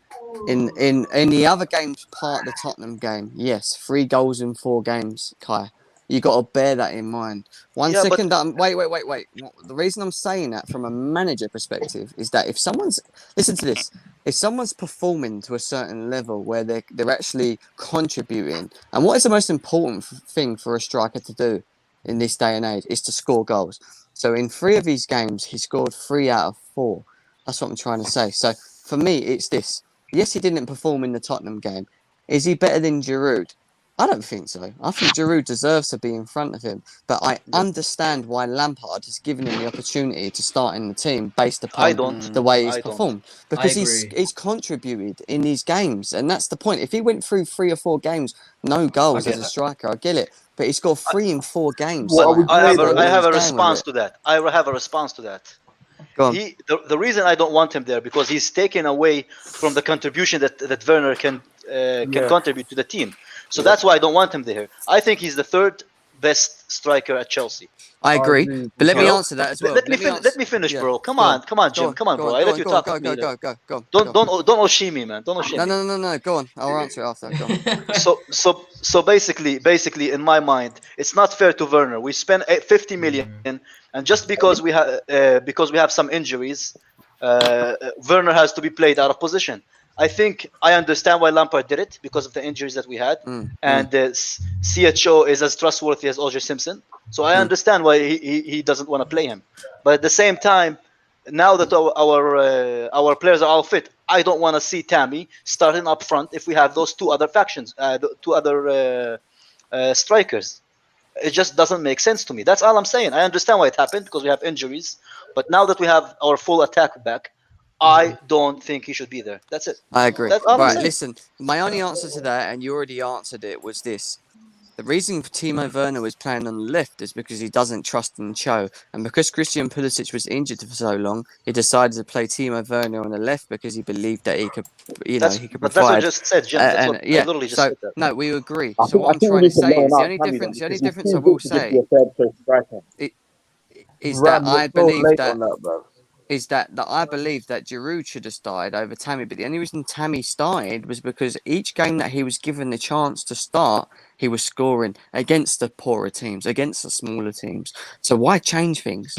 in the other games part of the Tottenham game? Yes, 3 goals in 4 games, Kai. You got to bear that in mind. One Yeah, second. Wait. The reason I'm saying that from a manager perspective is that if someone's listen to this, if someone's performing to a certain level where they're actually contributing, and what is the most important thing for a striker to do in this day and age is to score goals. So in 3 of his games, he scored 3 out of 4. That's what I'm trying to say. So for me, it's this. Yes, he didn't perform in the Tottenham game. Is he better than Giroud? I don't think so. I think Giroud deserves to be in front of him. But I understand why Lampard has given him the opportunity to start in the team based I upon don't. the way he's I don't. performed. Because agree. he's contributed in these games. And that's the point. If he went through 3 or 4 games, no goals as a striker, I get it. But he scored 3 in 4 games. What are we I have playing, a, I have a He's going with response it. to that. I have a response to that. Go on. The reason I don't want him there because he's taken away from the contribution that Werner can contribute to the team. So that's why I don't want him there. I think he's the 3rd best striker at Chelsea. I agree. But let me You know, answer that as well. Let me finish, Yeah. bro. Come Go on, Jim. Come on, bro. I let you talk. Go. Don't Oshimi me, man. Don't Oshimi me. No. Go on. I'll answer it after. Go on. So basically, in my mind, it's not fair to Werner. We spent 50 million, and just because we have some injuries, Werner has to be played out of position. I think I understand why Lampard did it because of the injuries that we had, and CHO is as trustworthy as Oger Simpson. So I understand why he doesn't want to play him. But at the same time, now that our players are all fit, I don't want to see Tammy starting up front if we have those 2 other factions, 2 other strikers. It just doesn't make sense to me. That's all I'm saying. I understand why it happened because we have injuries, but now that we have our full attack back, I don't think he should be there. That's it. I agree. That's all I'm Right, saying. listen. My only answer to that, and you already answered it, was this. The reason Timo Werner was playing on the left is because he doesn't trust in Cho. And because Christian Pulisic was injured for so long, he decided to play Timo Werner on the left because he believed that he could, he could But that's what I provide. just said, Jim. That's what I literally just said that. No, we agree. I So what I'm think we trying to need to say loan is the out only Tammy difference. then, The only because difference he's I too will good to just be say a 3rd choice striker. is Ram, that I you're so believe late that. on that, bro. Is that I believe that Giroud should have started over Tammy, but the only reason Tammy started was because each game that he was given the chance to start, he was scoring against the poorer teams, against the smaller teams. So why change things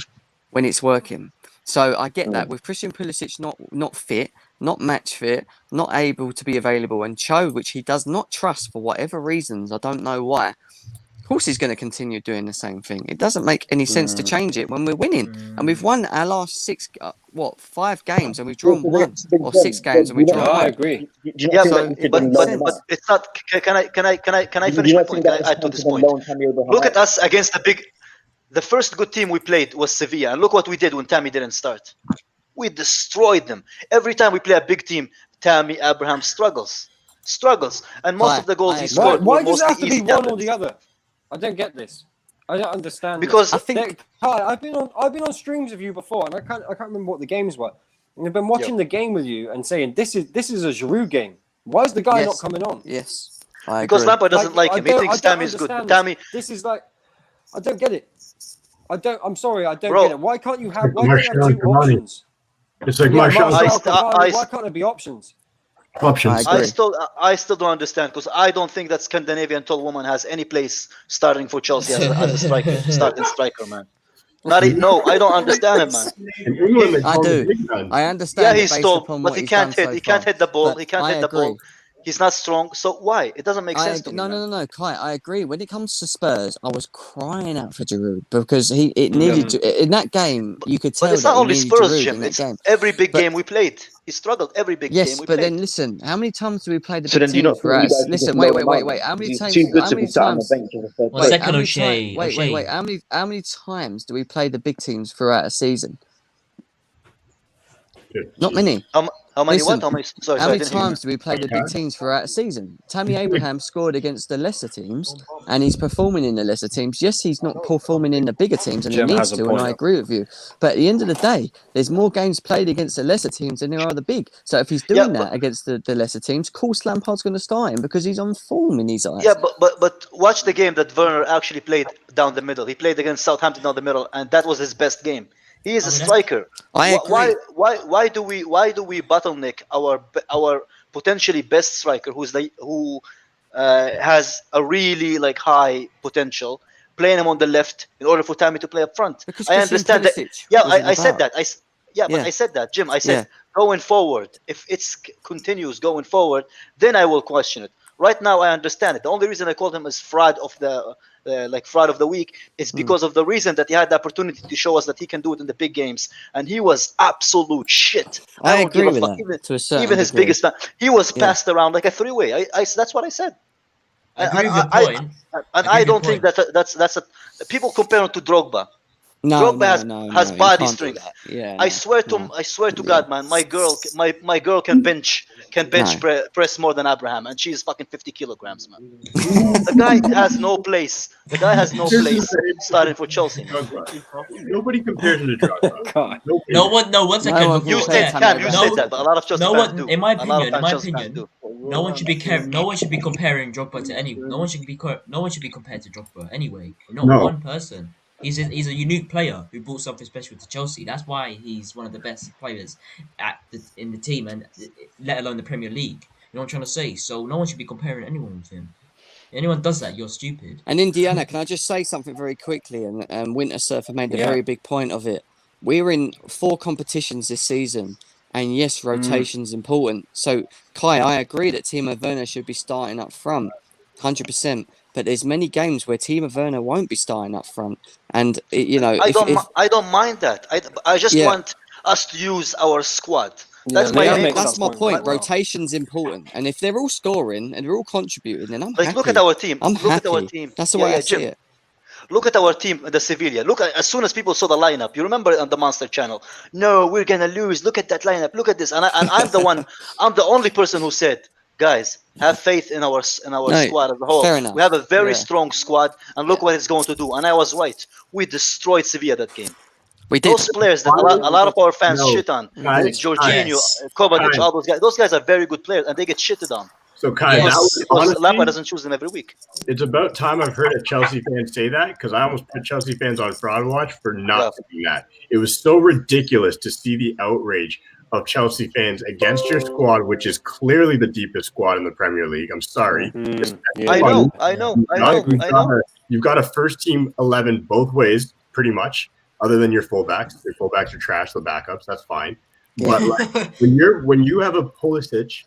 when it's working? So I get that with Christian Pulisic not fit, not match fit, not able to be available, and Cho, which he does not trust for whatever reasons, I don't know why. Of course, he's going to continue doing the same thing. It doesn't make any sense to change it when we're winning. And we've won our last 5 games, and we've drawn 1, or 6 games, and we've drawn 1. I agree. Do you Yeah, not think that you should then loan him but out? it's not. Can I Do finish you my not point? think Can that I it's add to time to this then point? loan Tammy Abraham Look at out? us against the first good team we played was Sevilla, and look what we did when Tammy didn't start. We destroyed them. Every time we play a big team, Tammy Abraham struggles, and most of the goals he I scored Why were does it mostly have to be easy one or tackles. the other? I don't get this. I don't understand Because this. I think Kai, I've been on streams with you before, and I can't remember what the games were. And I've been watching the game with you and saying this is a Giroud game. Why is the guy not coming on? Yes, I because agree. Lampard doesn't like him. He thinks Tammy is good, but Tammy. This is like, I don't get it. I'm sorry, I don't Bro, get it. Why can't you have 2 Martial Cavani. options? It's like Yeah, Martial. Martial, I- Cavani, why can't there be options? Options. I agree. I still don't understand because I don't think that Scandinavian tall woman has any place starting for Chelsea as a striker, starting striker, man. No, I don't understand him, man. In England, they I call him do. big man. I Yeah, understand it he's based tall, upon but what he he's can't done hit. so He can't far. hit the ball. But He can't I hit the ball. agree. He's not strong. So why? It doesn't make sense to me. No, Kai, I agree. When it comes to Spurs, I was crying out for Giroud because it needed to, in that game. You could But tell it's that not he only needed Spurs, Giroud Jim. in that It's game. every big But- game we played. He struggled every big game Yes, we but played. then listen. How many times do we play the So big then, do you not teams think for you us? guys should Listen, just wait. loan him out? How many He's times? too good How to many be sat on the times? bench as a 3rd One choice. second, How many O'Shea. times? Wait. How many times do we play the big teams throughout a season? Not many. How many? Listen, What? How many? Sorry, How I many didn't hear you. times do we play the big teams throughout a season? Tammy Abraham scored against the lesser teams, and he's performing in the lesser teams. Yes, he's not performing in the bigger teams, and Jim he has needs a to, point and I there. agree with you. But at the end of the day, there's more games played against the lesser teams than there are the big. So if he's doing that against the lesser teams, of course Lampard's going to start him because he's on form in his eyes. Yeah, but watch the game that Werner actually played down the middle. He played against Southampton down the middle, and that was his best game. He is a striker. I agree. Why do we bottleneck our potentially best striker who has a really high potential, playing him on the left in order for Tammy to play up front. Because I Christian understand that. Pulisic Yeah, wasn't I said about. that. But Yeah. I said that, Jim. I said going forward, if it continues going forward, then I will question it. Right now, I understand it. The only reason I called him as fraud of the fraud of the week is because of the reason that he had the opportunity to show us that he can do it in the big games, and he was absolute shit. I don't agree give a with fuck. that to a certain Even his degree. biggest fan, he was Yeah. passed around like a three-way. That's what I said. I agree with your point. And I don't think that's a people compare him to Drogba. No, Drogba has you body can't do strength. that. Yeah, I swear to God, man, my girl can bench press more than Abraham, and she's fucking 50 kilograms, man. The guy has no place. The guy has no place starting for Chelsea. Man. Nobody compares him to Drogba. No one. No, one second. one You compares said Tammy you Abraham. said that, but a lot of Chelsea No fans one, do. in my A lot of opinion, Chelsea fans do. no one should be comparing Drogba to anyone. No one should be compared to Drogba anyway. Not No. one person. He's a unique player who brought something special to Chelsea. That's why he's one of the best players in the team, and let alone the Premier League. You know what I'm trying to say? So no one should be comparing anyone with him. If anyone does that, you're stupid. And Indiana, can I just say something very quickly? And Winter Surfer made a very big point of it. We're in 4 competitions this season, and yes, rotation's important. So, Kai, I agree that Timo Werner should be starting up front, 100%. But there's many games where Timo Werner won't be starting up front, and I don't mind that. I just want us to use our squad. That's my point. Rotation's important, and if they're all scoring and they're all contributing, then I'm happy. Look at our team. I'm look happy. At our team. That's the way I Jim, see it. Look at our team, the Sevilla. Look at as soon as people saw the lineup. You remember on the Monster Channel? No, we're gonna lose. Look at that lineup. Look at this. And I'm the one. I'm the only person who said, guys, have faith in our squad as a whole. Fair enough. We have a very strong squad, and look what it's going to do. And I was right. We destroyed Sevilla that game. We did. Those players that a lot of our fans shit on, Guys, Jorginho, Kovacic, all those guys. Those guys are very good players, and they get shitted on. So Kai, Because Lampard doesn't choose them every week. It's about time I've heard a Chelsea fan say that, because I almost put Chelsea fans on Fraudwatch for not doing that. It was so ridiculous to see the outrage of Chelsea fans against your squad, which is clearly the deepest squad in the Premier League. I'm sorry. I know. You've got a first team 11 both ways, pretty much, other than your fullbacks. Your fullbacks are trash, the backups, that's fine. But when you have a Pulisic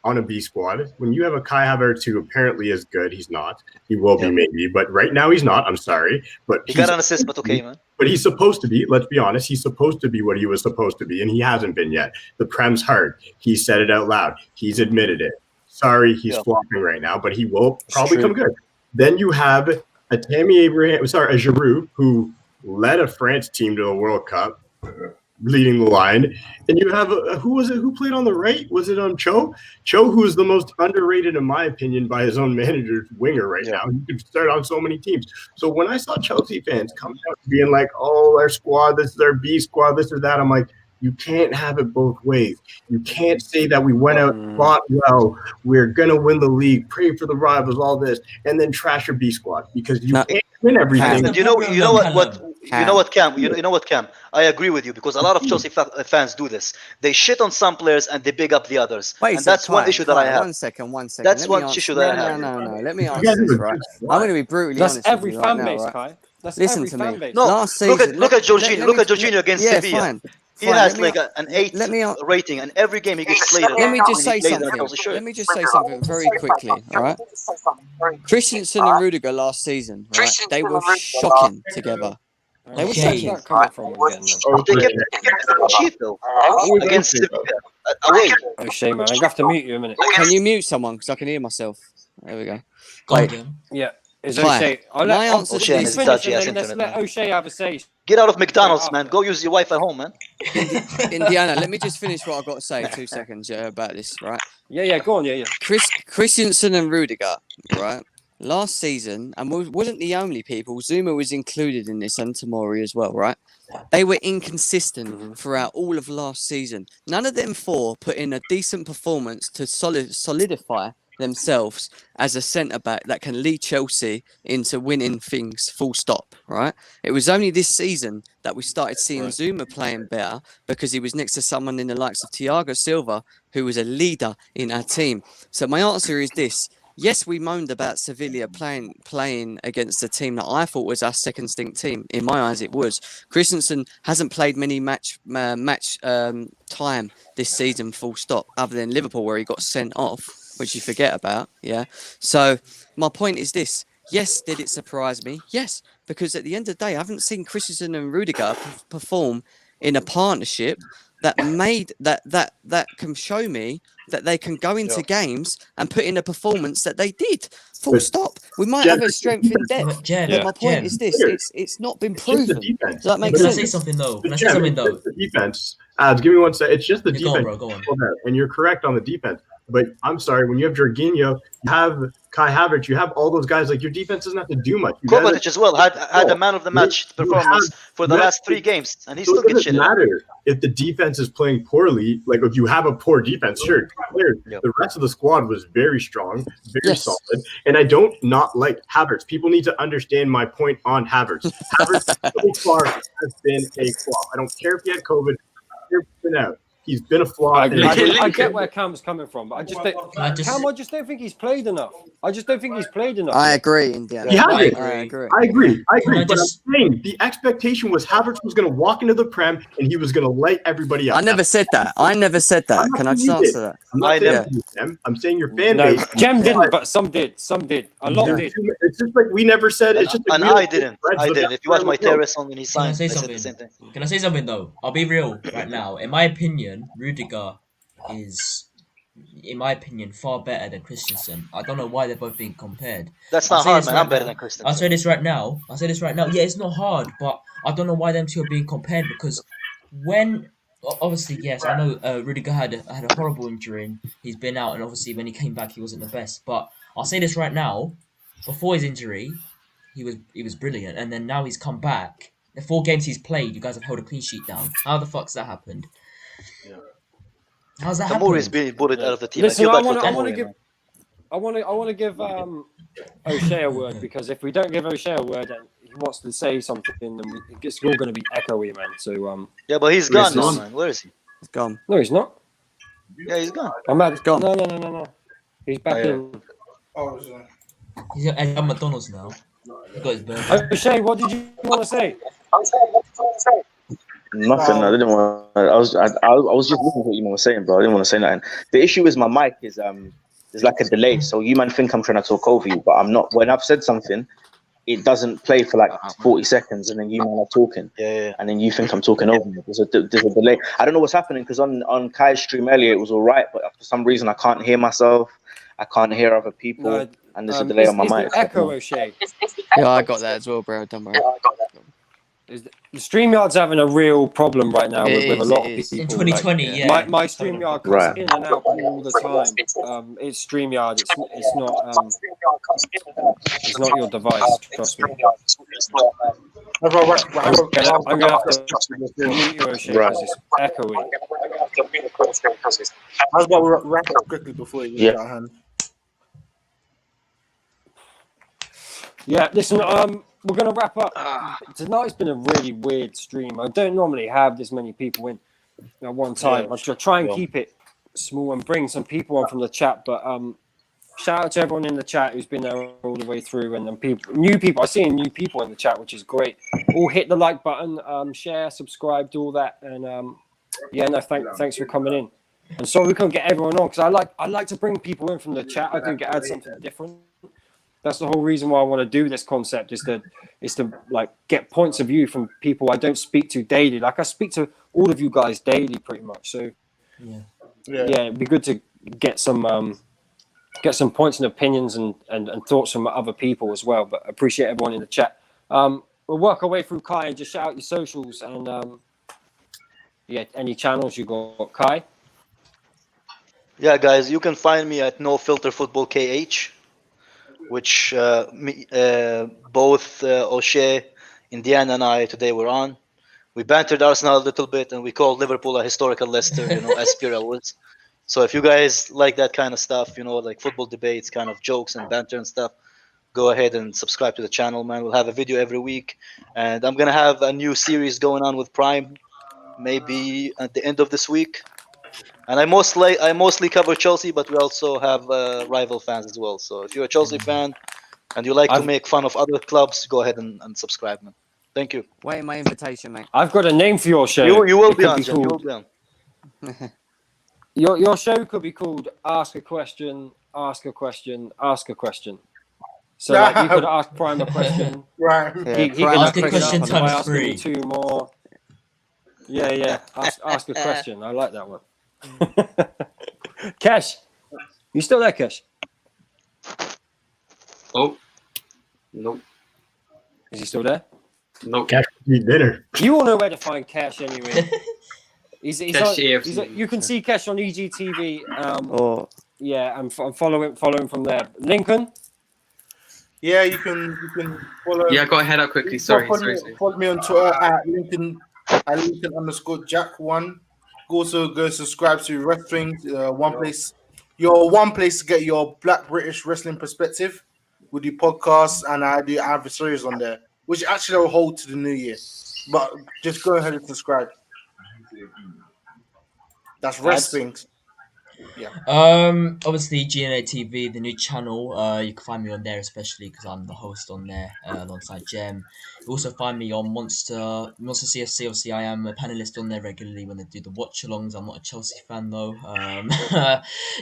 on a B squad, when you have a Kai Havertz who apparently is good, he's not. He will be maybe, but right now he's not. I'm sorry, but he got an assist, but okay, man. But he's supposed to be. Let's be honest. He's supposed to be what he was supposed to be, and he hasn't been yet. The Prem's hard. He said it out loud. He's admitted it. Sorry, he's flopping right now, but he will probably come good. Then you have a a Giroud who led a France team to the World Cup, leading the line, and you have who was it? Who played on the right? Was it Cho? Cho, who is the most underrated, in my opinion, by his own manager's winger right now. He could start on so many teams. So when I saw Chelsea fans coming out being like, "Oh, our squad, this is our B squad, this or that," I'm like, you can't have it both ways. You can't say that we went out and fought well, we're gonna win the league, pray for the rivals, all this, and then trash your B squad because you can't win everything. You know what, Cam? I agree with you because a lot of Chelsea fans do this. They shit on some players and they big up the others. Wait, and that's one issue that I have. One second. That's one issue that I have. No. Let me answer this, right? I'm going to be brutally honest. That's every with you fan right base, now, right? Kai. That's Listen every to fan me. base. No, Last season, look at Jorginho. Look at Jorginho against Sevilla. Fine. He has like an 8 rating, and every game he gets slated. Let me just say something very quickly, all right? Christensen and Rudiger last season, right? They were shocking together. They were shocking. They kept cheap though against Sevilla. Away. Oh, shame, man. I'm going to have to mute you a minute. Can you mute someone? Because I can hear myself. There we go. Wait. Yeah. It's Kai, O'Shea. my answer to O'Shea this is dodgy as Let's internet. let O'Shea have a say. Get out of McDonald's, man. Go use your Wi-Fi home, man. Indiana, let me just finish what I've got to say. 2 seconds about this, right? Yeah, go on, yeah. Christensen and Rudiger, right? Last season, and wasn't the only people, Zuma was included in this and Tomori as well, right? They were inconsistent throughout all of last season. None of them four put in a decent performance to solidify themselves as a centre-back that can lead Chelsea into winning things, full stop, right? It was only this season that we started seeing Zuma playing better because he was next to someone in the likes of Thiago Silva, who was a leader in our team. So my answer is this. Yes, we moaned about Sevilla playing against a team that I thought was our second stink team. In my eyes, it was. Christensen hasn't played many match time this season, full stop, other than Liverpool where he got sent off, which you forget about. Yeah. So my point is this. Yes, did it surprise me? Yes, because at the end of the day, I haven't seen Christensen and Rudiger perform in a partnership that can show me that they can go into games and put in a performance that they did. Full But stop. We might have a strength in depth, Jem, but my point Jem, is this: it's not been it's just the proven. defense. Does that make can I sense? say something though? Can I But say Jem, something it's though? just the defense. Give me one sec. It's just the Yeah, go on, defense. bro. Go on. And you're correct on the defense. But I'm sorry, when you have Jorginho, you have Kai Havertz, you have all those guys. Like your defense doesn't have to do much. You guys Kovacic as well had a man of the match performance for the last 3 games, and he So still it gets doesn't shit out. matter if the defense is playing poorly. Like if you have a poor defense, sure, clear. Yep. The rest of the squad was very strong, very Yes. solid. And I don't not like Havertz. People need to understand my point on Havertz. Havertz so far has been a flop. I don't care if he had COVID. I don't care if he's been out. He's been a flop. I And get where Cam's coming from, but I just don't. Can I just- Cam, I just don't think he's played enough. I just don't think he's played enough. I agree, Indiana. He hasn't. I agree. I agree. Can I But just- I'm saying the expectation was Havertz was going to walk into the Prem and he was going to light everybody up. I never said that. Can I just answer that? I'm not I saying never- you, Jem. I'm saying your fan No, base. Jem didn't, but some did. Some did. A lot did. It's just like we never said. It's just like And we don't I think didn't. Fred's I the didn't. best If you watch player my in the world. terrace on when he Can I signed, say I said something? the same thing. Can I say something though? I'll be real right now. In my opinion, Rudiger is, in my opinion, far better than Christensen. I don't know why they're both being compared. That's I'll not say hard, this man. right I'm better now. than Christensen. I'll say this right now. Yeah, it's not hard, but I don't know why them two are being compared because when obviously yes, I know Rudiger had a horrible injury and he's been out, and obviously when he came back he wasn't the best. But I'll say this right now, before his injury, he was brilliant, and then now he's come back. The 4 games he's played, you guys have held a clean sheet down. How the fuck's that happened? How's that Tamori is happened? being bullied out of the team. Listen, I I feel bad for want to Tamori, give. man. I want to give O'Shea a word, because if we don't give O'Shea a word and he wants to say something, then it's all going to be echoey, man. So Yeah, but he's gone now, Listen. man. Where is he? It's gone. no, he's not. Yeah, he's gone. I'm mad. It's gone. No. He's back Oh, yeah. in. He's at McDonald's now. He got his burger. O'Shea, what did you want to say? Nothing. I didn't want. I was just listening to what you were saying, bro. I didn't want to say nothing. The issue is my mic is there's like a delay, so you man think I'm trying to talk over you, but I'm not. When I've said something, it doesn't play for like 40 seconds, and then you man are talking, Yeah. and then you think I'm talking over you. There's a delay. I don't know what's happening because on Kai's stream earlier it was all right, but for some reason I can't hear myself. I can't hear other people, No, and there's a delay on my it's mic. the echo, O'Shea. Yeah, I got that as well, bro. Don't worry. The StreamYard's having a real problem right now with a lot of It is. people. In 2020, like, yeah. My StreamYard comes Right. in and out all the time. It's StreamYard. It's not your device. Trust me. I'm gonna have to mute you, O'Shea, because it's echoing. How about we wrap up quickly before you get out of hand? Yeah, listen, we're going to wrap up. Tonight's been a really weird stream. I don't normally have this many people in at one time. I try and keep it small and bring some people on from the chat, but shout out to everyone in the chat who's been there all the way through, and then new people. I'm seeing new people in the chat, which is great. All hit the like button, share, subscribe, do all that, and thanks for coming in. And sorry we couldn't get everyone on, because I like to bring people in from the chat. I think it adds something different. That's the whole reason why I want to do this concept, is to like get points of view from people I don't speak to daily. Like I speak to all of you guys daily, pretty much. So yeah, it'd be good to get some points and opinions and thoughts from other people as well. But appreciate everyone in the chat. We'll work our way through Kai and just shout out your socials and any channels you got, Kai. Yeah, guys, you can find me at No Filter Football KH, which both O'Shea, Indiana, and I today were on. We bantered Arsenal a little bit, and we called Liverpool a historical Leicester, as Pira was. So if you guys like that kind of stuff, like football debates, kind of jokes and banter and stuff, go ahead and subscribe to the channel, man. We'll have a video every week, and I'm gonna have a new series going on with Prime, maybe at the end of this week. And I mostly cover Chelsea, but we also have rival fans as well. So if you're a Chelsea fan and you like to make fun of other clubs, go ahead and subscribe, man. Thank you. Waiting my invitation, mate. I've got a name for your show. You will It be could on, Jim. You will called- be on. Your show could be called Ask a Question, Ask a Question, Ask a Question. So like, you could ask Prime a question. Right. He could Ask a pick it question up by times asking 3. 2 more. Yeah. Ask a question. I like that one. Kesh, you still there, Kesh? Oh, nope, Is he still there? nope. Cash eat dinner. You all know where to find Kesh anyway. He's Kesh on, AFC. you can see Kesh on EGTV. Or Yeah, I'm following from there. Lincoln, Yeah, you can follow. Yeah, go ahead up quickly. Sorry. Follow me on Twitter at Lincoln_Jack1. Also go subscribe to Wrestling One Place. Your one place to get your Black British wrestling perspective. We do podcasts and I do adversaries on there, which actually will hold to the new year. But just go ahead and subscribe. That's wrestling. Yeah. Obviously GNA TV, the new channel. You can find me on there, especially because I'm the host on there alongside Jem. You also find me on Monster CFC. Obviously, I am a panelist on there regularly when they do the watch-alongs. I'm not a Chelsea fan though.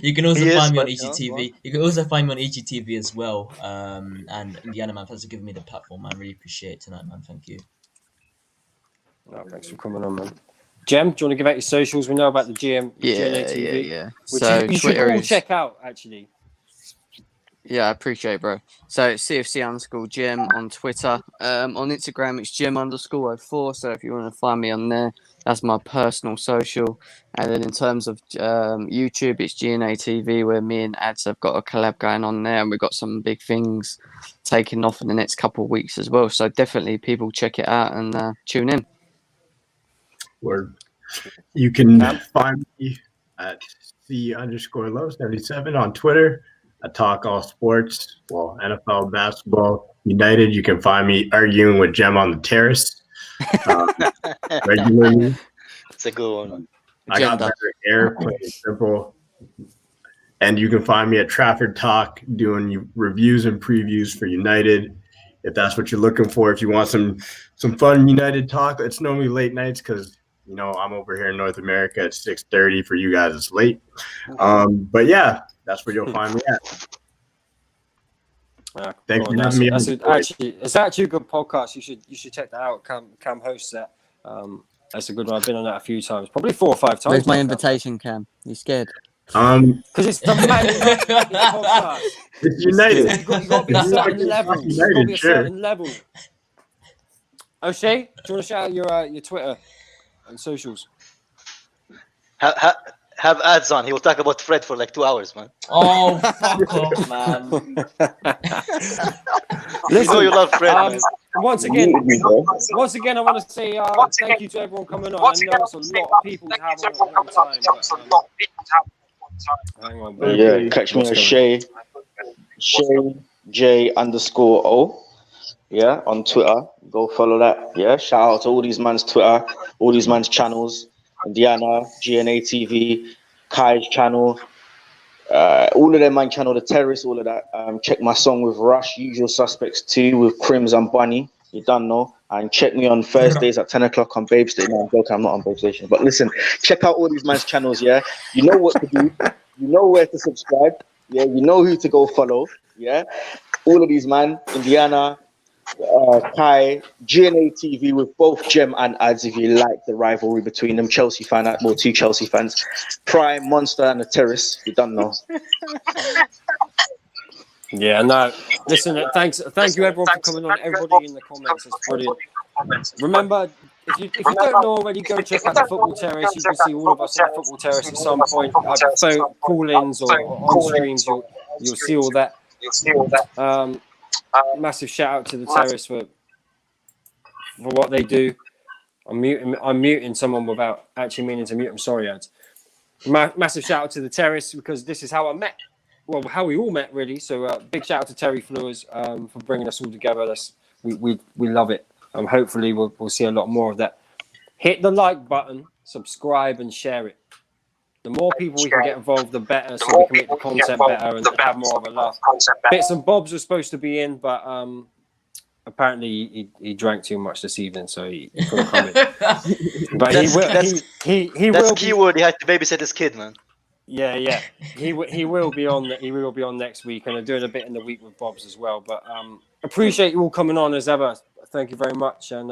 You can also find me on EGTV. You can also find me on EGTV as well. And Indiana man, thanks for giving me the platform, man. Really appreciate it tonight, man. Thank you. Oh, thanks for coming on, man. Jem, do you want to give out your socials? We know about the GNA TV. Yeah. Which So you should Twitter all is check out, actually. Yeah, I appreciate it, bro. So it's CFC_Gem on Twitter. On Instagram, it's Gem_04. So if you want to find me on there, that's my personal social. And then in terms of YouTube, it's GNA TV, where me and Ads have got a collab going on there, and we've got some big things taking off in the next couple of weeks as well. So definitely, people check it out and tune in. Word. You can find me at C_Low77 on Twitter. I talk all sports, well, NFL, basketball, United. You can find me arguing with Jem on the terrace regularly. It's a good one. I got better air, plain and simple. And you can find me at Trafford Talk doing reviews and previews for United. If that's what you're looking for, if you want some fun United talk, it's normally late nights because you know I'm over here in North America at 6:30. For you guys, it's late. But yeah, that's where you'll find me at. Thank you for having me on. It's actually a good podcast. You should check that out. Cam hosts that. That's a good one. I've been on that a few times, probably 4 or 5 times. Where's my invitation, Cam? You scared? Because it's the podcast. It's United. You've got to be a certain level. You've got to be a certain level. O'Shea, do you want to shout out your Twitter and socials? Have Ads on. He will talk about Fred for like 2 hours, man. Oh, fuck off, man. Listen, you love Fred, man. Once again, I want to say thank you to everyone coming on. I know it's a lot of people have on time. Hang on, baby. Yeah, catch me at Shay J_O. Yeah, on Twitter. Go follow that. Yeah, shout out to all these man's Twitter, all these man's channels. Indiana, GNA TV, Kai's channel, all of them man channel, The Terrace, all of that. Check my song with Rush, Usual Suspects 2 with Crims and Bunny. You don't know. And check me on Thursdays at 10 o'clock on Babe Station. No, I'm joking, I'm not on Babe Station. But listen, check out all these man's channels, yeah? You know what to do. You know where to subscribe. Yeah, you know who to go follow. Yeah? All of these man, Indiana, Kai, GNA TV with both Jem and Ads if you like the rivalry between them. Chelsea fan, well, 2 Chelsea fans. Prime, Monster, and The Terrace. You don't know. Yeah, no. Listen, thank you everyone for coming on. Everybody in the comments is brilliant. Remember, if you don't know already, go check out the Football Terrace. You can see all of us on the Football Terrace at some point. Phone call-ins or on streams, you'll see all that. Massive shout out to the Terrace for what they do. I'm muting someone without actually meaning to mute. I'm sorry, Ads. Massive shout out to the Terrace because this is how I met. Well, how we all met really. So big shout out to Terry Fleurs for bringing us all together. We love it. Hopefully we'll see a lot more of that. Hit the like button, subscribe, and share it. The more people we can get involved, the better, so we can make the content better and have more of a laugh. Bits and Bobs was supposed to be in, but apparently he drank too much this evening, so he couldn't come in. But he will. He That's will. keyword. He had to babysit his kid, man. Yeah. He will be on. He will be on next week, and I'm doing a bit in the week with Bobs as well. But appreciate you all coming on as ever. Thank you very much, and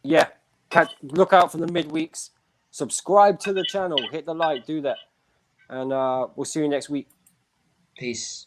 look out for the midweeks. Subscribe to the channel, hit the like, do that, and we'll see you next week. Peace.